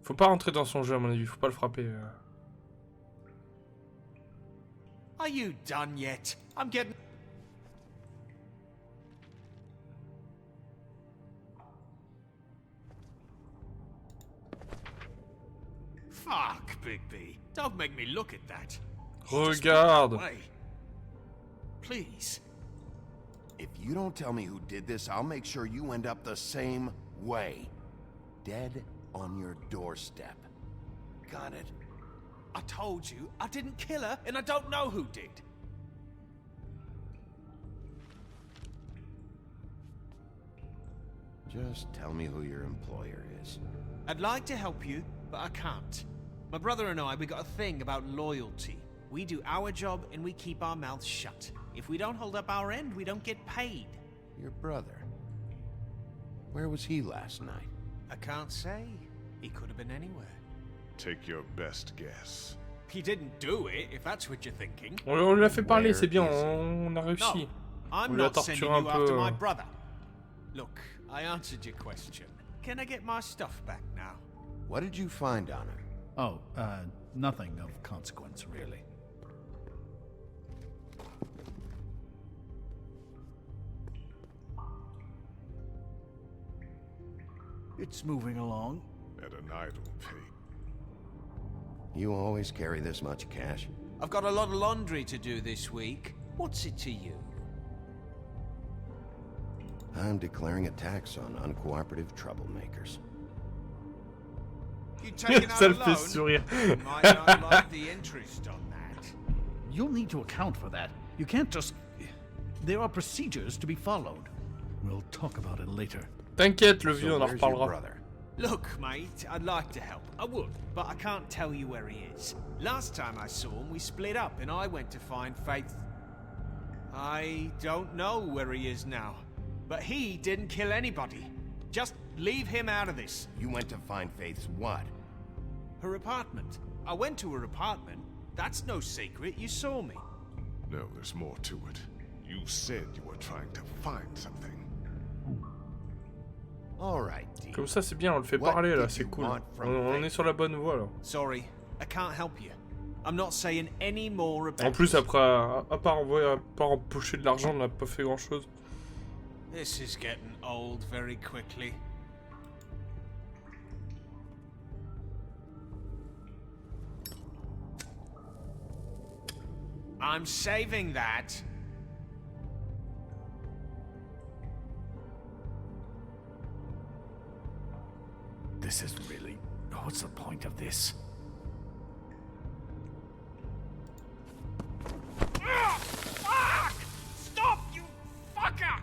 Faut pas rentrer dans son jeu à mon avis, faut pas le frapper. Are you done yet? I'm getting... Fuck, Bigby. Don't make me look at that. Regarde. Please. If you don't tell me who did this, I'll make sure you end up the same way. Dead on your doorstep. Got it? I told you, I didn't kill her, and I don't know who did. Just tell me who your employer is. I'd like to help you, but I can't. My brother and I, we got a thing about loyalty. We do our job and we keep our mouths shut. If we don't hold up our end, we don't get paid. Your brother? Where was he last night? I can't say. He could have been anywhere. Take your best guess. He didn't do it, if that's what you're thinking. On l'a fait parler, c'est bien, on a réussi. No, I'm on l'a not sending torturé un you after peu. my brother. Look, I answered your question. Can I get my stuff back now? What did you find on her? Oh, nothing of consequence, really. It's moving along. At an idle pace. You always carry this much cash? I've got a lot of laundry to do this week. What's it to you? I'm declaring a tax on uncooperative troublemakers. You taking out Ça a le fait loan? sourire. You might not like the interest on that. You'll need to account for that. You can't just... There are procedures to be followed. We'll talk about it later. T'inquiète, le vieux, on en reparlera. Look, mate, I'd like to help. I would, but I can't tell you where he is. Last time I saw him, we split up and I went to find Faith. I don't know where he is now, but he didn't kill anybody. Just leave him out of this. You went to find Faith's what? Her apartment. I went to her apartment. That's no secret. You saw me. No, there's more to it. You said you were trying to find something. Comme ça c'est bien, on le fait parler là, c'est cool. On est sur la bonne voie là. Sorry, I can't help you. I'm not saying any more about En plus après, à part empocher de l'argent, on n'a pas fait grand chose. This is getting old very quickly. I'm saving that. This is really... What's the point of this? Fuck! Stop, you fucker!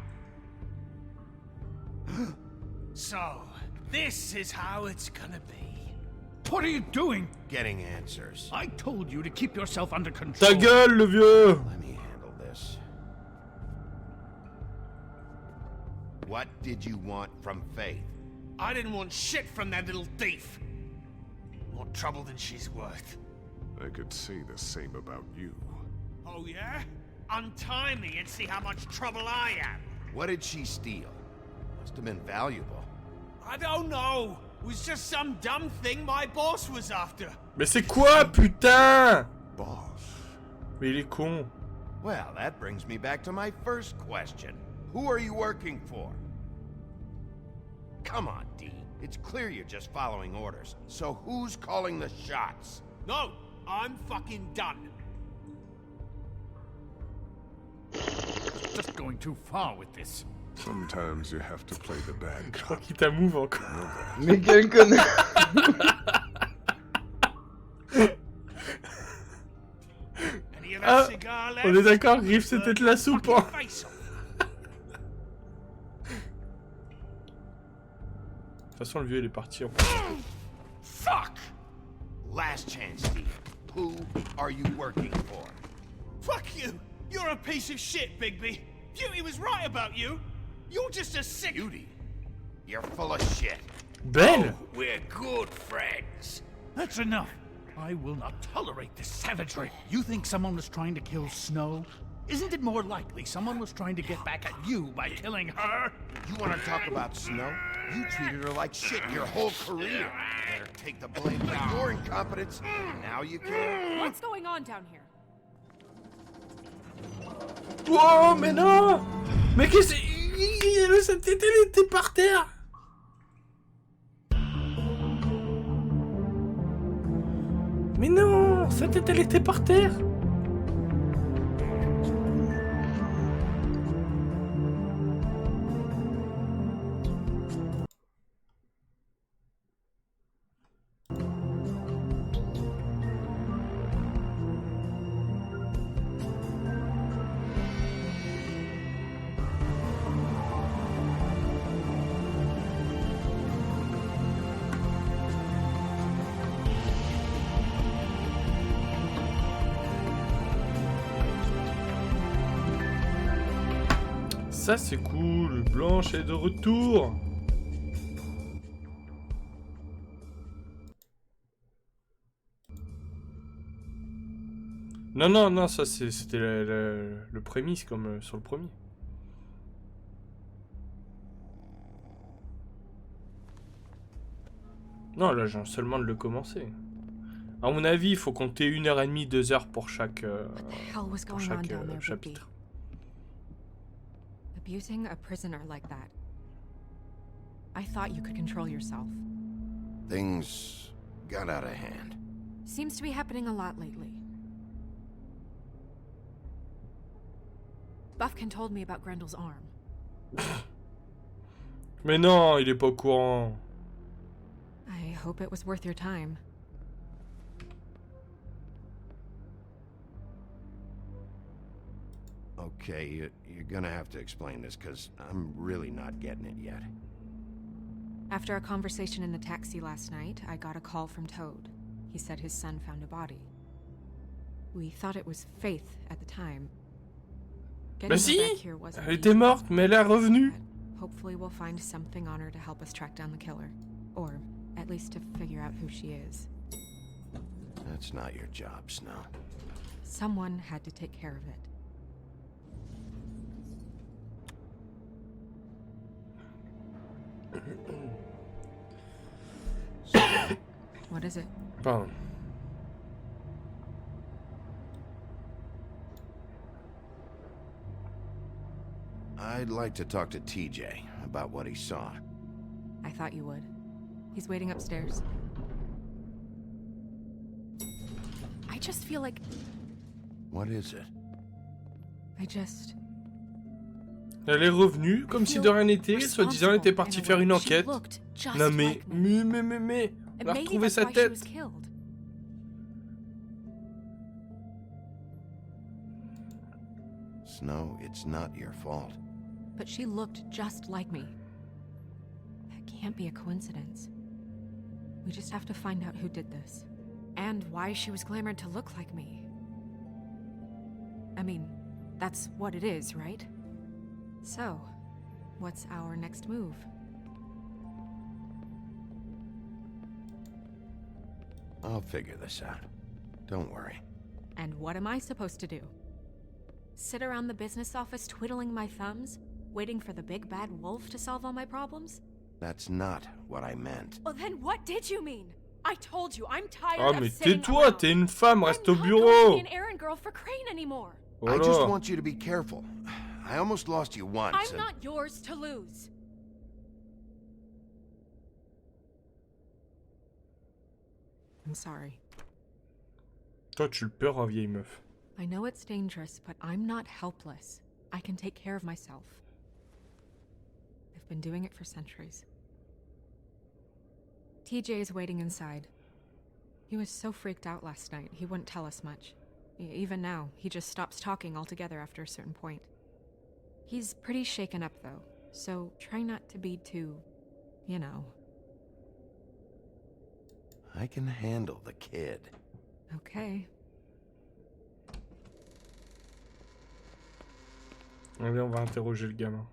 So, this is how it's gonna be. What are you doing? Getting answers. I told you to keep yourself under control. Ta gueule, le vieux! Let me handle this. What did you want from Faith? I didn't want shit from that little thief. More trouble than she's worth. I could say the same about you. Oh yeah? Untie me and see how much trouble I am. What did she steal? Must have been valuable. I don't know. It was just some dumb thing my boss was after. Mais c'est quoi, putain? Boss. Mais il est con. Well, that brings me back to my first question. Who are you working for? Come on, D. It's clear you're just following orders. So who's calling the shots? No, I'm fucking done. Just going too far with this. Sometimes you have to play the bad Je crois cop. qu'il t'amouve encore. Mais quel connard. Ah, on est d'accord, Griff, c'était de la soupe. Hein. De toute façon, le vieux, il est parti. En Fuck! Last chance, Steve. Who are you working for? Fuck you! You're a piece of shit, Bigby. Beauty was right about you. You're just a sick... Beauty? You're full of shit. Ben! Oh, we're good friends. That's enough. I will not tolerate this savagery. You think someone was trying to kill Snow? Isn't it more likely someone was trying to get back at you by killing her? You want to talk about Snow? You treated her like shit your whole career. Let her take the blame for your incompetence. Now you care. What's going on down here? Oh, mais non! Mais qu'est-ce que... Sa tête, elle était par terre! Mais non! Sa tête, elle était par terre! Ça c'est cool, Blanche est de retour. Non, non, non, ça c'était le prémisse comme sur le premier. Non, là j'ai seulement de le commencer. À mon avis, il faut compter 1h30, 2 heures pour chaque chapitre. Abusing a prisoner like that. I thought you could control yourself. Things got out of hand. Seems to be happening a lot lately. Buffkin told me about Grendel's arm. Mais non, il est pas au courant. I hope it was worth your time. Okay, you're gonna have to explain this, because I'm really not getting it yet. After a conversation in the taxi last night, I got a call from Toad. He said his son found a body. We thought it was Faith at the time. Bah si! Elle était morte, mais elle est revenue. Hopefully we'll find something on her to help us track down the killer. Or at least to figure out who she is. That's not your job, Snow. Someone had to take care of it. What is it? Pardon. I'd like to talk to TJ about what he saw. I thought you would. He's waiting upstairs. I just feel like... What is it? Elle est revenue, comme si de rien n'était, soi-disant elle était partie faire une enquête. Non mais, on a retrouvé sa tête. Snow, it's not your fault. But she looked just like me. That can't be a coincidence. We just have to find out who did this. And why she was glamored to look like me. I mean, that's what it is, right? So, what's our next move? I'll figure this out. Don't worry. And what am I supposed to do? Sit around the business office twiddling my thumbs, waiting for the big bad wolf to solve all my problems? That's not what I meant. Well, then what did you mean? I told you, I'm tired Ah, of mais sitting tais-toi, around. t'es une femme, reste au I'm not bureau. going to be an errand girl for Crane anymore. I just want you to be careful. I almost lost you once. I'm not yours to lose. I'm sorry. Toi, tu le peur, hein, vieille meuf. I know it's dangerous, but I'm not helpless. I can take care of myself. Been doing it for centuries. TJ is waiting inside. He was so freaked out last night, he wouldn't tell us much. Even now, he just stops talking altogether after a certain point. He's pretty shaken up, though, so try not to be too, you know. I can handle the kid. Okay. Allez, on va interroger le gamin.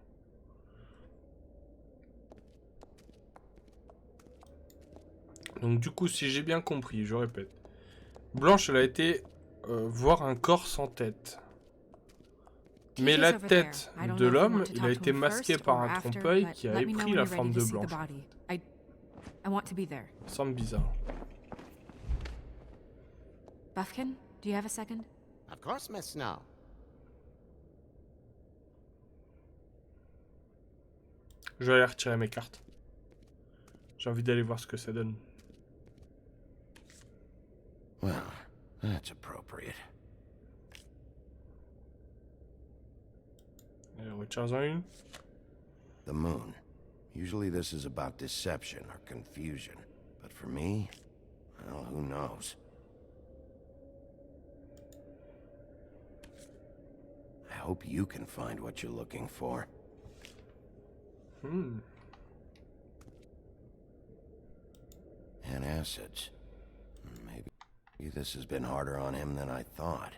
Donc du coup, si j'ai bien compris, je répète. Blanche, elle a été voir un corps sans tête. Mais la tête de l'homme, il a été masqué par un trompe-l'œil qui avait pris la forme de Blanche. Semble bizarre. Buffkin, do you have a second? Of course, Miss Snow. Je vais aller retirer mes cartes. J'ai envie d'aller voir ce que ça donne. Well, that's appropriate. Retire-en une. The moon. Usually this is about deception or confusion. But for me, well, who knows? I hope you can find what you're looking for. And acids. Maybe this has been harder on him than I thought.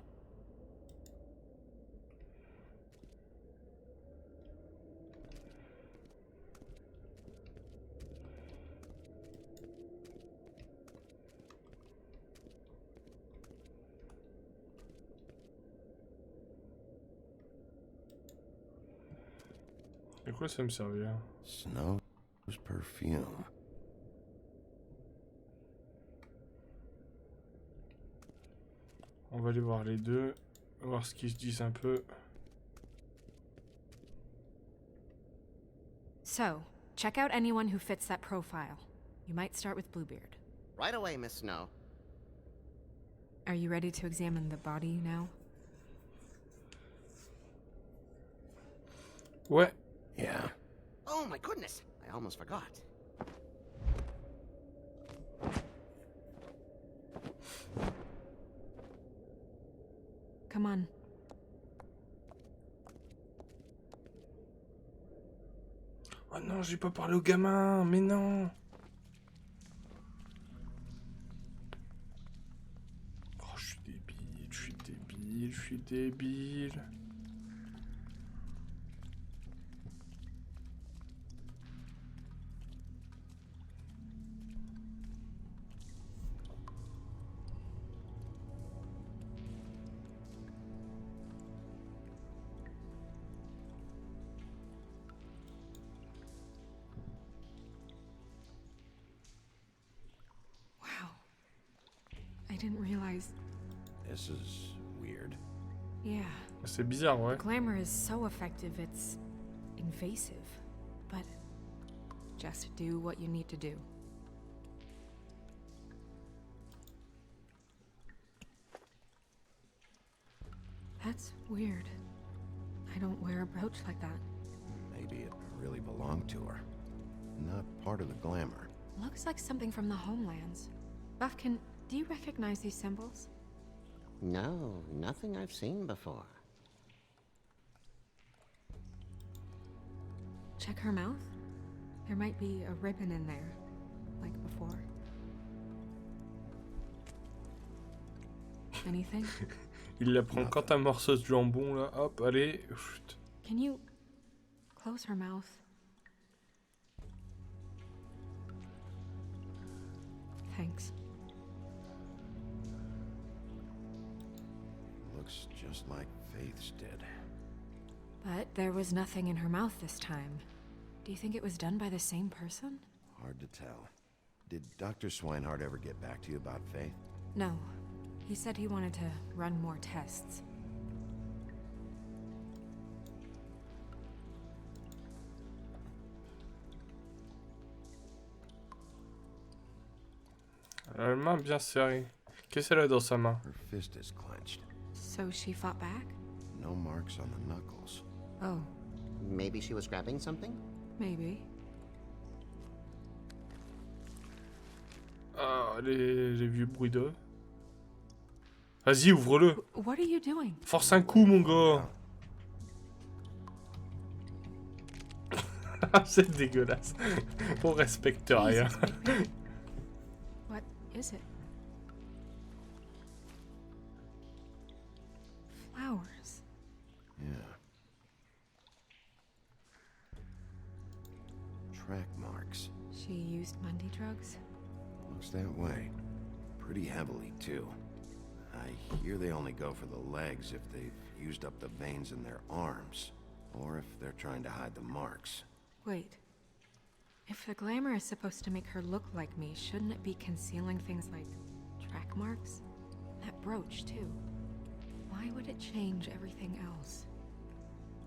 À quoi ça me servir? Snow's perfume. On va aller voir les deux, voir ce qu'ils se disent un peu. So, check out anyone who fits that profile. You might start with Bluebeard. Right away, Miss Snow. Are you ready to examine the body now? Ouais. Yeah. Oh my goodness, I almost forgot. Come on. Oh non, j'ai pas parlé au gamin, mais non. Oh, je suis débile, je suis débile, je suis débile. I didn't realize. This is weird. Yeah. C'est bizarre, ouais. Glamour is so effective, it's invasive. But just do what you need to do. That's weird. I don't wear a brooch like that. Maybe it really belonged to her. Not part of the glamour. Looks like something from the homelands. Buffkin, do you recognize these symbols? No, nothing I've seen before. Check her mouth. There might be a ribbon in there, like before. Anything? Il la prend quand un morceau de jambon là, hop, allez. Chut. Can you close her mouth? Thanks. Looks just like Faith's did. But there was nothing in her mouth this time. Do you think it was done by the same person? Hard to tell. Did Dr. Swinehart ever get back to you about Faith? No. He said he wanted to run more tests. La main bien serrée. Qu'est-ce qu'elle a dans sa main? Her fist is clenched. So she fought back? No marks on the knuckles. Oh. Maybe she was grabbing something? Maybe. Ah, les vieux bruits d'eau. Vas-y, ouvre-le. What are you doing? Force un coup, mon gars. C'est dégueulasse. On respecte rien. What is it? Flowers. Yeah. Track marks. She used Mundy drugs? Looks that way. Pretty heavily, too. I hear they only go for the legs if they've used up the veins in their arms, or if they're trying to hide the marks. Wait. If the glamour is supposed to make her look like me, shouldn't it be concealing things like track marks? That brooch, too. Why would it change everything else?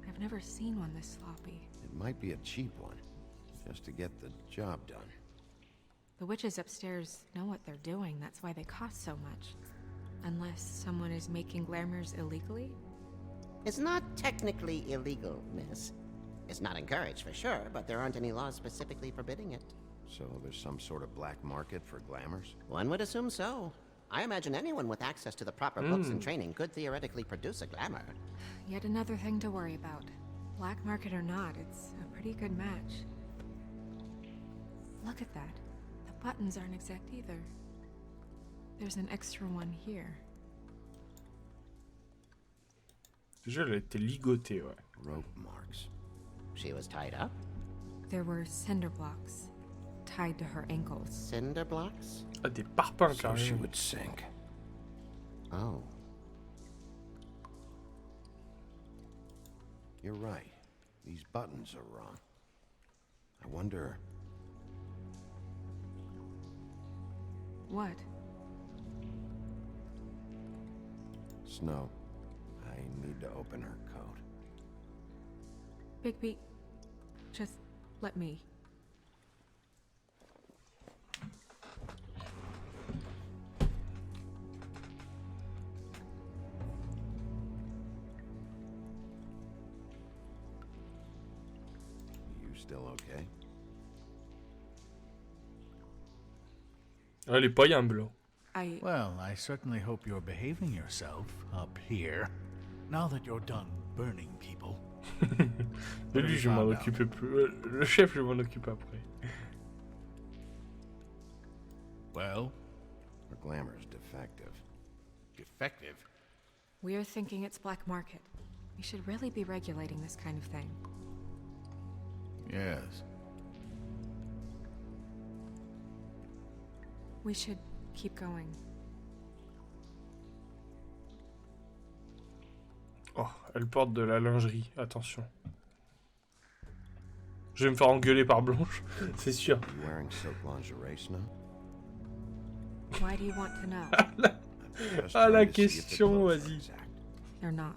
I've never seen one this sloppy. It might be a cheap one, just to get the job done. The witches upstairs know what they're doing, that's why they cost so much. Unless someone is making glamours illegally? It's not technically illegal, miss. It's not encouraged for sure, but there aren't any laws specifically forbidding it. So there's some sort of black market for glamours? One would assume so. I imagine anyone with access to the proper books and training could theoretically produce a glamour. Yet another thing to worry about. Black market or not, it's a pretty good match. Look at that. The buttons aren't exact either. There's an extra one here. Déjà, elle a été ligotée, ouais. Rope marks. She was tied up? There were cinder blocks tied to her ankles. Cinder blocks? Ah, des parpaings, So carrément. she would sink. Oh. You're right. These buttons are wrong. I wonder... What? Snow, I need to open her coat. Bigby, just let me. You still okay? Elle est pas humble. Well, I certainly hope you're behaving yourself up here. Now that you're done burning people. De lui, je m'en occupe plus. Le chef, je m'en occupe après. Well? Her glamour's defective. Defective? We're thinking it's black market. We should really be regulating this kind of thing. Yes. We should keep going. Oh, elle porte de la lingerie, attention. Je vais me faire engueuler par Blanche, c'est sûr. You wearing silk lingerie, Snow? Why do you want to know? Ah, la question, vas-y. They're not.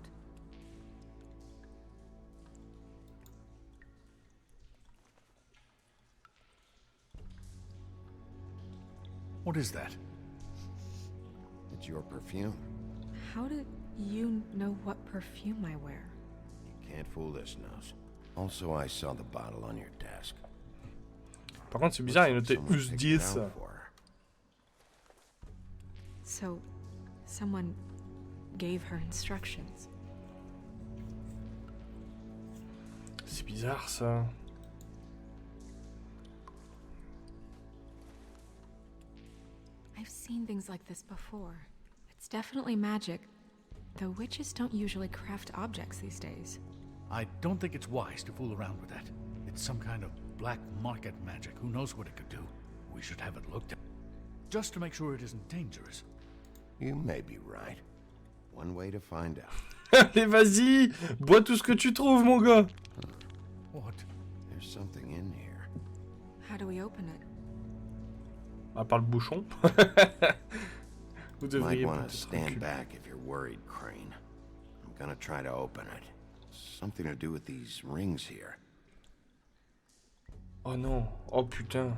What is that? It's your perfume. How did you know what perfume I wear? You can't fool this nose. Also, I saw the bottle on your desk. Par contre, c'est bizarre, il est noté Use 10. So, someone gave her instructions. C'est bizarre, ça. I've seen things like this before. It's definitely magic, though witches don't usually craft objects these days. I don't think it's wise to fool around with that. It's some kind of black market magic. Who knows what it could do? We should have it looked at. Just to make sure it isn't dangerous. You may be right. One way to find out. Allez, vas-y! Bois tout ce que tu trouves, mon gars! What? There's something in here. How do we open it? À part le bouchon. Vous devriez Might want to peut-être stand reculer. back if you're worried, Crane. I'm gonna try to open it. Something to do with these rings here. Oh non, oh putain.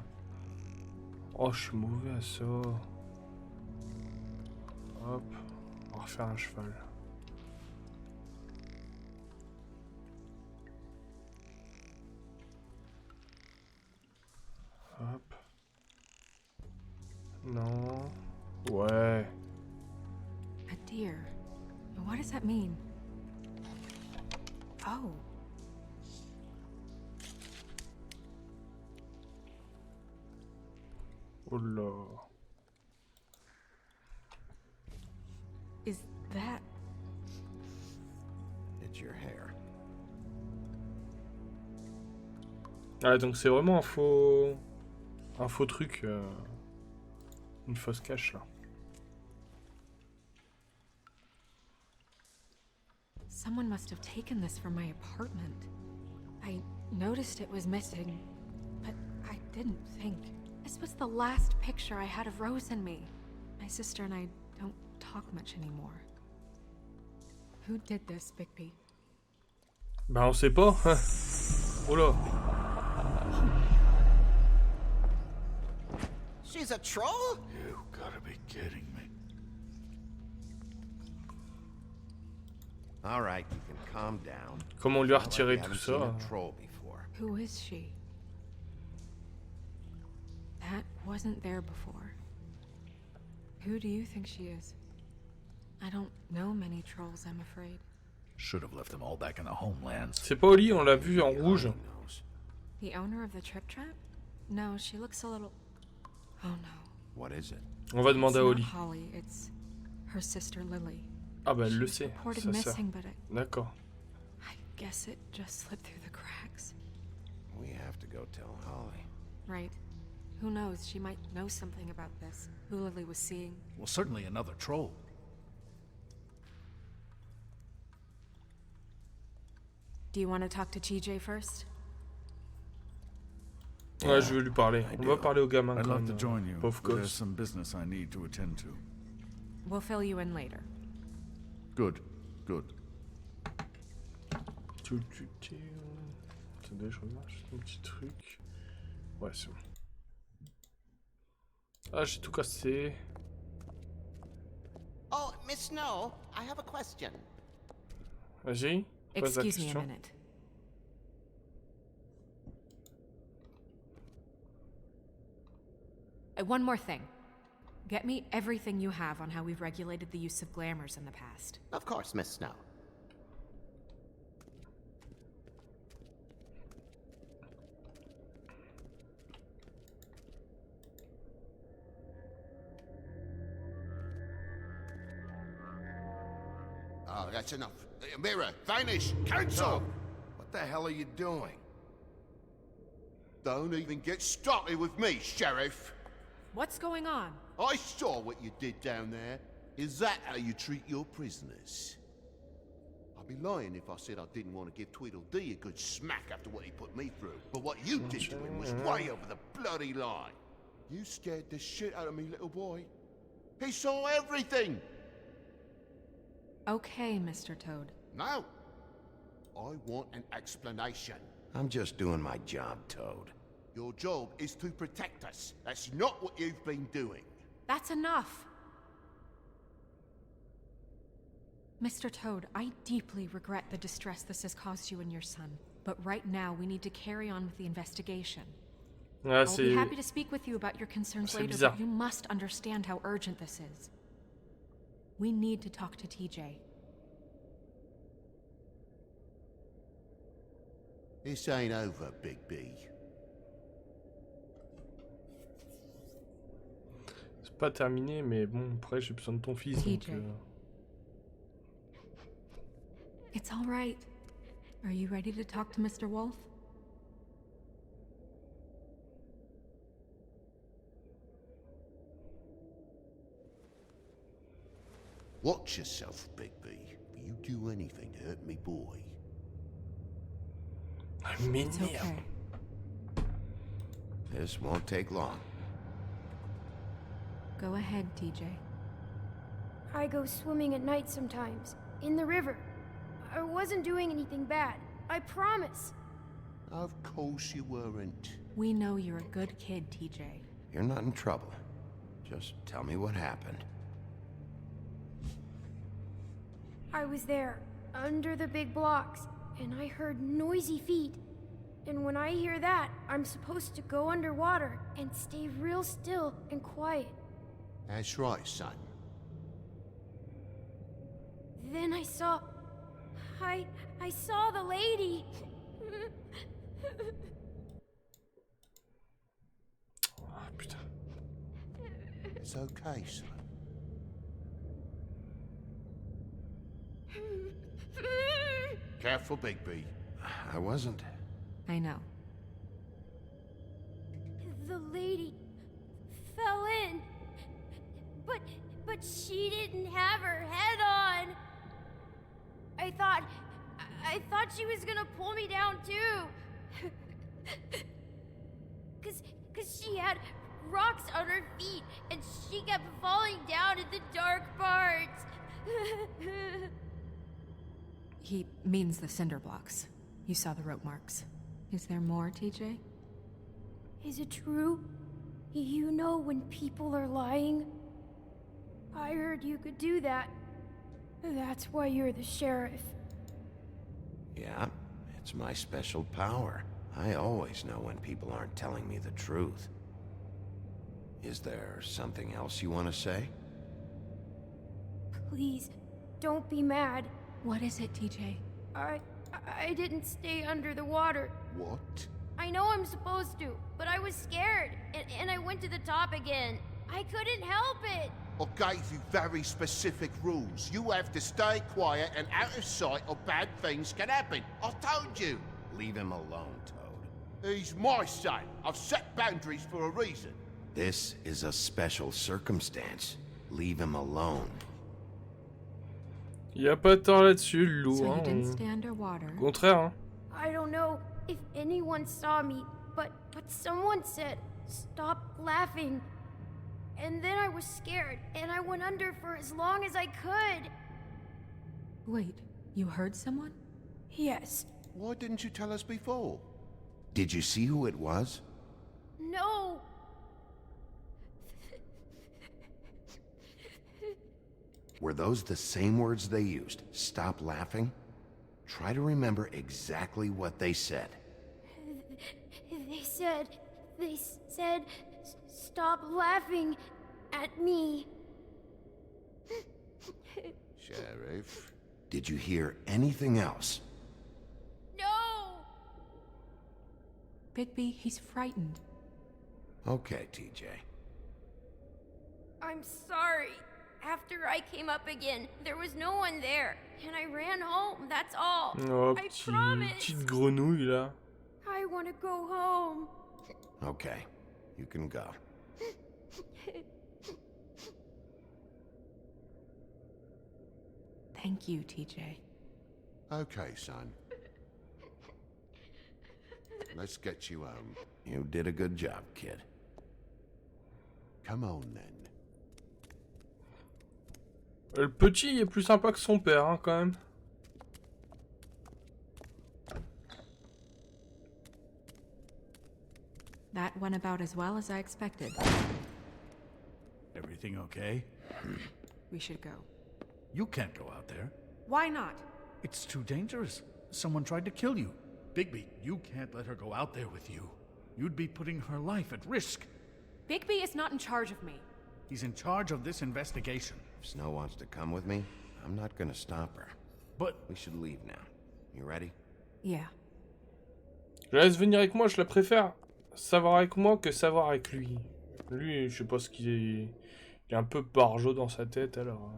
Oh, je suis mauvais à ça. Hop, on va refaire un cheval. that mean? Oh. Oh là. Is that... It's your hair. Ah, donc c'est vraiment un faux truc, une fausse cache là. Someone must have taken this from my apartment. I noticed it was missing, but I didn't think. This was the last picture I had of Rose and me. My sister and I don't talk much anymore. Who did this, Bigby? Bah on sait pas. Oh là. She's a troll? You gotta be kidding me. All right, you can calm down. Comment on lui a retiré tout ça? Who is she? That wasn't there before. Who do you think she is? I don't know many trolls, I'm afraid. Should have left them all back in the homelands. C'est pas Oli, on l'a vu en rouge. The owner of the trip trap? No, she looks a little... Oh no. What is it? On va demander à Oli. It's not Holly, it's her sister Lily. Ah bah elle le sait. Reported Ça, missing, but D'accord. I guess it just slipped through the cracks. We have to go tell Holly. Right. Who knows? She might know something about this. Who Lily was seeing. Well, certainly another troll. Do you want to talk to TJ first? Ouais, je vais lui parler. On va parler au gamin I'd quand love même. to join you. Pauvre There's gosse. some business I need to attend to. We'll fill you in later. Good. Good. Attendez, je remarque juste un petit truc. Ouais, c'est bon. Ah, j'ai tout cassé. Oh, Miss Snow, I have a question. Vas-y. Pose la Excuse me a question. minute. One more thing. Get me everything you have on how we've regulated the use of glamours in the past. Of course, Miss Snow. Oh, that's enough. Mirror, vanish, cancel! What the hell are you doing? Don't even get started with me, Sheriff. What's going on? I saw what you did down there. Is that how you treat your prisoners? I'd be lying if I said I didn't want to give Tweedledee a good smack after what he put me through. But what you did to him was way over the bloody line. You scared the shit out of me, little boy. He saw everything. Okay, Mr. Toad. No. I want an explanation. I'm just doing my job, Toad. Your job is to protect us. That's not what you've been doing. That's enough! Mr. Toad, I deeply regret the distress this has caused you and your son. But right now, we need to carry on with the investigation. Ah, I'll be happy to speak with you about your concerns later, bizarre. but you must understand how urgent this is. We need to talk to TJ. This ain't over, Big B. C'est pas terminé, mais bon, après j'ai besoin de ton fils. Donc, TJ. It's all right. Are you ready to talk to Mr. Wolf? Watch yourself, Big B. If you do anything to hurt me boy. It's okay. This won't take long. Go ahead, TJ. I go swimming at night sometimes, in the river. I wasn't doing anything bad, I promise. Of course you weren't. We know you're a good kid, TJ. You're not in trouble. Just tell me what happened. I was there, under the big blocks, and I heard noisy feet. And when I hear that, I'm supposed to go underwater and stay real still and quiet. That's right, son. then I saw the lady. Ah, putain. It's okay, son. Careful, Bigby. I wasn't. I know. The lady fell in. But she didn't have her head on. I thought she was gonna pull me down too. Cause she had rocks on her feet and she kept falling down in the dark parts. He means the cinder blocks. You saw the rope marks. Is there more, TJ? Is it true? You know when people are lying? I heard you could do that. That's why you're the sheriff. Yeah, it's my special power. I always know when people aren't telling me the truth. Is there something else you want to say? Please, don't be mad. What is it, TJ? I didn't stay under the water. What? I know I'm supposed to, but I was scared, and I went to the top again. I couldn't help it. I gave you very specific rules. You have to stay quiet and out of sight or bad things can happen. I told you. Leave him alone, Toad. He's my son. I've set boundaries for a reason. This is a special circumstance. Leave him alone. Y a pas de temps là-dessus, le loup. So you Hein, didn't stay underwater. Au contraire, hein. I don't know if anyone saw me, but someone said, "Stop laughing." And then I was scared, and I went under for as long as I could. Wait, you heard someone? Yes. Why didn't you tell us before? Did you see who it was? No. Were those the same words they used? Stop laughing? Try to remember exactly what they said. They said, "Stop laughing at me." Sheriff? Did you hear anything else? No! Bigby, he's frightened. Okay, TJ. I'm sorry. After I came up again, there was no one there, and I ran home, that's all. Oh, I promise. petite grenouille, là. I want to go home. Okay, you can go. Thank you, TJ. Okay, son. Let's get you home. You did a good job, kid. Come on, then. Le petit est plus sympa que son père, hein, quand même. That went about as well as I expected. Everything okay? We should go. You can't go out there. Why not? It's too dangerous. Someone tried to kill you. Bigby, you can't let her go out there with you. You'd be putting her life at risk. Bigby is not in charge of me. He's in charge of this investigation. If Snow wants to come with me, I'm not gonna stop her. But we should leave now. You ready? Yeah. Je la laisse venir avec moi, je la préfère savoir avec moi que savoir avec lui. Lui, je sais pas ce qu'il est... Il est un peu barjot dans sa tête, alors...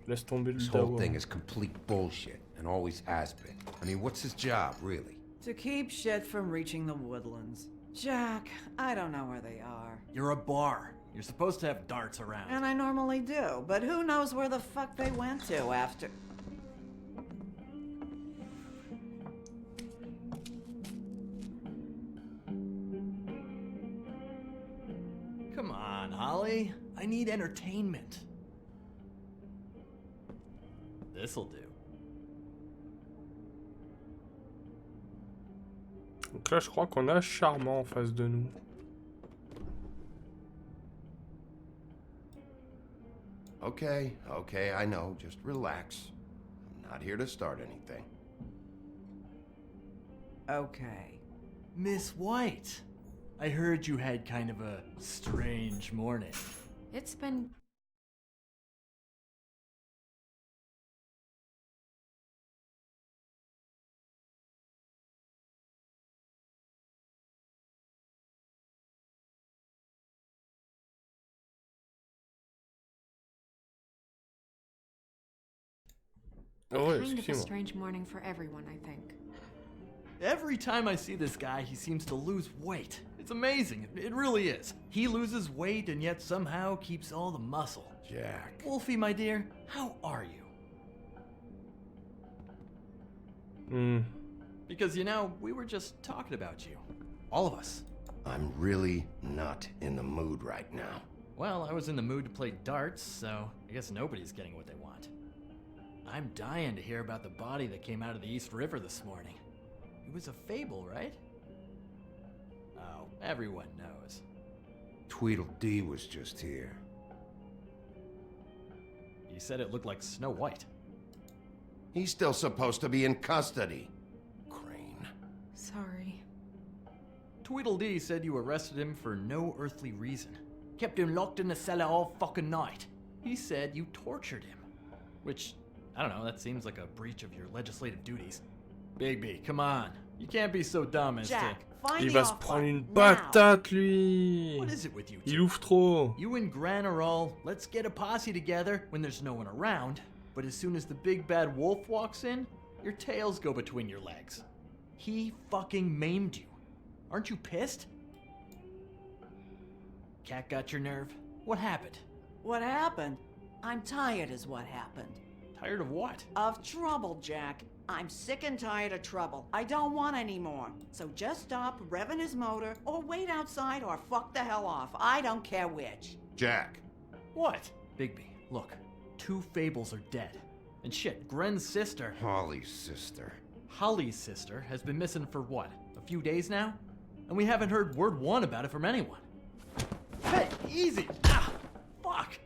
Laisse tomber le This whole dawa. thing is complete bullshit, and always has been. I mean, what's his job, really? To keep shit from reaching the woodlands. Jack, I don't know where they are. You're a bar. You're supposed to have darts around. And I normally do, but who knows where the fuck they went to after... Come on, Holly. I need entertainment. This'll do. Donc là, je crois qu'on a Charmant en face de nous. Okay, I know. Just relax. I'm not here to start anything. Okay. Miss White, I heard you had kind of a strange morning. It's been Oh, Kind of a excuse-moi. strange morning for everyone, I think. Every time I see this guy, he seems to lose weight. It's amazing. It really is. He loses weight and yet somehow keeps all the muscle. Jack. Wolfie, my dear, how are you? Because, you know, we were just talking about you. All of us. I'm really not in the mood right now. Well, I was in the mood to play darts, so I guess nobody's getting what they want. I'm dying to hear about the body that came out of the East River this morning. It was a fable, right? Oh, everyone knows. Tweedledee was just here. You said it looked like Snow White. He's still supposed to be in custody. Crane. Sorry. Tweedledee said you arrested him for no earthly reason. Kept him locked in the cellar all fucking night. He said you tortured him. Which, I don't know, that seems like a breach of your legislative duties. Bigby, come on. You can't be so dumb as Jack, to... find Il the va se offer prendre une now. patate, lui. What is it with you two? Il ouvre trop. You and Gran are all, let's get a posse together when there's no one around, but as soon as the big bad wolf walks in, your tails go between your legs. He fucking maimed you. Aren't you pissed? Cat got your nerve? What happened? What happened? I'm tired is what happened. Tired of what? Of trouble, Jack. I'm sick and tired of trouble. I don't want any more. So just stop revving his motor, or wait outside, or fuck the hell off. I don't care which. Jack. What? Bigby, look. 2 fables are dead. And shit, Gren's sister... Holly's sister. Holly's sister has been missing for what? A few days now? And we haven't heard word one about it from anyone. Hey, easy! Ah! Fuck!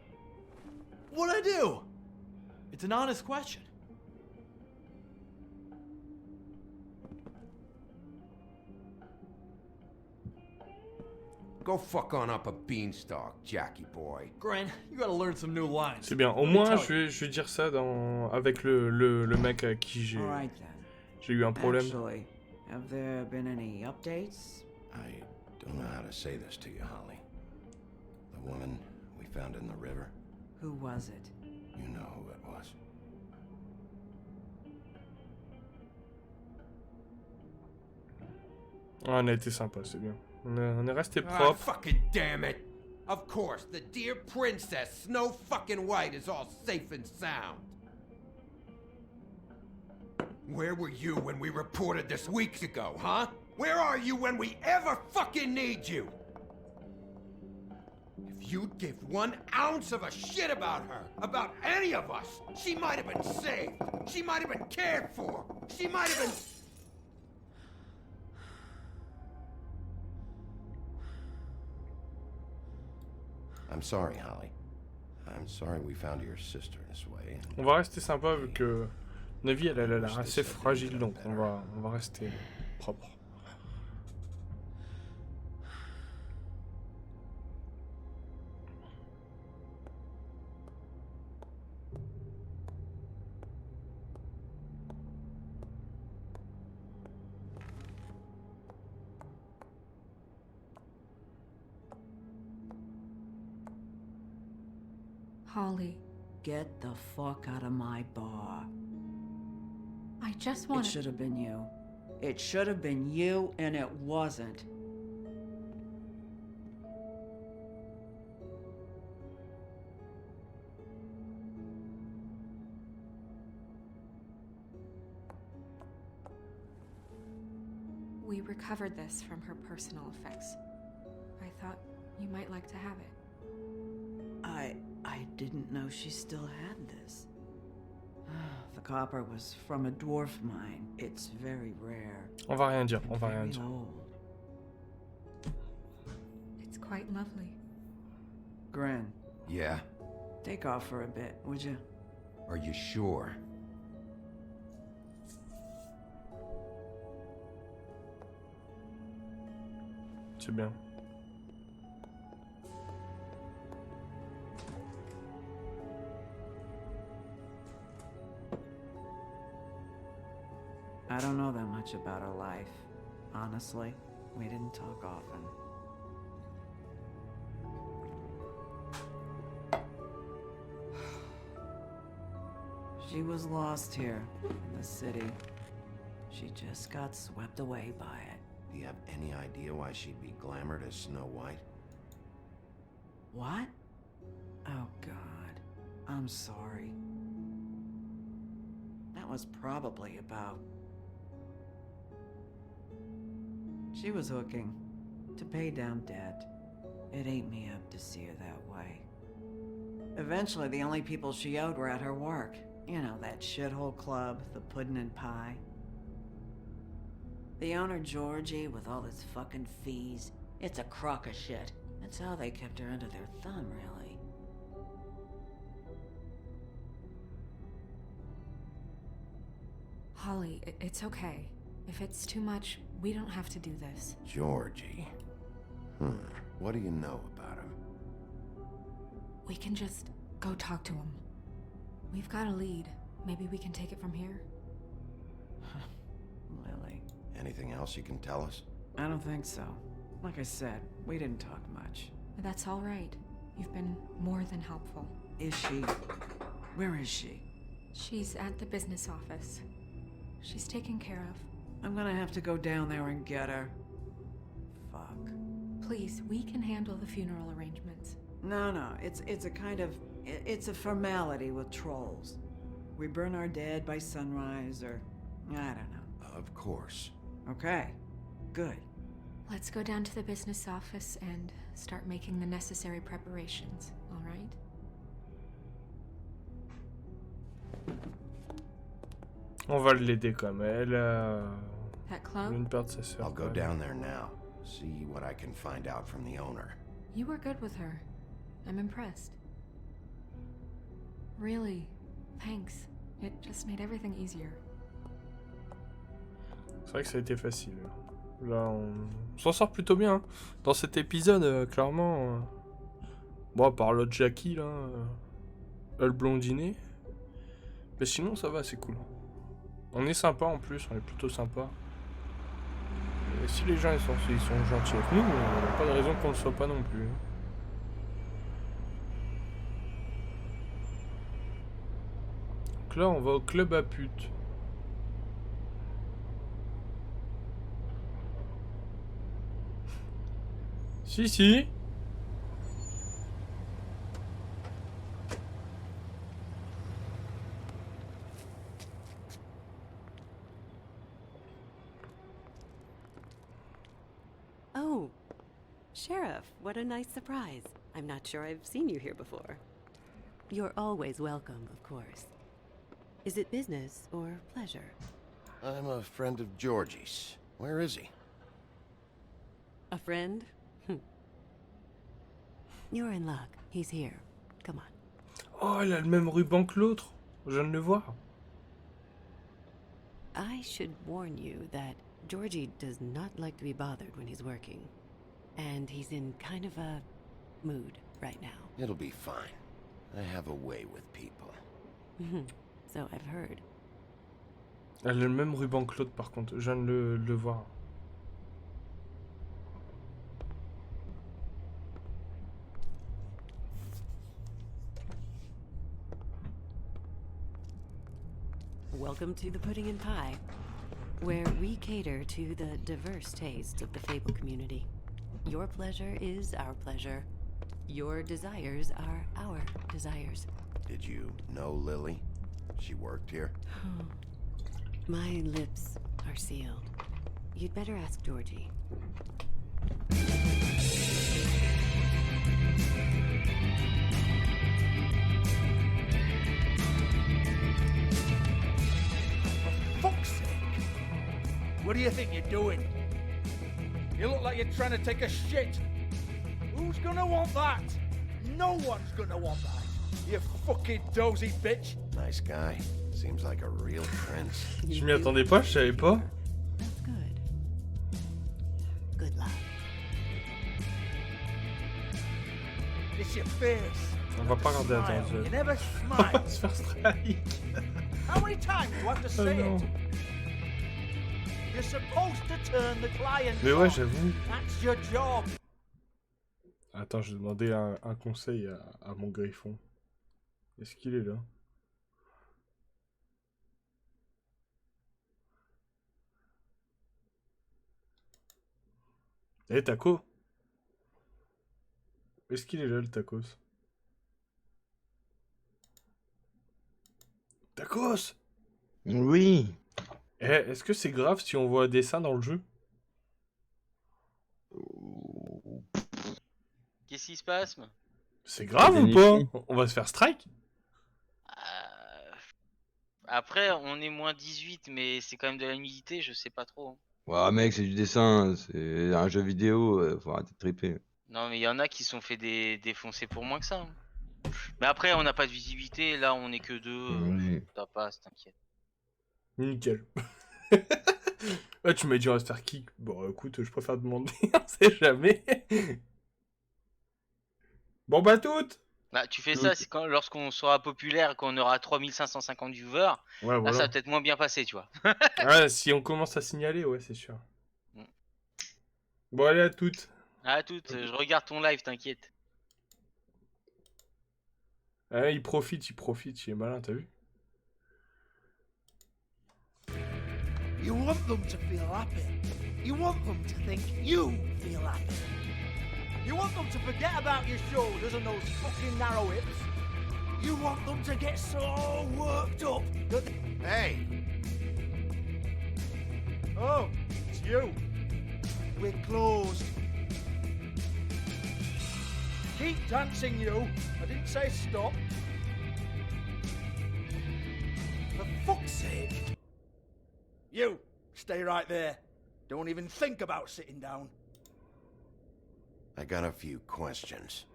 What'd I do? It's an honest question. Go fuck on up a beanstalk, Jackie boy. Gren, you gotta learn some new lines. C'est bien. Au moins, je vais dire ça avec le mec avec qui j'ai Alright then. j'ai eu un problème. Actually, have there been any updates? I don't know how to say this to you, Holly. The woman we found in the river. Who was it? You know who it was. Ah, on a été sympa, c'est bien. On est resté Ah, propre. fucking damn it! Of course, the dear princess, Snow fucking White, is all safe and sound. Where were you when we reported this weeks ago, huh? Where are you when we ever fucking need you? If you'd give 1 ounce of a shit about her, about any of us, she might have been saved. She might have been cared for. She might have been... I'm sorry, Holly. I'm sorry we found your sister this way. On va rester sympa vu que Navi elle a l'air assez fragile, donc on va rester propre. Holly, Get the fuck out of my bar. I just It want should have been you. It should have been you, and it wasn't. We recovered this from her personal effects. I thought you might like to have it. I didn't know she still had this. The copper was from a dwarf mine. It's very rare. On va rien dire, on va rien Very dire. old. It's quite lovely. Gren, Yeah? take off for a bit, would you? Are you sure? C'est bien. I don't know that much about her life. Honestly, we didn't talk often. She was lost here, in the city. She just got swept away by it. Do you have any idea why she'd be glamored as Snow White? What? Oh, God. I'm sorry. That was probably about... She was hooking. To pay down debt. It ate me up to see her that way. Eventually, the only people she owed were at her work. You know, that shithole club, the Puddin' and Pie. The owner, Georgie, with all his fucking fees, it's a crock of shit. That's how they kept her under their thumb, really. Holly, it's okay. If it's too much, we don't have to do this. Georgie. What do you know about him? We can just go talk to him. We've got a lead. Maybe we can take it from here? Lily. Anything else you can tell us? I don't think so. Like I said, we didn't talk much. That's all right. You've been more than helpful. Is she? Where is she? She's at the business office. She's taken care of. I'm gonna have to go down there and get her. Fuck. Please, we can handle the funeral arrangements. No, it's a kind of... It's a formality with trolls. We burn our dead by sunrise, or... I don't know. Of course. Okay. Good. Let's go down to the business office and start making the necessary preparations, all right? On va l'aider quand même. Elle That club? une perte de sa sœur. I'll go down there now. See what I can find out from the owner. You were good with her. I'm impressed. Really, thanks. It just made everything easier. C'est vrai que ça a été facile. Là, on s'en sort plutôt bien. Dans cet épisode, clairement. Bon, à part l'autre Jackie, là. Le blondinet. Mais sinon, ça va, c'est cool. On est sympa en plus, on est plutôt sympa. Et si les gens ils sont gentils avec nous, il n'y a pas de raison qu'on le soit pas non plus. Donc là, on va au club à pute. Si. Oh, Sheriff, what a nice surprise. I'm not sure I've seen you here before. You're always welcome, of course. Is it business or pleasure? I'm a friend of Georgie's. Where is he? A friend? You're in luck. He's here. Come on. Oh, elle a le même ruban que l'autre. Je viens de le voir. I should warn you that Georgie does not like to be bothered when he's working. And he's in kind of a mood right now. It'll be fine. I have a way with people. So I've heard. Elle a le même ruban que l'autre par contre. Je viens de le voir. Welcome to the Pudding and Pie, where we cater to the diverse tastes of the Fable community. Your pleasure is our pleasure. Your desires are our desires. Did you know Lily? She worked here? My lips are sealed. You'd better ask Georgie. Fuck's sake! What do you think you're doing? You look like you're trying to take a shit. Who's gonna want that? No one's gonna want that. You fucking dozy bitch. Nice guy. Seems like a real prince. Je m'y attendais pas, je savais pas. That's good. Good luck. It's your face. On va pas regarder, attends. You never On smile. va se faire strike. How many times do I have to say it? You're supposed to turn the client. Mais ouais, on. j'avoue. That's your job. Attends, je vais demander un conseil à mon griffon. Est-ce qu'il est là? Eh, Taco? Est-ce qu'il est là, le tacos? Tacos! Oui. Eh, est-ce que c'est grave si on voit un dessin dans le jeu? Qu'est-ce qui se passe? C'est grave ou pas? On va se faire strike? Après, on est moins 18, mais c'est quand même de la nudité, je sais pas trop. Ouais, mec, c'est du dessin, c'est un jeu vidéo, faut arrêter de triper. Non, mais il y en a qui se sont fait défoncer pour moins que ça. Mais après, on n'a pas de visibilité, là on est que deux. Oui. Ça passe, t'inquiète. Nickel. Ouais, tu m'as dit on va se faire kick. Bon, écoute, je préfère demander, on sait jamais. Bon, bah, toutes! Bah, tu fais ça, c'est quand lorsqu'on sera populaire, qu'on aura 3550 viewers, Ouais, là voilà. ça va peut-être moins bien passer, tu vois. Ouais, si on commence à signaler, ouais, c'est sûr. Bon, allez, à toutes. À toutes, je regarde ton live, t'inquiète. Ouais, il profite, il est malin, t'as vu? You want them to feel happy. You want them to think you feel happy. You want them to forget about your shoulders and those fucking narrow hips. You want them to get so worked up that Hey! Oh, it's you. We're closed. Keep dancing, you. I didn't say stop. For fuck's sake. You, stay right there. Don't even think about sitting down. I got a few questions.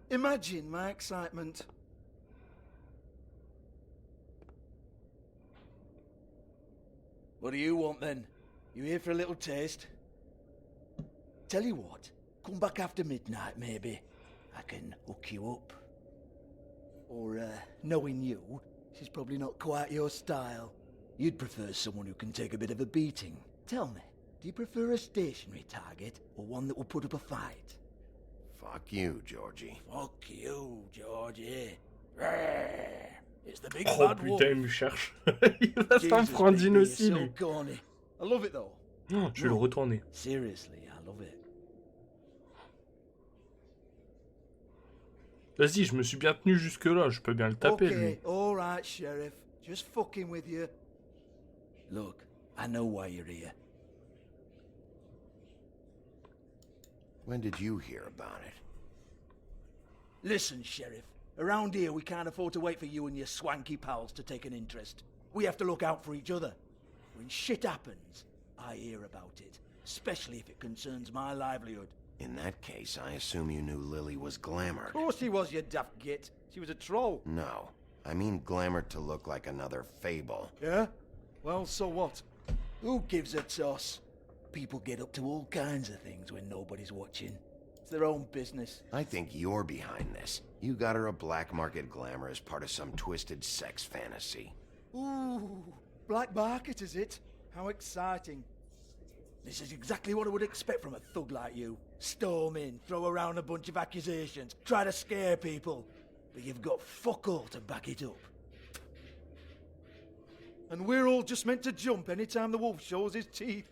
Imagine my excitement. What do you want then? You here for a little taste? Tell you what, come back after midnight maybe. I can hook you up. Or, knowing you, she's probably not quite your style. You'd prefer someone who can take a bit of a beating. Tell me, do you prefer a stationary target or one that will put up a fight? Fuck you, Georgie. Fuck you, Georgie. It's the big Oh bad wolf. putain, il me cherche. Il va s'en prendre une aussi, lui. Corny. I love it though. Non, je vais le retourner. Seriously, I love it. Vas-y, je me suis bien tenu jusque-là, je peux bien le taper, lui. Okay, alright, Sheriff. Just fucking with you. Look, I know why you're here. When did you hear about it? Listen, Sheriff. Around here, we can't afford to wait for you and your swanky pals to take an interest. We have to look out for each other. When shit happens, I hear about it. Especially if it concerns my livelihood. In that case, I assume you knew Lily was glamored. Of course she was, you daft git. She was a troll. No. I mean glamored to look like another fable. Yeah? Well, so what? Who gives a toss? People get up to all kinds of things when nobody's watching. It's their own business. I think you're behind this. You got her a black market glamour as part of some twisted sex fantasy. Ooh, black market is it? How exciting. This is exactly what I would expect from a thug like you. Storm in, throw around a bunch of accusations, try to scare people. But you've got fuck all to back it up. And we're all just meant to jump anytime the wolf shows his teeth.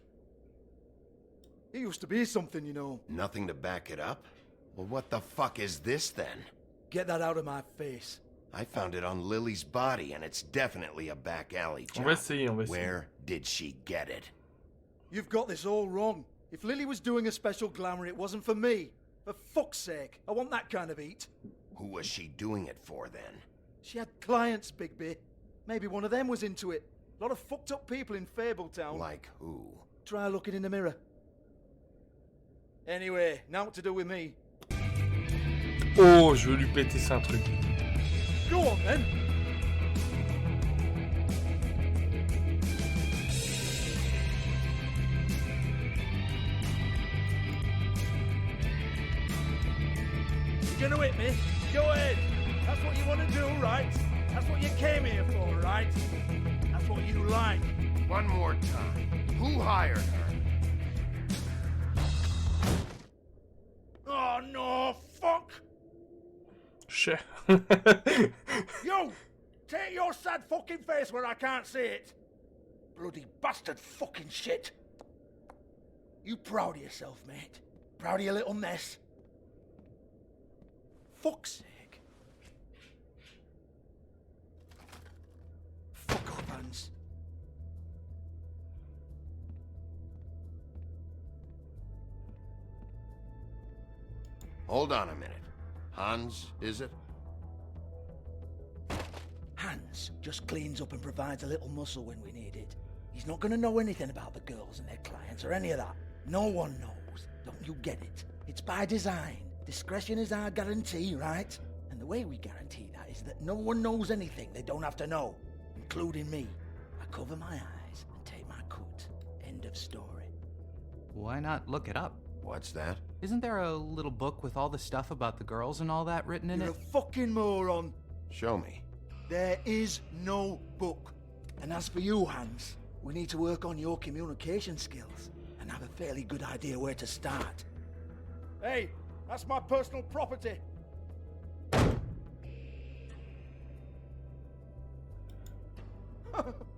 He used to be something, you know. Nothing to back it up? Well, what the fuck is this then? Get that out of my face. I found it on Lily's body, and it's definitely a back alley job. On va essayer. Where did she get it? You've got this all wrong. If Lily was doing a special glamour, it wasn't for me. For fuck's sake, I want that kind of eat. Who was she doing it for, then? She had clients, Bigby. Maybe one of them was into it. A lot of fucked up people in Fabletown. Like who? Try looking in the mirror. Anyway, now what to do with me? Oh, je veux lui péter ça un truc. Go on, then. You're gonna hit me? Go ahead. That's what you want to do, right? That's what you came here for, right? That's what you like. One more time. Who hired her? Oh, no, fuck! Shit. You! Take your sad fucking face where I can't see it! Bloody bastard fucking shit! You proud of yourself, mate? Proud of your little mess? Fuck's sake. Fuck off, Hans. Hold on a minute. Hans, is it? Hans just cleans up and provides a little muscle when we need it. He's not gonna know anything about the girls and their clients or any of that. No one knows. Don't you get it? It's by design. Discretion is our guarantee, right? And the way we guarantee that is that no one knows anything they don't have to know, including me. I cover my eyes and take my cut. End of story. Why not look it up? What's that? Isn't there a little book with all the stuff about the girls and all that written in You're it? a fucking moron. Show me. There is no book. And as for you, Hans, we need to work on your communication skills and have a fairly good idea where to start. Hey, that's my personal property.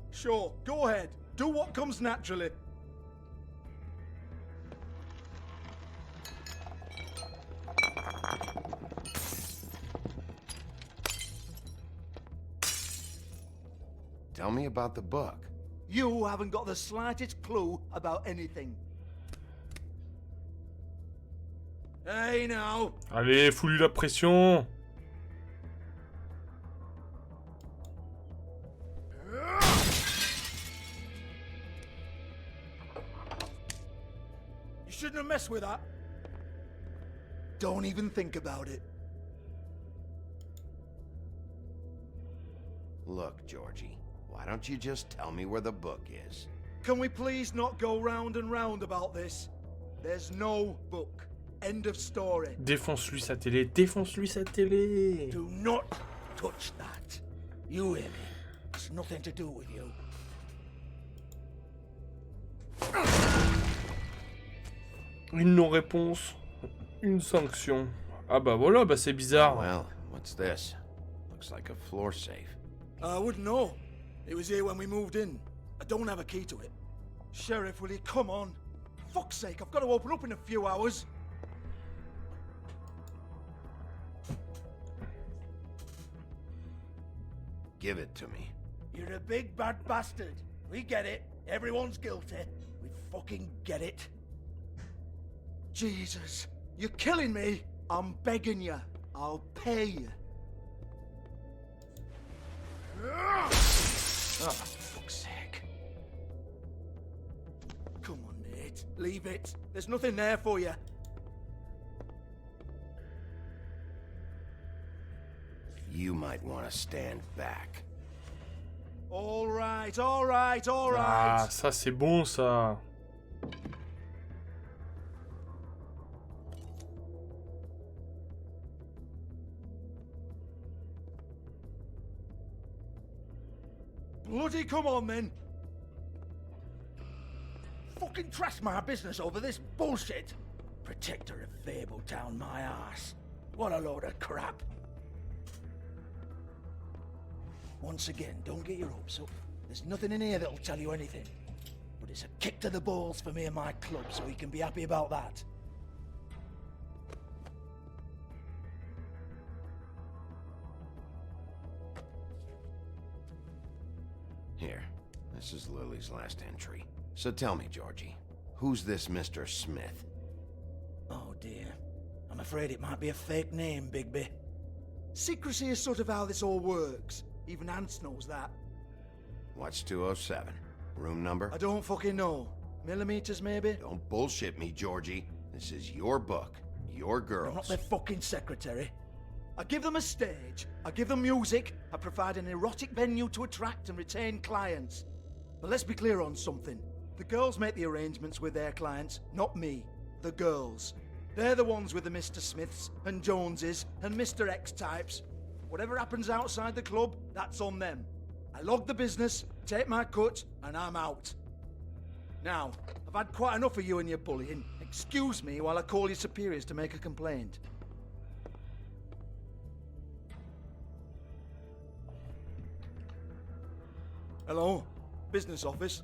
Sure, go ahead. Do what comes naturally. Tell me about the book. You haven't got the slightest clue about anything. Hey now. Allez, fous-lui la pression. You shouldn't have messed with that. Don't even think about it. Look, Georgie, why don't you just tell me where the book is? Can we please not go round and round about this? There's no book. End of story. Défonce-lui sa télé, défonce-lui sa télé. Do not touch that. You hear me? It's nothing to do with you. Une non-réponse, une sanction. Ah bah voilà, bah c'est bizarre. Well, what's this? Looks like a floor safe. I wouldn't know. It was here when we moved in. I don't have a key to it. Sheriff, will you come on? Fuck's sake, I've got to open up in a few hours. Give it to me. You're a big bad bastard. We get it. Everyone's guilty. We fucking get it. Jesus, you're killing me. I'm begging you. I'll pay you. Oh, for fuck's sake. Come on, Nate. Leave it. There's nothing there for you. You might want to stand back. All right, all right, all right. Ah, ça c'est bon ça. Bloody come on then. Fucking trash my business over this bullshit. Protector of Fabletown, my ass. What a load of crap. Once again, don't get your hopes up. There's nothing in here that'll tell you anything. But it's a kick to the balls for me and my club, so we can be happy about that. Here, this is Lily's last entry. So tell me, Georgie, who's this Mr. Smith? Oh dear. I'm afraid it might be a fake name, Bigby. Secrecy is sort of how this all works. Even Hans knows that. What's 207? Room number? I don't fucking know. Millimeters, maybe? Don't bullshit me, Georgie. This is your book. Your girls. I'm not their fucking secretary. I give them a stage. I give them music. I provide an erotic venue to attract and retain clients. But let's be clear on something. The girls make the arrangements with their clients, not me. The girls. They're the ones with the Mr. Smiths and Joneses and Mr. X types. Whatever happens outside the club, that's on them. I log the business, take my cut, and I'm out. Now, I've had quite enough of you and your bullying. Excuse me while I call your superiors to make a complaint. Hello? Business office?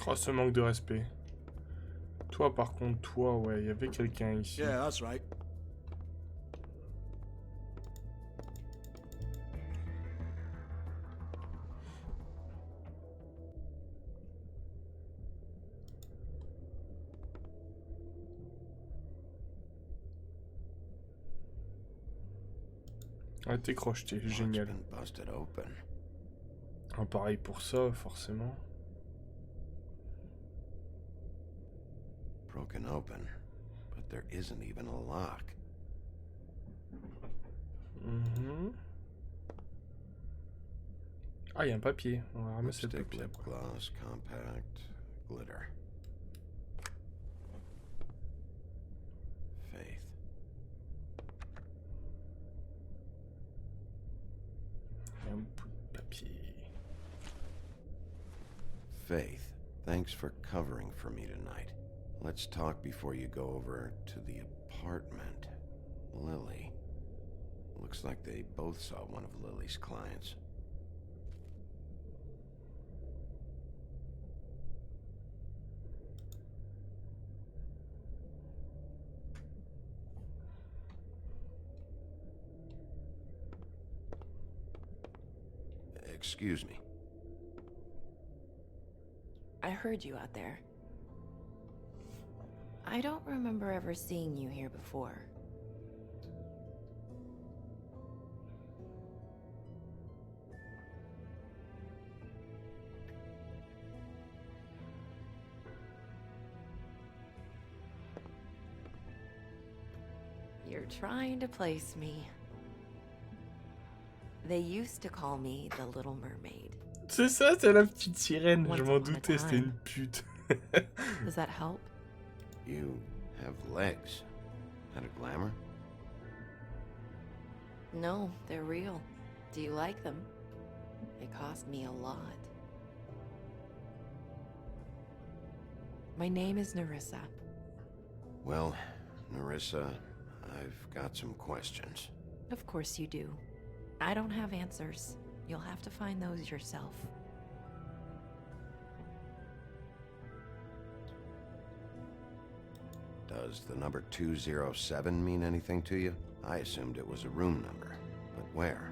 Oh, ce manque de respect. Toi, par contre, toi, ouais, il y avait quelqu'un ici. Yeah, that's right. Ouais, t'es crocheté, génial. Ah, pareil pour ça, forcément. Broken open, but there isn't even a lock. Ah, il y a un papier. On va ramasser le Lipstick, papier lip après. gloss, compact, glitter. Faith. Et un bout de papier. Faith, thanks for covering for me tonight. Let's talk before you go over to the apartment. Lily. Looks like they both saw one of Lily's clients. Excuse me. I heard you out there. I don't remember ever seeing you here before. You're trying to place me. They used to call me the Little Mermaid. C'est ça, c'est la petite sirène. Je Once m'en upon a doutais, c'était time. une pute. Does that help? You have legs. That a glamour? No, they're real. Do you like them? They cost me a lot. My name is Nerissa. Well, Nerissa, I've got some questions. Of course you do. I don't have answers. You'll have to find those yourself. Does the number 207 mean anything to you? I assumed it was a room number, but where?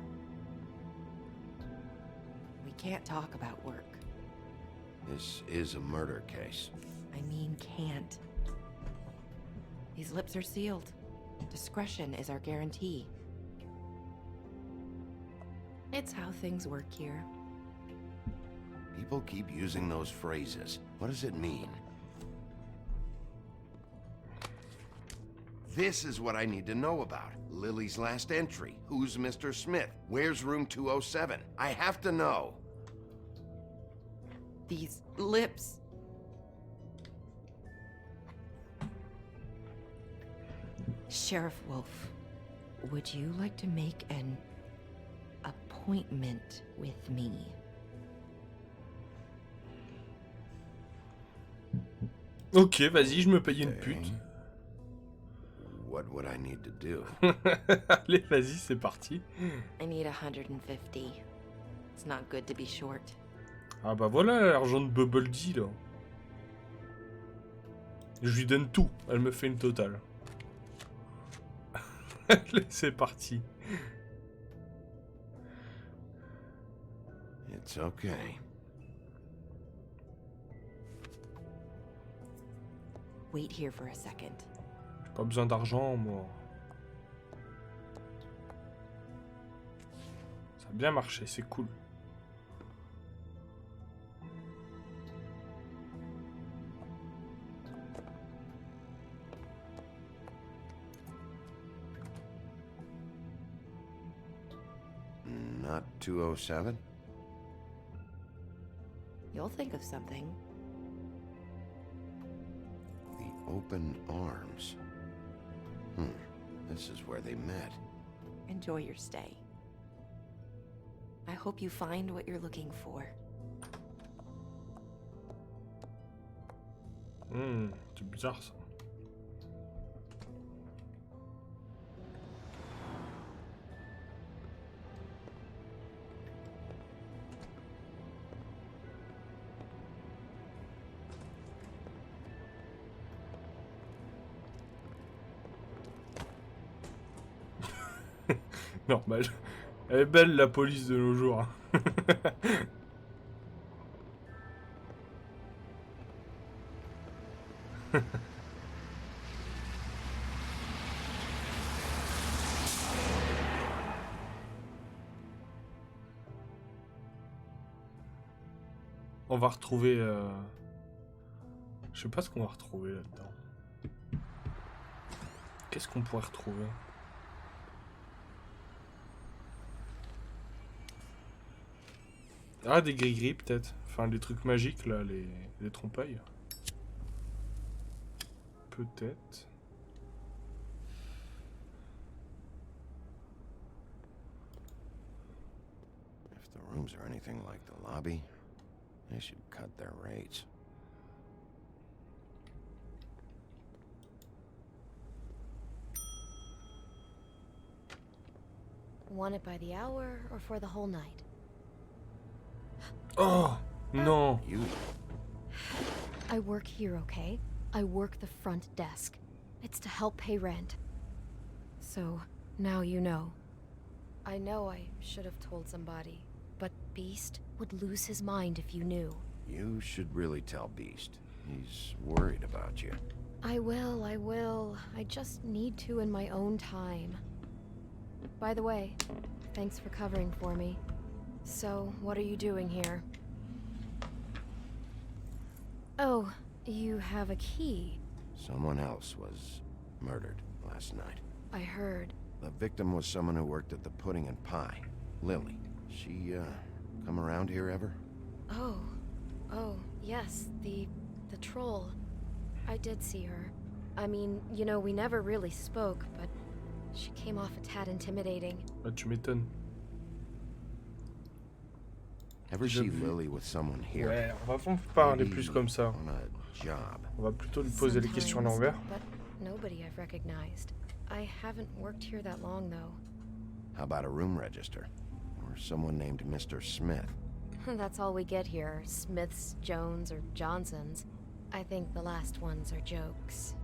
We can't talk about work. This is a murder case. I mean can't. These lips are sealed. Discretion is our guarantee. It's how things work here. People keep using those phrases. What does it mean? This is what I need to know about. Lily's last entry. Who's Mr. Smith? Where's room 207? I have to know. These lips. Sheriff Wolf, would you like to make an appointment with me? Ok, vas-y, je me paye une pute. What would I need to do? Allez, vas-y, c'est parti. I need 150. It's not good to be short. Ah bah voilà l'argent de Bubble D là. Je lui donne tout, elle me fait une totale. Allez, c'est parti. It's okay. Wait here for a second. J'ai pas besoin d'argent, moi. Ça a bien marché, c'est cool. Not 207? You'll think of something. The open arms. This is where they met. Enjoy your stay. I hope you find what you're looking for. C'est bizarre ça. Normal. Elle est belle la police de nos jours. Hein. On va retrouver... Je sais pas ce qu'on va retrouver là-dedans. Qu'est-ce qu'on pourrait retrouver? Ah, des gris-gris peut-être. Enfin, les trucs magiques là, les trompe-œil. Peut-être. If the rooms are anything like the lobby, they should cut their rates. Want it by the hour or for the whole night? Oh, non. I work here, okay? I work the front desk. It's to help pay rent. So, now you know. I know I should have told somebody, but Beast would lose his mind if you knew. You should really tell Beast. He's worried about you. I will. I just need to in my own time. By the way, thanks for covering for me. So, what are you doing here? Oh, you have a key. Someone else was murdered last night. I heard. The victim was someone who worked at the Pudding and Pie. Lily. She, come around here ever? Oh, yes, the troll. I did see her. I mean, you know, we never really spoke, but she came off a tad intimidating. Bah, tu m'étonnes. Ever see Lily with someone here? Ouais, on va pas parler plus comme ça. On va plutôt lui poser les questions à l'envers. But nobody I've recognized. I haven't worked here that long, though. How about a room register? Or someone named Mr. Smith? That's all we get here. Smiths, Jones, or Johnsons. I think the last ones are jokes.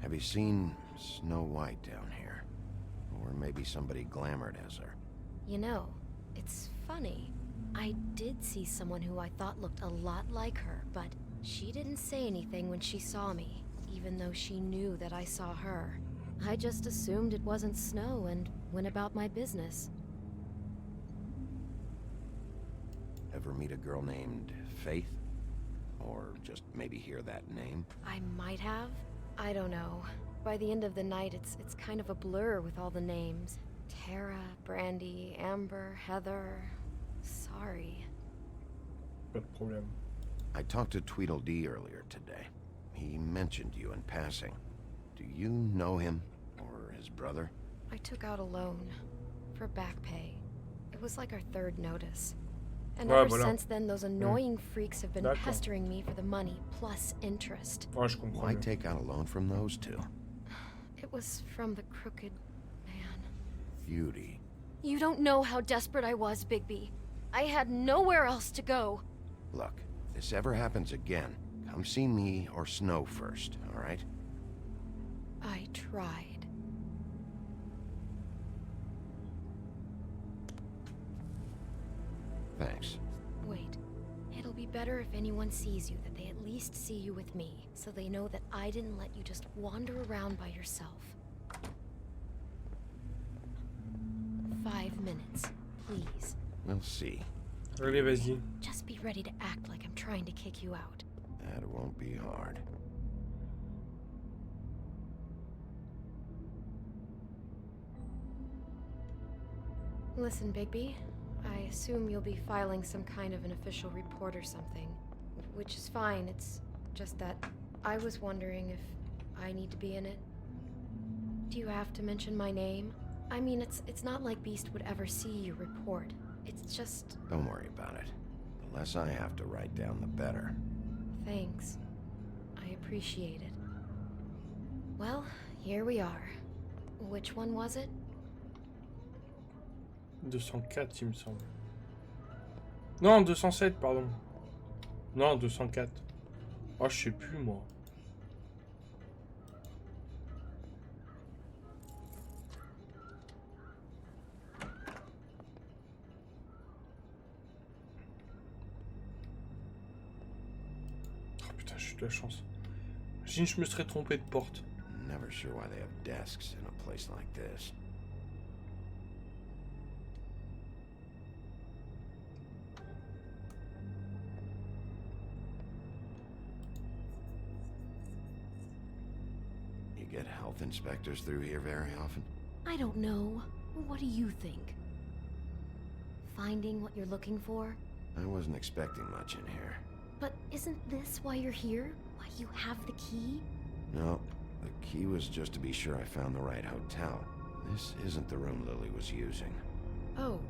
Have you seen Snow White down here? Or maybe somebody glamored as her? You know, it's funny. I did see someone who I thought looked a lot like her, but she didn't say anything when she saw me, even though she knew that I saw her. I just assumed it wasn't Snow and went about my business. Ever meet a girl named Faith? Or just maybe hear that name? I might have. I don't know. By the end of the night, it's kind of a blur with all the names. Tara, Brandy, Amber, Heather... Sorry. Pas de problème. I talked to Tweedledee earlier today. He mentioned you in passing. Do you know him? Or his brother? I took out a loan. For back pay. It was like our third notice. And ever since then, those annoying freaks have been pestering me for the money, plus interest. Ouais, je comprends. Why take out a loan from those two? It was from the crooked man. Beauty. You don't know how desperate I was, Bigby. I had nowhere else to go. Look, if this ever happens again, come see me or Snow first, all right? I tried. Thanks. Wait. It'll be better if anyone sees you that they at least see you with me, so they know that I didn't let you just wander around by yourself. 5 minutes, please. We'll see. Allez, vas-y. Just be ready to act like I'm trying to kick you out. That won't be hard. Listen, Bigby. I assume you'll be filing some kind of an official report or something. Which is fine, it's just that I was wondering if I need to be in it. Do you have to mention my name? I mean, it's not like Beast would ever see your report. It's just... Don't worry about it. The less I have to write down, the better. Thanks. I appreciate it. Well, here we are. Which one was it? 204, il me semble. Non, 207, pardon. Non, 204. Oh, je sais plus, moi. de la chance. Imagine, je me serais trompé de porte. Never sure why they have desks in a place like this. You get health inspectors through here very often? I don't know. What do you think? Finding what you're looking for? I wasn't expecting much in here. But isn't this why you're here? Why you have the key? No, the key was just to be sure I found the right hotel. This isn't the room Lily was using. Oh.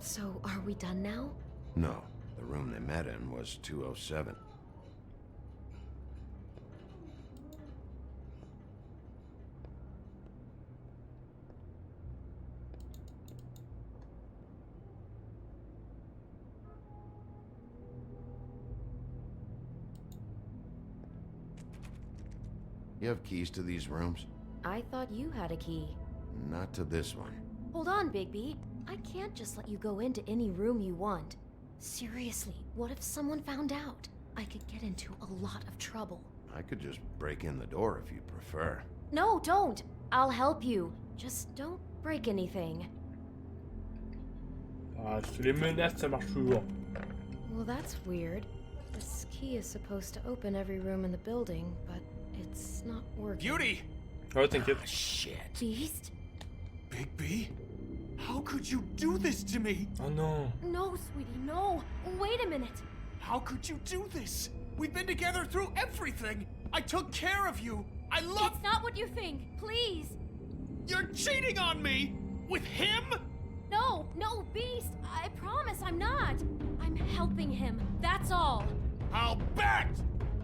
So, are we done now? No, the room they met in was 207. You have keys to these rooms? I thought you had a key. Not to this one. Hold on, Bigby. I can't just let you go into any room you want. Seriously, what if someone found out? I could get into a lot of trouble. I could just break in the door if you prefer. No, don't! I'll help you. Just don't break anything. Ah, les menaces, ça marche toujours. Well, that's weird. This key is supposed to open every room in the building, but it's not working. Beauty! Oh, t'inquiète. Shit. Beast? Bigby? How could you do this to me? Oh no. No, sweetie, no. Wait a minute. How could you do this? We've been together through everything. I took care of you. I love... It's not what you think. Please. You're cheating on me! With him? No, no, Beast. I promise I'm not. I'm helping him. That's all. I'll bet!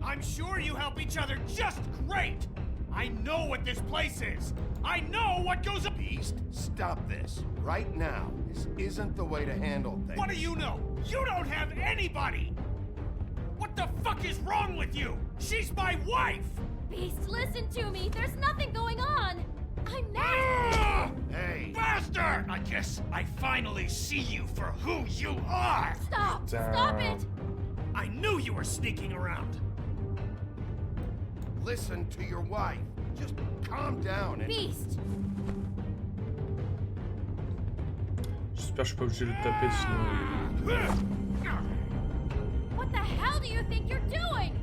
I'm sure you help each other just great! I know what this place is! I know what goes on! Beast, stop this. Right now. This isn't the way to handle things. What do you know? You don't have anybody! What the fuck is wrong with you? She's my wife! Beast, listen to me. There's nothing going on. I'm not... Hey! Bastard! I guess I finally see you for who you are! Stop! Stop it! I knew you were sneaking around! Listen to your wife. Just calm down and... Beast! J'espère que je suis pas obligé de le taper sinon... What the hell do you think you're doing?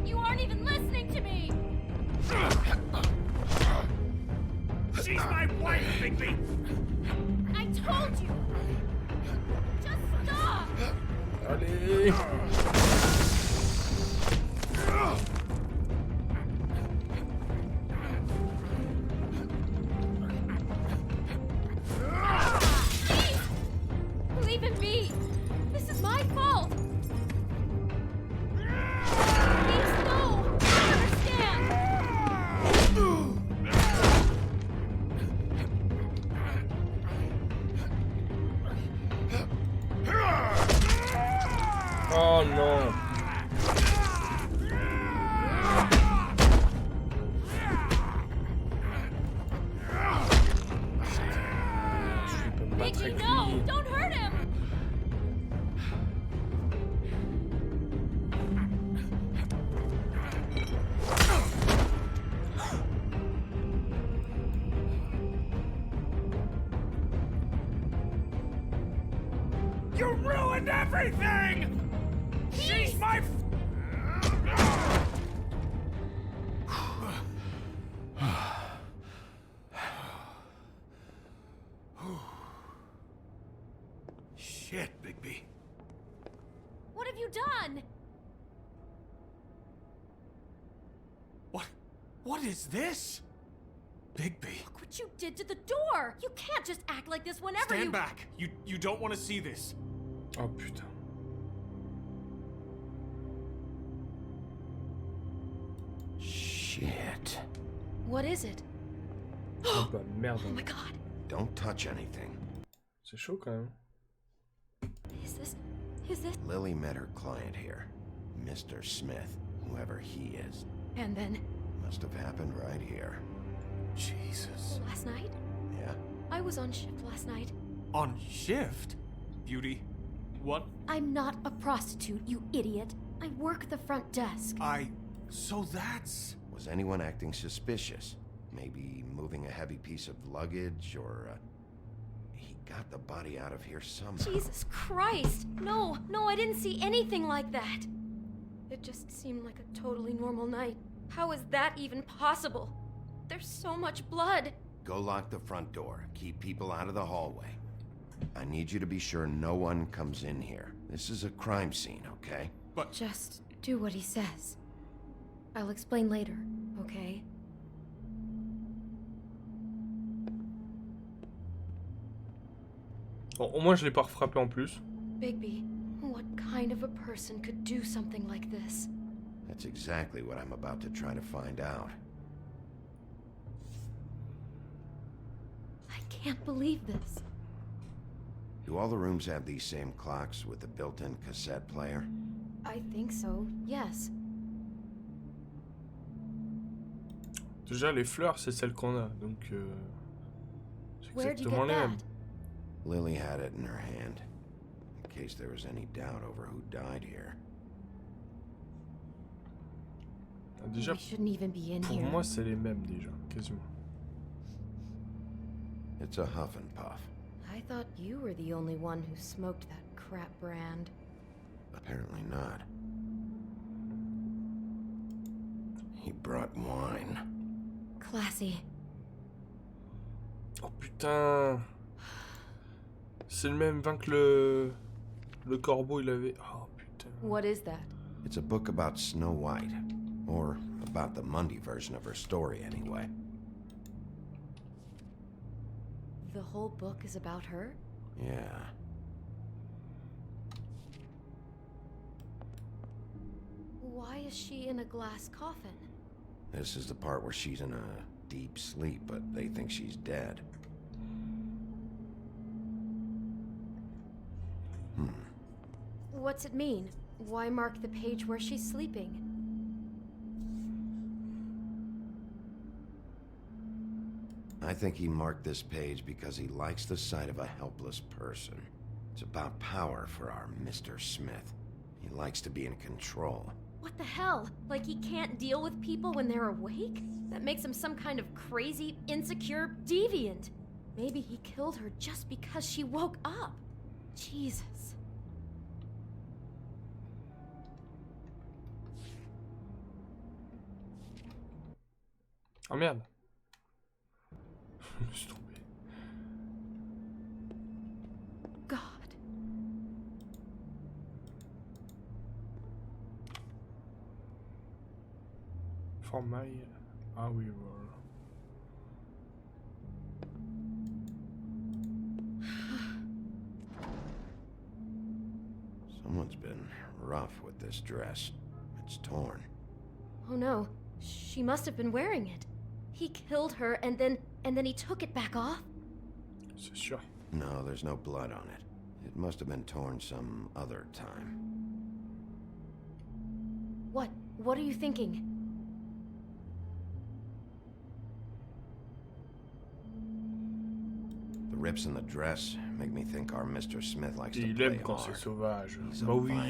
You aren't even listening to me! She's my wife, Bigby! I told you! Just stop! Allez! Leave it be! This is my fault! Please, no! I understand! Oh non! Mickey, no! Don't hurt him! You ruined everything! She's my... Shit, Bigby. What have you done? What is this? Bigby. Look what you did to the door! You can't just act like this whenever Stand back. You don't want to see this. Oh putain. Shit. What is it? Oh bah merde. Oh my god. Don't touch anything. C'est chaud quand même. Is this... Lily met her client here, Mr. Smith, whoever he is. And then... Must have happened right here. Jesus. Last night? Yeah? I was on shift last night. On shift? Beauty, what? I'm not a prostitute, you idiot. I work the front desk. So that's... Was anyone acting suspicious? Maybe moving a heavy piece of luggage, or, he got the body out of here somehow. Jesus Christ! No, I didn't see anything like that. It just seemed like a totally normal night. How is that even possible? There's so much blood. Go lock the front door. Keep people out of the hallway. I need you to be sure no one comes in here. This is a crime scene, okay? But... Just do what he says. I'll explain later, okay? Bon, au moins je l'ai pas refrappé en plus. Bigby, what kind of a person could do something like this? That's exactly what I'm about to try to find out. I can't believe this. Do all the rooms have these same clocks with the built-in cassette player? I think so, yes. Déjà les fleurs c'est celles qu'on a, donc c'est Where'd you exactement get les that? mêmes. Lily had it in her hand, in case there was any doubt over who died here. Déjà, We shouldn't even be in pour here. moi c'est les mêmes déjà, quasiment. It's a huff and puff. I thought you were the only one who smoked that crap brand. Apparently not. He brought wine. Classy. Oh putain. C'est le même vin que le corbeau il avait. Oh putain. What is that? It's a book about Snow White. Or about the Mundy version of her story, anyway. The whole book is about her? Yeah. Why is she in a glass coffin? This is the part where she's in a deep sleep, but they think she's dead. What's it mean? Why mark the page where she's sleeping? I think he marked this page because he likes the sight of a helpless person. It's about power for our Mr. Smith. He likes to be in control. What the hell? Like he can't deal with people when they're awake? That makes him some kind of crazy, insecure deviant. Maybe he killed her just because she woke up. Jesus. Oh merde. Je me suis trompé. God. For my how we roll. Someone's been rough with this dress. It's torn. Oh no, she must have been wearing it. He killed her and then he took it back off? C'est sûr. No, there's no blood on it. It must have been torn some other time. What are you thinking? The rips in the dress make me think our Mr. Smith likes to Il play aime quand c'est hard. sauvage. He's a Bah oui. violent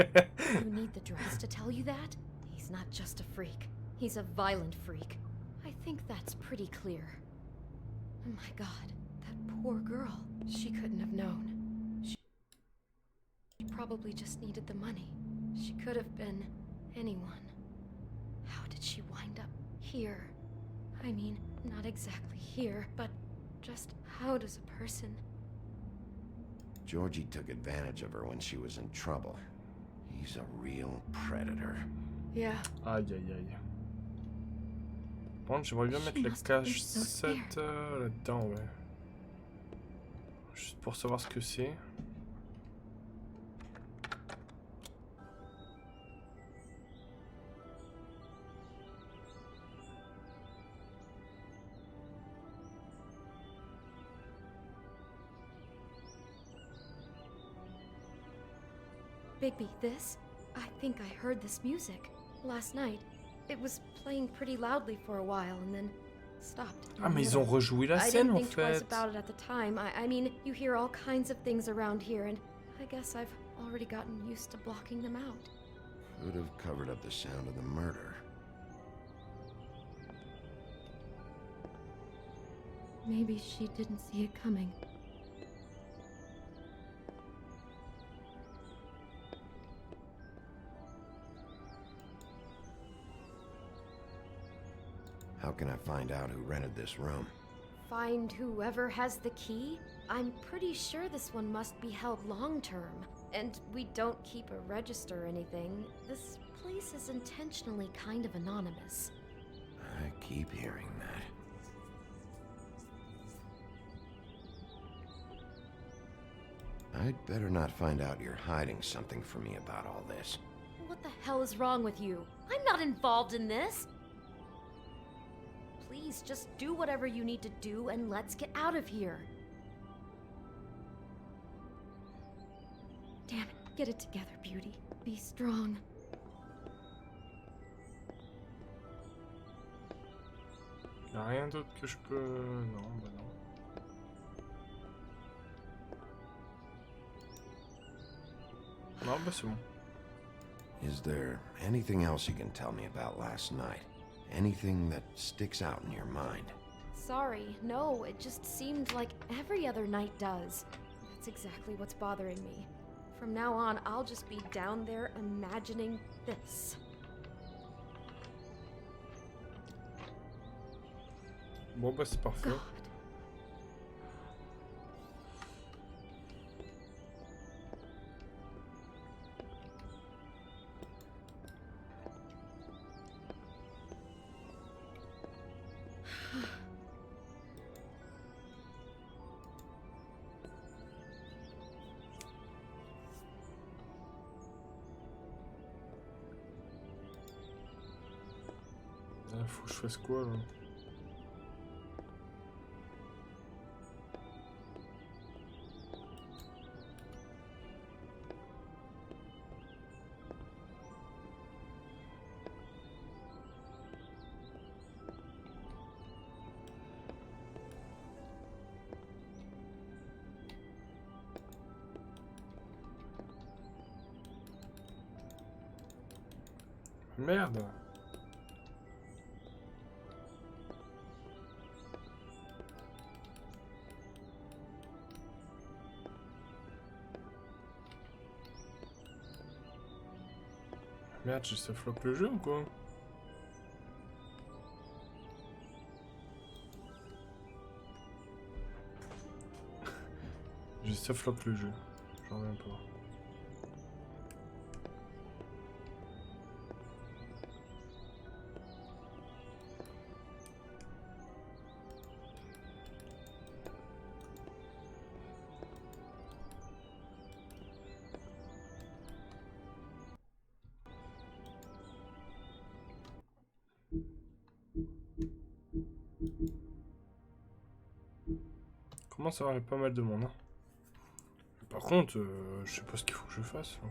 man. You need the dress to tell you that? He's not just a freak. He's a violent freak. I think that's pretty clear. Oh my god, that poor girl. She couldn't have known. She probably just needed the money. She could have been anyone. How did she wind up here? I mean, not exactly here, but just how does a person... Georgie took advantage of her when she was in trouble. He's a real predator. Yeah. Aïe aïe aïe. Par contre, j'aimerais bien mettre la cache-7 là-dedans, ouais. Juste pour savoir ce que c'est. Bigby, this? I think I heard this music last night. It was playing pretty loudly for a while and then stopped. Ah, mais ils ont rejoué la scène, en I didn't think twice fait. about it at the time. I mean, you hear all kinds of things around here, and I guess I've already gotten used to blocking them out. Could have covered up the sound of the murder. Maybe she didn't see it coming. How can I find out who rented this room? Find whoever has the key? I'm pretty sure this one must be held long-term. And we don't keep a register or anything. This place is intentionally kind of anonymous. I keep hearing that. I'd better not find out you're hiding something from me about all this. What the hell is wrong with you? I'm not involved in this! Please, just do whatever you need to do and let's get out of here. Damn it, get it together, Beauty. Be strong. Y'a rien d'autre que je peux... Non, bah non. Non, bah c'est bon. Is there anything else you can tell me about last night? Anything that sticks out in your mind? Sorry, no, it just seemed like every other night does. That's exactly what's bothering me. From now on, I'll just be down there imagining this. Bon bah c'est parfait. God. Faut que je fasse quoi là? Merde! Merde, ça floppe le jeu ou quoi? Ça floppe le jeu. J'en reviens pas. Comment ça va, il y a pas mal de monde. Hein. Par contre, je sais pas ce qu'il faut que je fasse. Hein.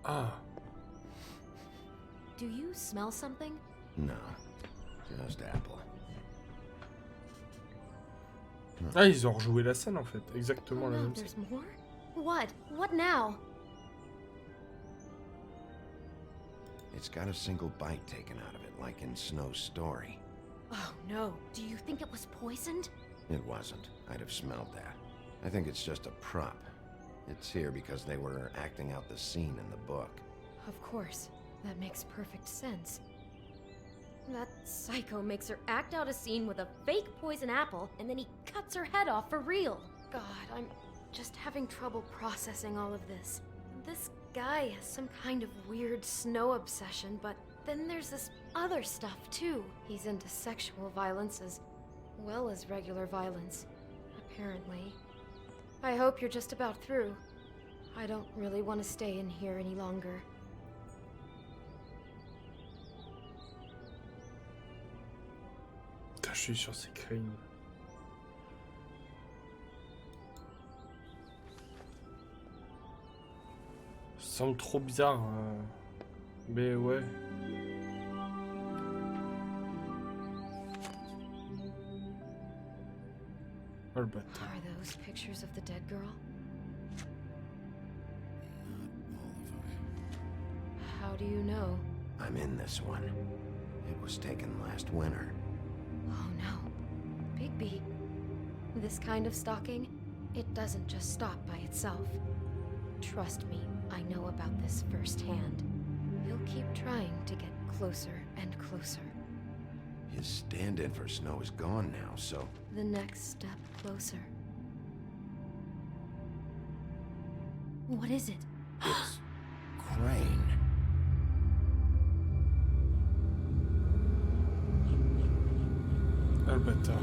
Ah. Do you smell something? No, just apple. Ah, ils ont rejoué la scène en fait, exactement la même scène. There's more? What? What now? It's got a single bite taken out of it, like in Snow's story. Oh no, do you think it was poisoned? It wasn't. I'd have smelled that. I think it's just a prop. It's here because they were acting out the scene in the book. Of course. That makes perfect sense. That psycho makes her act out a scene with a fake poison apple, and then he cuts her head off for real. God, I'm just having trouble processing all of this. This guy has some kind of weird snow obsession, but then there's this other stuff too. He's into sexual violence as well as regular violence, apparently. I hope you're just about through. I don't really want to stay in here any longer. Putain, je suis sur ces crayons. semble trop bizarre. Mais ouais. Oh le bâtard. Are those pictures of the dead girl? How do you know? I'm in this one. It was taken last winter. Oh no. Bigby. This kind of stalking, it doesn't just stop by itself. Trust me, I know about this firsthand. He'll keep trying to get closer and closer. His stand-in for Snow is gone now, so... The next step closer. What is it? It's... Crane. Ah le bâtard.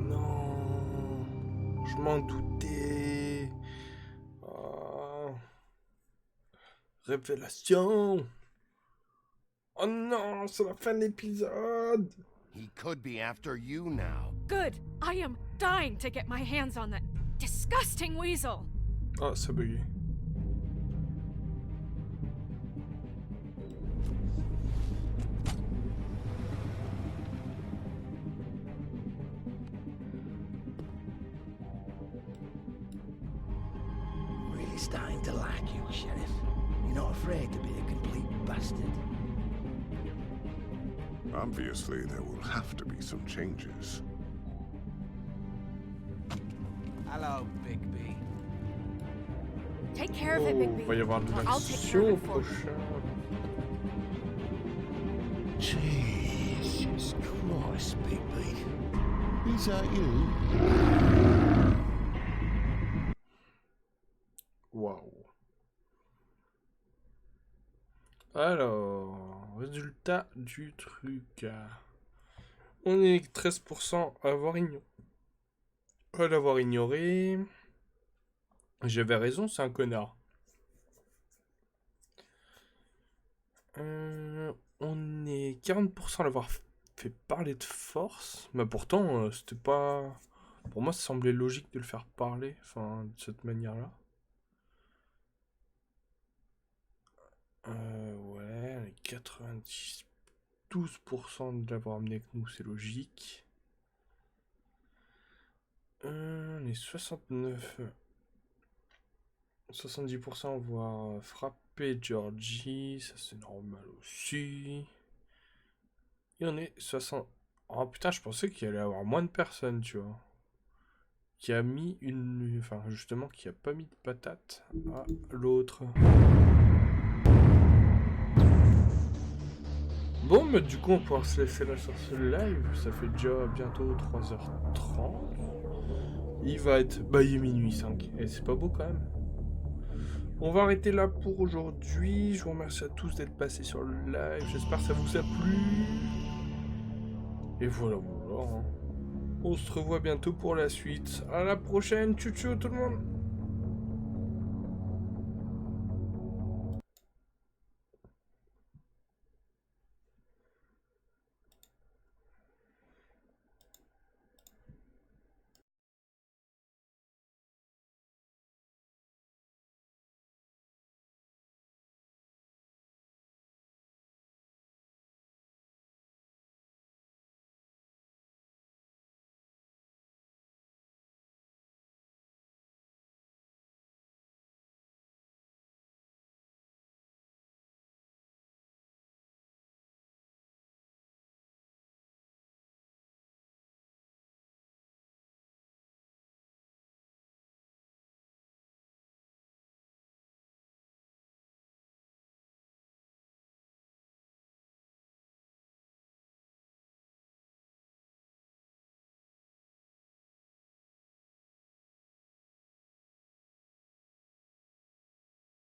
Non. Je m'en doutais. Oh. Révélation. Oh non, c'est la fin de l'épisode. He could be after you now. Good. I am dying to get my hands on that disgusting weasel. Oh, c'est bugué. Really starting to like you, Sheriff. You're not afraid to be a complete bastard. Obviously, there will have to be some changes. Hello, Bigby. Take care of it, Bigby. Va y avoir de Or I'll take care l'action of it for you. prochain. Jesus Christ, Bigby. Is that you? Waouh. Alors, résultat du truc. On est 13% à l'avoir ignoré. J'avais raison, c'est un connard. On est 40% à l'avoir fait parler de force. Mais pourtant, c'était pas... Pour moi, ça semblait logique de le faire parler. Enfin, de cette manière-là. Ouais, on est 12% de l'avoir amené avec nous, c'est logique. On est 70% à avoir frappé Georgie, ça c'est normal aussi. Et on est 60... Oh putain, je pensais qu'il allait y avoir moins de personnes, tu vois. Qui a mis une... Enfin, justement, qui a pas mis de patate à l'autre. Bon, mais du coup, on va pouvoir se laisser là sur ce live. Ça fait déjà bientôt 3h30. Il va être... Bah, il est minuit 5. Et c'est pas beau quand même. On va arrêter là pour aujourd'hui. Je vous remercie à tous d'être passés sur le live. J'espère que ça vous a plu. Et voilà, voilà. On se revoit bientôt pour la suite. À la prochaine. Tchou tchou tout le monde.